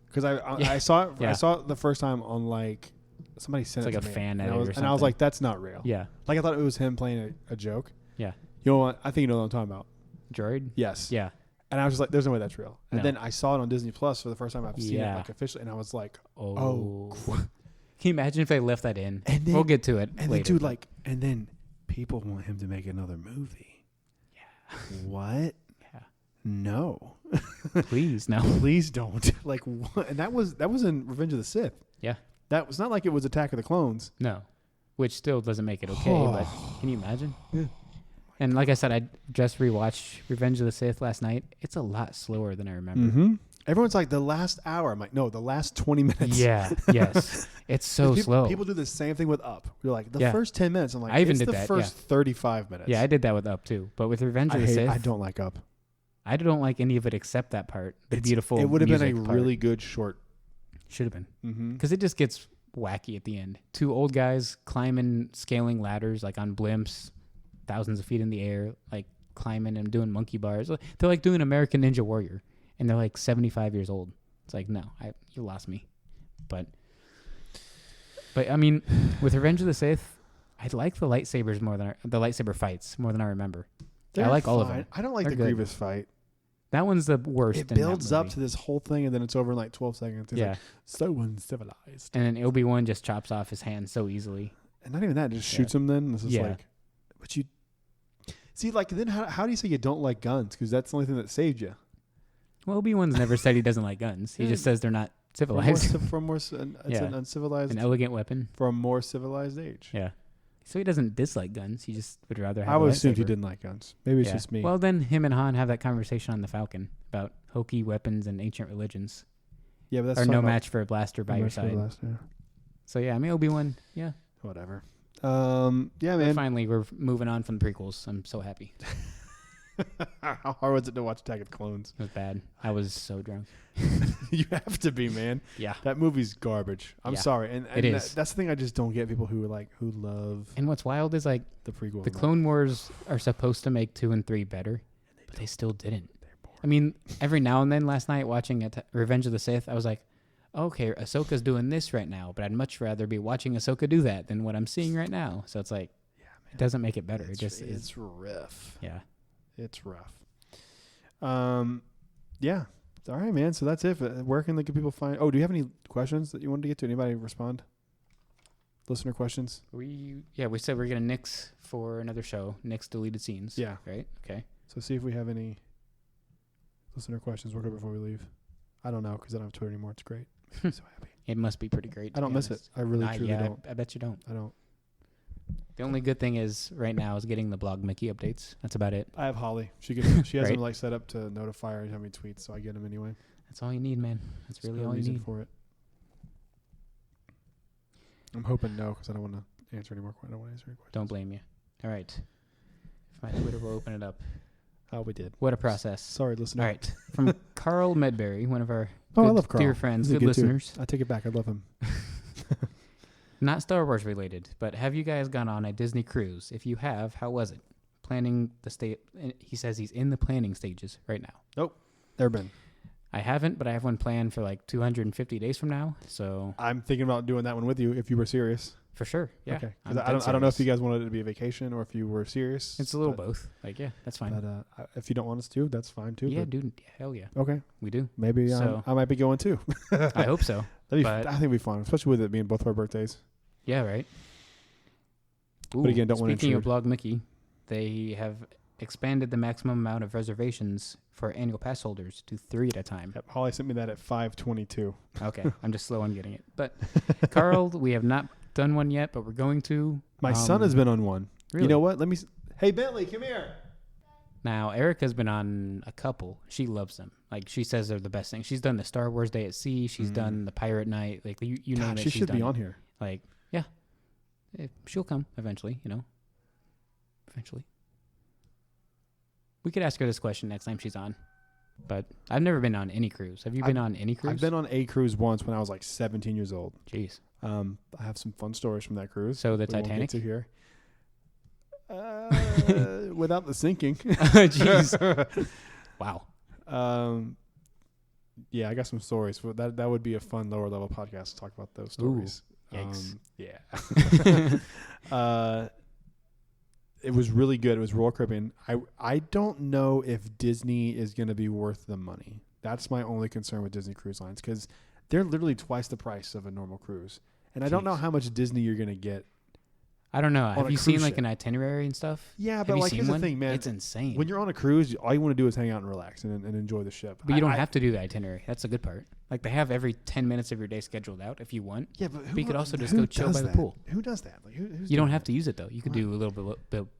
because I saw it. I saw it the first time on like somebody sent it to me. Like a fan edit or something. And I was like, that's not real. Yeah, like I thought it was him playing a joke. Yeah. You know what? I think you know what I'm talking about. Droid? Yes. Yeah. And I was just like, there's no way that's real. And then I saw it on Disney Plus for the first time I've seen it like officially, and I was like, oh. Can you imagine if they left that in? And then, we'll get to it and later. Then, and then people want him to make another movie. Yeah. What? Yeah. No. Please, no. Please don't. Like, what? And that was in Revenge of the Sith. Yeah. That was not like it was Attack of the Clones. No. Which still doesn't make it okay, but can you imagine? Yeah. And like I said, I just rewatched Revenge of the Sith last night. It's a lot slower than I remember. Mm-hmm. Everyone's like, the last hour. I'm like, no, the last 20 minutes. Yeah, yes. It's so slow. People do the same thing with Up. You're like, the first 10 minutes. I'm like, I even it's did the first 35 minutes. Yeah, I did that with Up too. But with Revenge of the Sith. I don't like Up. I don't like any of it except that part. The beautiful It would have been a part. really good short. Should have been. Because it just gets wacky at the end. 2 old guys scaling ladders like on blimps. Thousands of feet in the air, like climbing and doing monkey bars. They're like doing American Ninja Warrior, and they're like 75 years old. It's like, no, you lost me. But I mean, with Revenge of the Sith, I like the lightsabers the lightsaber fights more than I remember. I like all of them. I don't like the Grievous fight. That one's the worst. It builds up to this whole thing, and then it's over in like 12 seconds. It's like, so uncivilized. And then Obi-Wan just chops off his hand so easily. And not even that, just shoots him. Then this is like, but you. See, like, then how do you say you don't like guns? Because that's the only thing that saved you. Well, Obi-Wan's never said he doesn't like guns. He just says they're not civilized. It's an uncivilized... An elegant weapon. For a more civilized age. Yeah. So he doesn't dislike guns. He just would rather have I would assume he didn't like guns. Maybe it's just me. Well, then him and Han have that conversation on the Falcon about hokey weapons and ancient religions. Yeah, but that's... Or no match for a blaster by your side. So, yeah, I mean, Obi-Wan, Whatever. Yeah, man. Finally, we're moving on from the prequels. I'm so happy. How hard was it to watch Attack of the Clones? It was bad. I was so drunk. You have to be, man. Yeah. That movie's garbage. I'm sorry. And it is. That's the thing I just don't get, people who love... And what's wild is, like, the prequel. The Clone Wars are supposed to make 2 and 3 better, but they still didn't. I mean, every now and then last night watching Revenge of the Sith, I was like, okay, Ahsoka's doing this right now, but I'd much rather be watching Ahsoka do that than what I'm seeing right now. So it's like, it doesn't make it better. It's rough. Yeah. It's rough. Yeah. All right, man. So that's it. Where can people find? Oh, do you have any questions that you wanted to get to? Anybody respond? Listener questions? We said we're gonna nix for another show. Nix deleted scenes. Yeah. Right. Okay. So see if we have any listener questions real quick before we leave. I don't know because I don't have Twitter anymore. It's great. I'm so happy. It must be pretty great. I don't miss it. I really truly don't. I bet you don't. I don't. The only good thing is right now is getting the blog Mickey updates. That's about it. I have Holly. She has them set up to notify her anytime he tweets, so I get them anyway. That's all you need, man. That's really all you need for it. I'm hoping no, because I don't want to answer any more questions. I don't want to answer any questions. Don't blame you. All right. If my Twitter will open it up. Oh, we did. What a process. Sorry, listener. All right. From Carl Medberry, one of our I love Carl. dear friends, good listeners. I take it back. I love him. Not Star Wars related, but have you guys gone on a Disney cruise? If you have, how was it? He says he's in the planning stages right now. Nope. Never been. I haven't, but I have one planned for like 250 days from now. So I'm thinking about doing that one with you if you were serious. For sure. Yeah. Okay. I don't know if you guys wanted it to be a vacation or if you were serious. It's a little both. Like, yeah, that's fine. But if you don't want us to, that's fine too. Yeah, dude. Hell yeah. Okay. We do. Maybe I might be going too. I hope so. I think it'd be fun, especially with it being both of our birthdays. Yeah, right. Ooh, but again, don't want to Speaking of Blog Mickey, they have expanded the maximum amount of reservations for annual pass holders to 3 at a time. Yep. Holly sent me that at 5:22. Okay. I'm just slow on getting it. But Carl, we have not done one yet, but we're going to. My son has been on one. Really? You know what? Hey, Bentley, come here. Now, Erica's been on a couple. She loves them. Like, she says they're the best thing. She's done the Star Wars Day at Sea. She's done the Pirate Night. Like, you name it. She should be on here. Like, yeah. She'll come eventually, Eventually. We could ask her this question next time she's on. But I've never been on any cruise. Have you been on any cruise? I've been on a cruise once when I was like 17 years old. Jeez. I have some fun stories from that cruise. So the Titanic? To here. Without the sinking. Jeez. Wow. Yeah, I got some stories. That would be a fun lower level podcast to talk about those stories. Ooh, yikes. Yeah. It was really good. It was Royal Caribbean. I don't know if Disney is going to be worth the money. That's my only concern with Disney Cruise Lines because they're literally twice the price of a normal cruise. And I don't know how much Disney you're going to get. I don't know. Have you seen like an itinerary and stuff? Yeah, but like here's the thing, man. It's insane. When you're on a cruise, all you want to do is hang out and relax and enjoy the ship. But you don't have to do the itinerary. That's the good part. Like they have every 10 minutes of your day scheduled out if you want. Yeah, but you could also just go chill by the pool. Who does that? Like, you don't have to use it though. You could do a little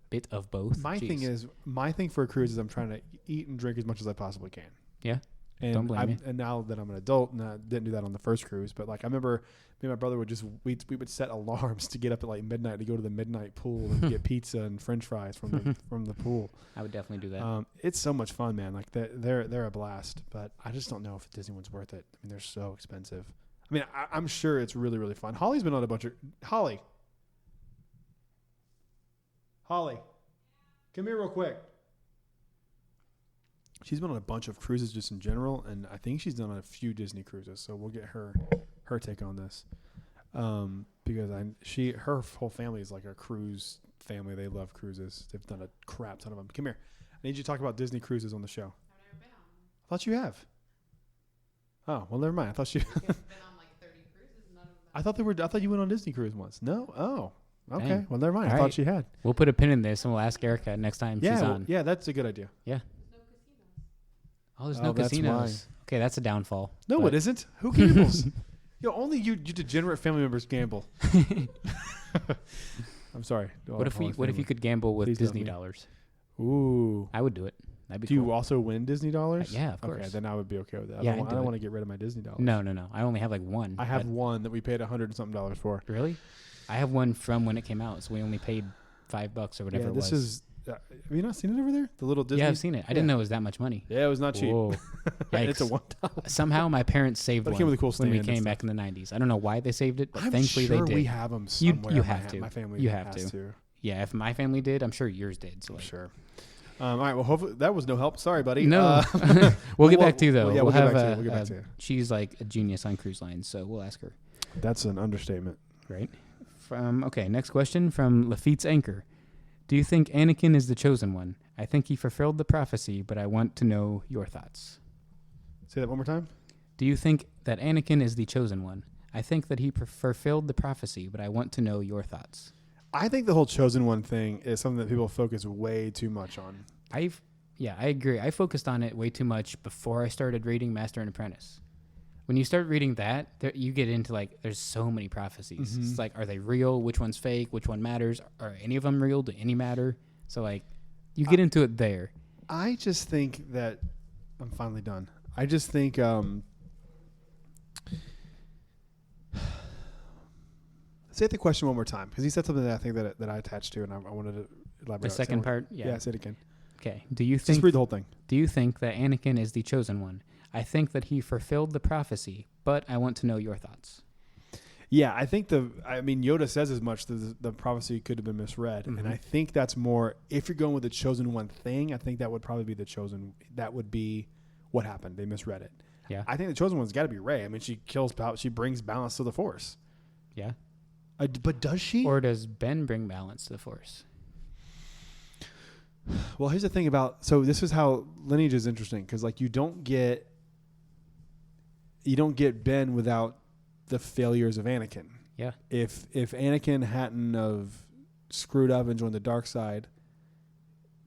bit of both. My thing for a cruise is I'm trying to eat and drink as much as I possibly can. Yeah. And don't blame me. And now that I'm an adult, and I didn't do that on the first cruise, but like I remember me and my brother we would set alarms to get up at like midnight to go to the midnight pool and get pizza and French fries from the pool. I would definitely do that. It's so much fun, man. Like they're a blast, but I just don't know if the Disney one's worth it. I mean, they're so expensive. I mean, I'm sure it's really, really fun. Holly's been on a bunch of Holly, come here real quick. She's been on a bunch of cruises just in general, and I think she's done a few Disney cruises. So we'll get her take on this, because her whole family is like a cruise family. They love cruises. They've done a crap ton of them. Come here. I need you to talk about Disney cruises on the show. I've never been on one. I thought you have. Oh well, never mind. I thought you. I've been on like 30 cruises. None of them. I thought you went on Disney cruise once. No. Oh. Okay. Dang. Well, never mind. All I thought right. she had. We'll put a pin in this and we'll ask Erica next time she's on. Yeah, that's a good idea. Yeah. No casinos. Oh, there's no that's casinos. Okay, that's a downfall. No, it isn't. Who gambles? Only you degenerate family members gamble. I'm sorry. What if you could gamble with Please Disney don't. dollars? Ooh. I would do it. That'd be Do cool. you also win Disney dollars? Yeah, of course. Okay, then I would be okay with that. Yeah, I don't want to get rid of my Disney dollars. No. I only have like one. I have one that we paid $100 and something for. Really? I have one from when it came out, so we only paid $5 or whatever it was. This is. Have you not seen it over there? The little Disney. Yeah, I've seen it. I didn't know it was that much money. Yeah, it was not cheap. Whoa. It's a Yikes. $1. Somehow my parents saved But it one came with a cool when we stand and came back in the 90s. I don't know why they saved it, but I'm thankfully sure they did. we have them somewhere. You have to. My family You have has to. Yeah, if my family did, I'm sure yours did. So I'm sure. All right. Well, hopefully that was no help. Sorry, buddy. No, we'll get back to you though. Yeah, we'll get have back to you. We'll get back to you. She's like a genius on cruise lines, so we'll ask her. That's an understatement. Right. Next question from Lafitte's Anchor. Do you think Anakin is the chosen one? I think he fulfilled the prophecy, but I want to know your thoughts. Say that one more time. Do you think that Anakin is the chosen one? I think that he fulfilled the prophecy, but I want to know your thoughts. I think the whole chosen one thing is something that people focus way too much on. I agree. I focused on it way too much before I started reading Master and Apprentice. When you start reading that, you get into like, there's so many prophecies. Mm-hmm. It's like, are they real? Which one's fake? Which one matters? Are any of them real? Do any matter? So like, you get into it there. I just think that I'm finally done. I just think say the question one more time, because he said something that I think that I attached to, and I wanted to elaborate. The second part? Yeah, say it again. Okay. Just read the whole thing. Do you think that Anakin is the chosen one? I think that he fulfilled the prophecy, but I want to know your thoughts. Yeah, I think Yoda says as much that the prophecy could have been misread. Mm-hmm. And I think that's more, if you're going with the chosen one thing, I think that would probably be that would be what happened. They misread it. Yeah. I think the chosen one's got to be Rey. I mean, she brings balance to the Force. Yeah. But does she? Or does Ben bring balance to the Force? Well, here's the thing so this is how lineage is interesting, because like you don't get Ben without the failures of Anakin. Yeah. If Anakin hadn't have screwed up and joined the dark side,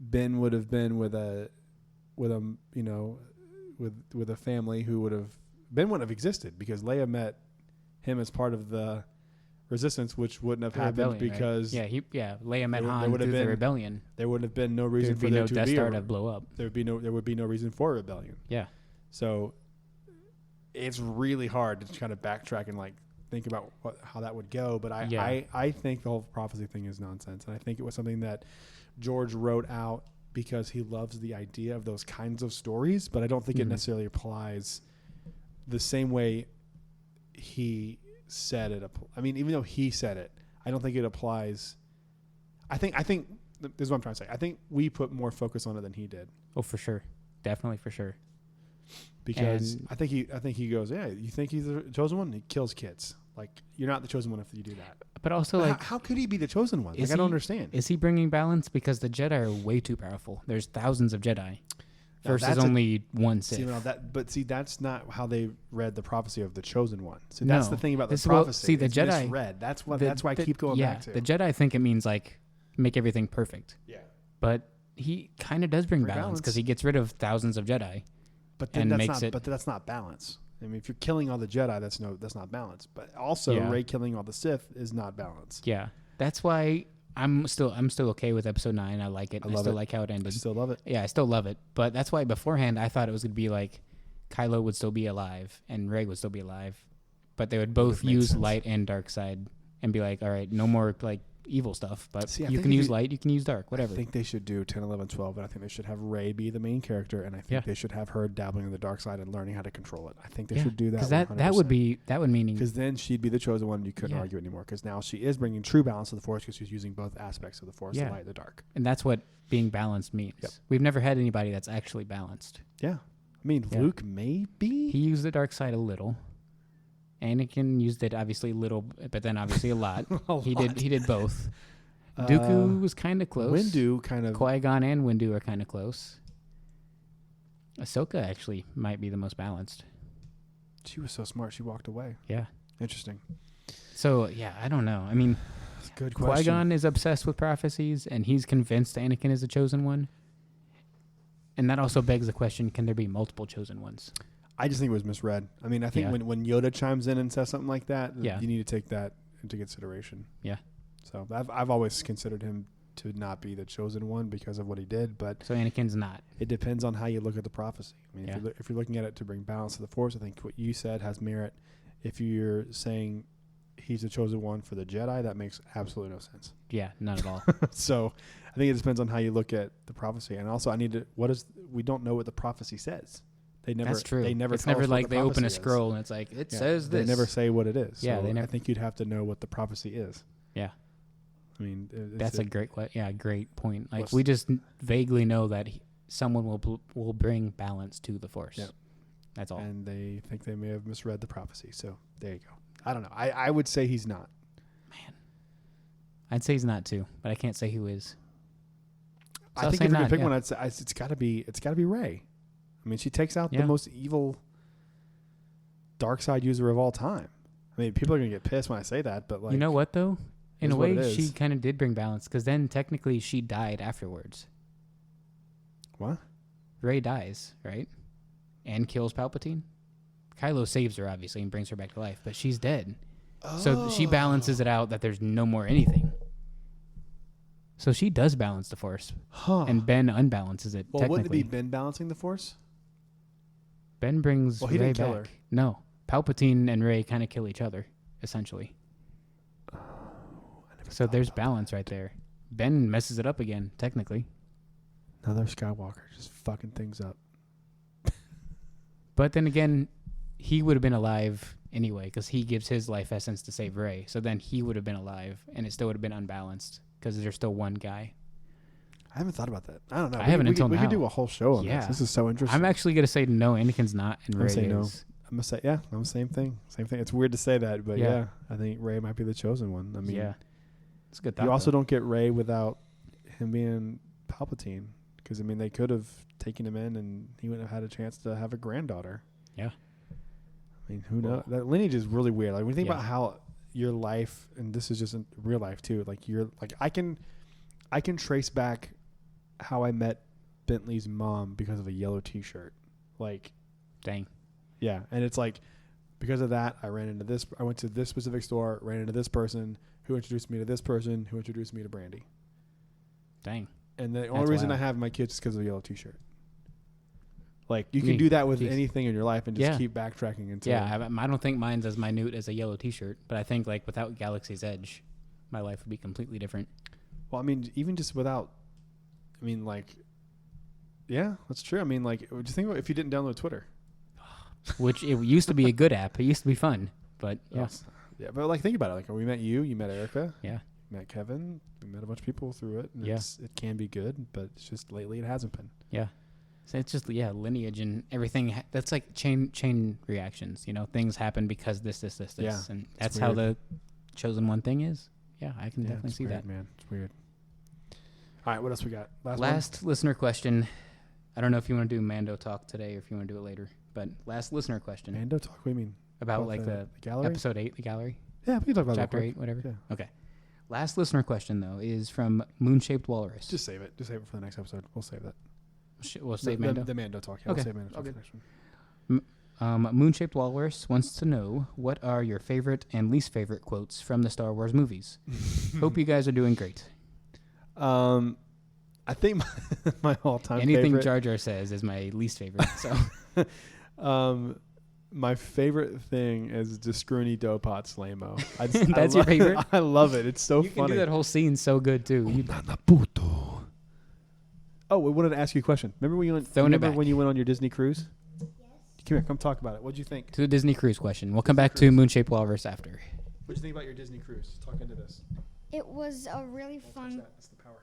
Ben would have been with a family Ben wouldn't have existed, because Leia met him as part of the Resistance, which wouldn't have happened because Leia met Han through the rebellion. There would have been no reason for there to be Death Star to blow up. There would be no reason for a rebellion. Yeah. So it's really hard to kind of backtrack and like think about how that would go. But I think the whole prophecy thing is nonsense, and I think it was something that George wrote out because he loves the idea of those kinds of stories. But I don't think it necessarily applies the same way he said it. I mean, even though he said it, I don't think it applies. I think this is what I'm trying to say. I think we put more focus on it than he did. Oh, for sure. Definitely for sure. Because I think he goes, yeah, you think he's the chosen one? He kills kids. Like, you're not the chosen one if you do that. But also, like, how could he be the chosen one? Like, I don't understand. Is he bringing balance? Because the Jedi are way too powerful. There's thousands of Jedi versus only one Sith. That's not how they read the prophecy of the chosen one. So that's the thing about the prophecy. The Jedi misread. That's why I keep going back to. The Jedi think it means like make everything perfect. Yeah. But he kind of does bring balance, because he gets rid of thousands of Jedi. But that's not balance. I mean, if you're killing all the Jedi, that's not balance. But also, Rey killing all the Sith is not balance. Yeah, that's why I'm still okay with Episode 9. I like it. I still like how it ended. I still love it. Yeah, I still love it. But that's why beforehand I thought it was gonna be like Kylo would still be alive and Rey would still be alive, but they would both use light and dark side and be like, all right, no more like evil stuff, but you can use light, you can use dark, whatever. I think they should do 10, 11, 12, and I think they should have Rey be the main character, and I think they should have her dabbling in the dark side and learning how to control it. I think they should do that. Because that would mean, because then she'd be the chosen one and you couldn't argue anymore, because now she is bringing true balance to the Force, because she's using both aspects of the Force, the light and the dark. And that's what being balanced means. Yep. We've never had anybody that's actually balanced. Yeah. I mean, Luke maybe? He used the dark side a little. Anakin used it obviously little, but then obviously a lot. He did both. Dooku was kind of close. Windu kind of. Qui-Gon and Windu are kind of close. Ahsoka actually might be the most balanced. She was so smart, she walked away. Yeah. Interesting. So, yeah, I don't know. I mean, that's a good question. Qui-Gon is obsessed with prophecies, and he's convinced Anakin is the chosen one. And that also begs the question, can there be multiple chosen ones? I just think it was misread. I mean, I think when Yoda chimes in and says something like that, you need to take that into consideration. Yeah. So I've always considered him to not be the chosen one because of what he did, but so Anakin's not. It depends on how you look at the prophecy. I mean, if you're looking at it to bring balance to the Force, I think what you said has merit. If you're saying he's the chosen one for the Jedi, that makes absolutely no sense. Yeah, not at all. So I think it depends on how you look at the prophecy, and also we don't know what the prophecy says. That's true. It's never like they open a scroll and it's like it says this. They never say what it is. Yeah, so I think you'd have to know what the prophecy is. Yeah. I mean, that's a great point. Like we just vaguely know that someone will bring balance to the Force. Yep. That's all. And they think they may have misread the prophecy. So there you go. I don't know. I would say he's not. Man, I'd say he's not too, but I can't say who is. So I think if you're gonna pick one, I'd say it's got to be Rey. I mean, she takes out the most evil dark side user of all time. I mean, people are gonna get pissed when I say that, but like, you know what though? In a way, she kind of did bring balance because then technically she died afterwards. What? Rey dies, right? And kills Palpatine. Kylo saves her, obviously, and brings her back to life, but she's dead. Oh. So she balances it out that there's no more anything. So she does balance the Force. Huh. And Ben unbalances it, well, wouldn't it be Ben balancing the Force? Ben brings Rey didn't back. Kill her. No. Palpatine and Rey kind of kill each other, essentially. So there's balance right there. Ben messes it up again, technically. Another Skywalker just fucking things up. But then again, he would have been alive anyway because he gives his life essence to save Rey. So then he would have been alive, and it still would have been unbalanced because there's still one guy. I haven't thought about that. I don't know. I haven't until now. We could do a whole show on this. This is so interesting. I'm actually going to say no, Anakin's not, and Rey is. No. I'm going to say, yeah, I'm the same thing. Same thing. It's weird to say that, but yeah, I think Rey might be the chosen one. I mean, it's a good thought. You also don't get Rey without him being Palpatine because, I mean, they could have taken him in and he wouldn't have had a chance to have a granddaughter. Yeah. I mean, who knows? That lineage is really weird. Like, when you think about how your life, and this is just in real life too, like, I can trace back how I met Bentley's mom because of a yellow T-shirt. Like, dang. Yeah, and it's like because of that, I ran into this. I went to this specific store, ran into this person who introduced me to this person who introduced me to Brandy. Dang. And the only reason I have my kids is because of a yellow T-shirt. Like, you can do that with anything in your life and just keep backtracking until. Yeah, I don't think mine's as minute as a yellow T-shirt, but I think like without Galaxy's Edge, my life would be completely different. Well, I mean, even just without, I mean, like, yeah, that's true. I mean, like, just think about if you didn't download Twitter. Which it used to be a good app. It used to be fun, but yeah, but like think about it. Like we met you met Erica, you met Kevin, we met a bunch of people through it. And it can be good, but it's just lately it hasn't been. Yeah, so it's just lineage and everything. That's like chain reactions. You know, things happen because this, and that's how the chosen one thing is. Yeah, I can definitely see weird, that. Man, it's weird. All right, what else we got? Last listener question. I don't know if you want to do Mando talk today or if you want to do it later. But last listener question. Mando talk? What do you mean? About like the gallery? Episode 8, the gallery? Yeah, we can talk about Chapter 8, whatever? Yeah. Okay. Last listener question, though, is from Moon-Shaped Walrus. Just save it. Just save it for the next episode. We'll save that. We'll save Mando? The Mando talk. Yeah, okay. We'll save Mando talk for the next one. Moon-Shaped Walrus wants to know, what are your favorite and least favorite quotes from the Star Wars movies? Hope you guys are doing great. I think my all-time anything favorite. Jar Jar says is my least favorite. So, my favorite thing is the Scroony Dopot Slaymo. That's your favorite? I love it. It's so funny. You can do that whole scene so good too. Oh, we wanted to ask you a question. Remember when you went on your Disney cruise? Yes. Come here, come talk about it. What'd you think? To the Disney cruise question. We'll come back to Moon-Shaped Walrus after. What'd you think about your Disney cruise? Talk into this. It was a really fun. That's the power.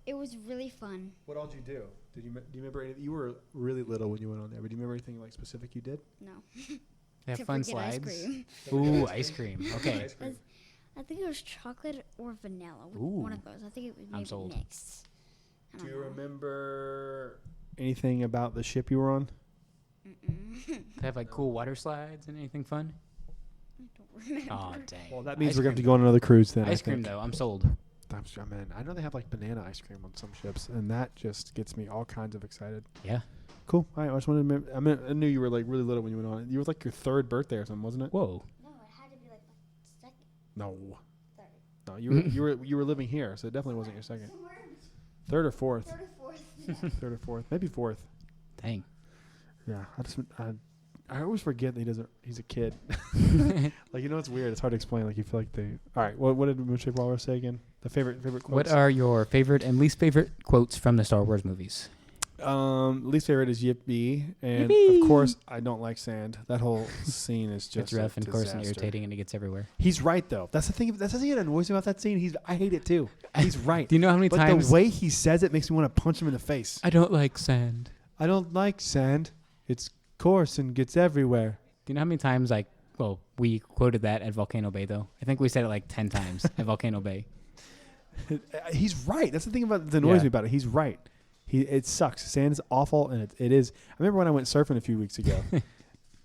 It was really fun. What all did you do? Do you remember anything? You were really little when you went on there, but do you remember anything like specific you did? No. They have fun slides. Ice cream. Ooh, ice cream. Okay. I think it was chocolate or vanilla. Ooh. One of those. I think it was maybe mixed. Do you remember anything about the ship you were on? They have like cool water slides and anything fun? I don't remember. Oh, dang. Well, that means we're going to have to go on another cruise then. Ice cream, though. I'm sold. Man, I know they have like banana ice cream on some ships, and that just gets me all kinds of excited. Yeah. Cool. All right, I just wanted to I knew you were like really little when you went on it. You were like your third birthday or something, wasn't it? Whoa. No, it had to be like my second. No. Third. No, you were living here, so it definitely wasn't your second. Third or fourth. Third or fourth. Third or fourth. Maybe fourth. Dang. Yeah. I always forget that he's a kid. Like, you know, it's weird. It's hard to explain. Like, you feel like they. All right. What did Moon-Shaped Walrus say again? The favorite quotes. What are your favorite and least favorite quotes from the Star Wars movies? Least favorite is Yippee, and Yippee! Of course I don't like sand. That whole scene is just It's rough and coarse and disaster. irritating, and it gets everywhere. He's right though. That's the thing. That's the thing that annoys me about that scene. I hate it too. He's right. Do you know how many but times the way he says it makes me want to punch him in the face. I don't like sand? I don't like sand. It's coarse and gets everywhere. Do you know how many times we quoted that at Volcano Bay though? I think we said it like 10 times at Volcano Bay. He's right. That's the thing that annoys me about it. He's right. It sucks. Sand is awful, and it is. I remember when I went surfing a few weeks ago,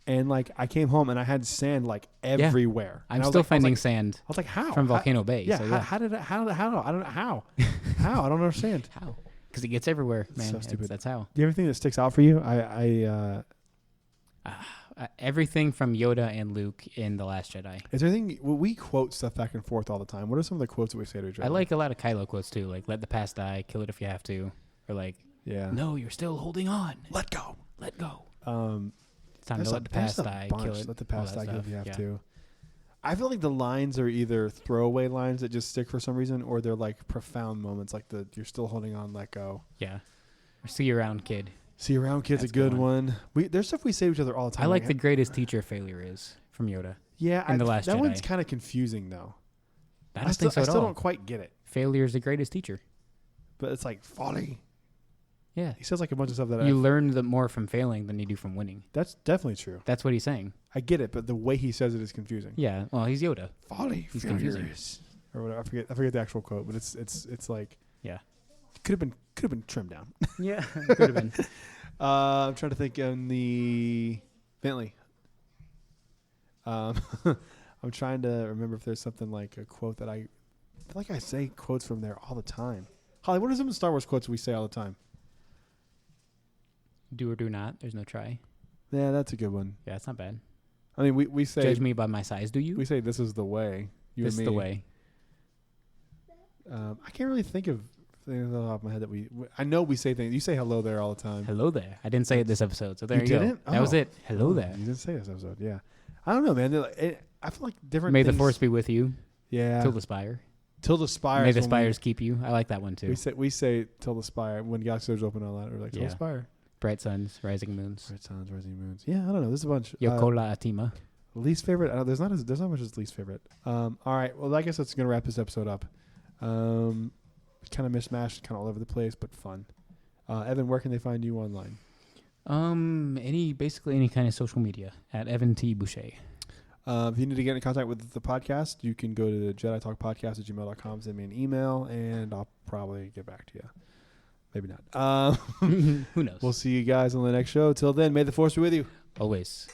and like I came home and I had sand like everywhere. I'm still finding sand. I was like, how? From Volcano Bay. Yeah. So, How did it? How? I don't know how. How? I don't understand. How? Because it gets everywhere, man. So stupid. That's how. Do you have anything that sticks out for you? Everything from Yoda and Luke in The Last Jedi. Is there anything? Well, we quote stuff back and forth all the time. What are some of the quotes that we say to each other? I like a lot of Kylo quotes too, like "Let the past die, kill it if you have to," or like, "Yeah, no, you're still holding on. Let go, let go." It's time to let the past die, kill it. Let the past die, kill it if you have Yeah. to. I feel like the lines are either throwaway lines that just stick for some reason, or they're like profound moments, like "You're still holding on, let go." Yeah. Or "See you around, kid." See you around, kid's That's a good one. There's stuff we say to each other all the time. I like the greatest teacher failure is from Yoda. Yeah, in The Last that Jedi. one's kind of confusing though. I don't think so I at still all. don't quite get it. Failure is the greatest teacher. But it's like folly. Yeah. He says like a bunch of stuff that you learn more from failing than you do from winning. That's definitely true. That's what he's saying. I get it, but the way he says it is confusing. Yeah. Well, he's Yoda. Folly. He's confusing. Or whatever. I forget the actual quote, but it's like yeah. Could have been trimmed down. Yeah. Could have been. I'm trying to think on the Bentley. I'm trying to remember if there's something like a quote that I feel like I say quotes from there all the time. Holly, what are some Star Wars quotes we say all the time? Do or do not. There's no try. Yeah, that's a good one. Yeah, it's not bad. I mean, we say Judge me by my size, do you? We say this is the way. This is the way. I can't really think of things off the top of my head that I know we say things. You say hello there all the time. Hello there. I didn't say it this episode, so there you didn't? go. That was it. Hello there. You didn't say this episode. Yeah. I don't know, man. I feel like different. May things. the force be with you. Yeah. Till the spire. Till the spire. May the spires keep you. I like that one too. We say till the spire when galaxy doors open and all that. We're like till the spire. Bright suns, rising moons. Bright suns, rising moons. Yeah, I don't know. There's a bunch. Yokola Atima. Least favorite. There's not much as least favorite. All right. Well, I guess that's gonna wrap this episode up. Kind of mishmashed, kind of all over the place, but fun. Evan, where can they find you online? Basically any kind of social media at Evan T. Boucher. If you need to get in contact with the podcast, you can go to JediTalkPodcast@gmail.com, send me an email, and I'll probably get back to you. Maybe not. Who knows? We'll see you guys on the next show. Till then, may the force be with you. Always.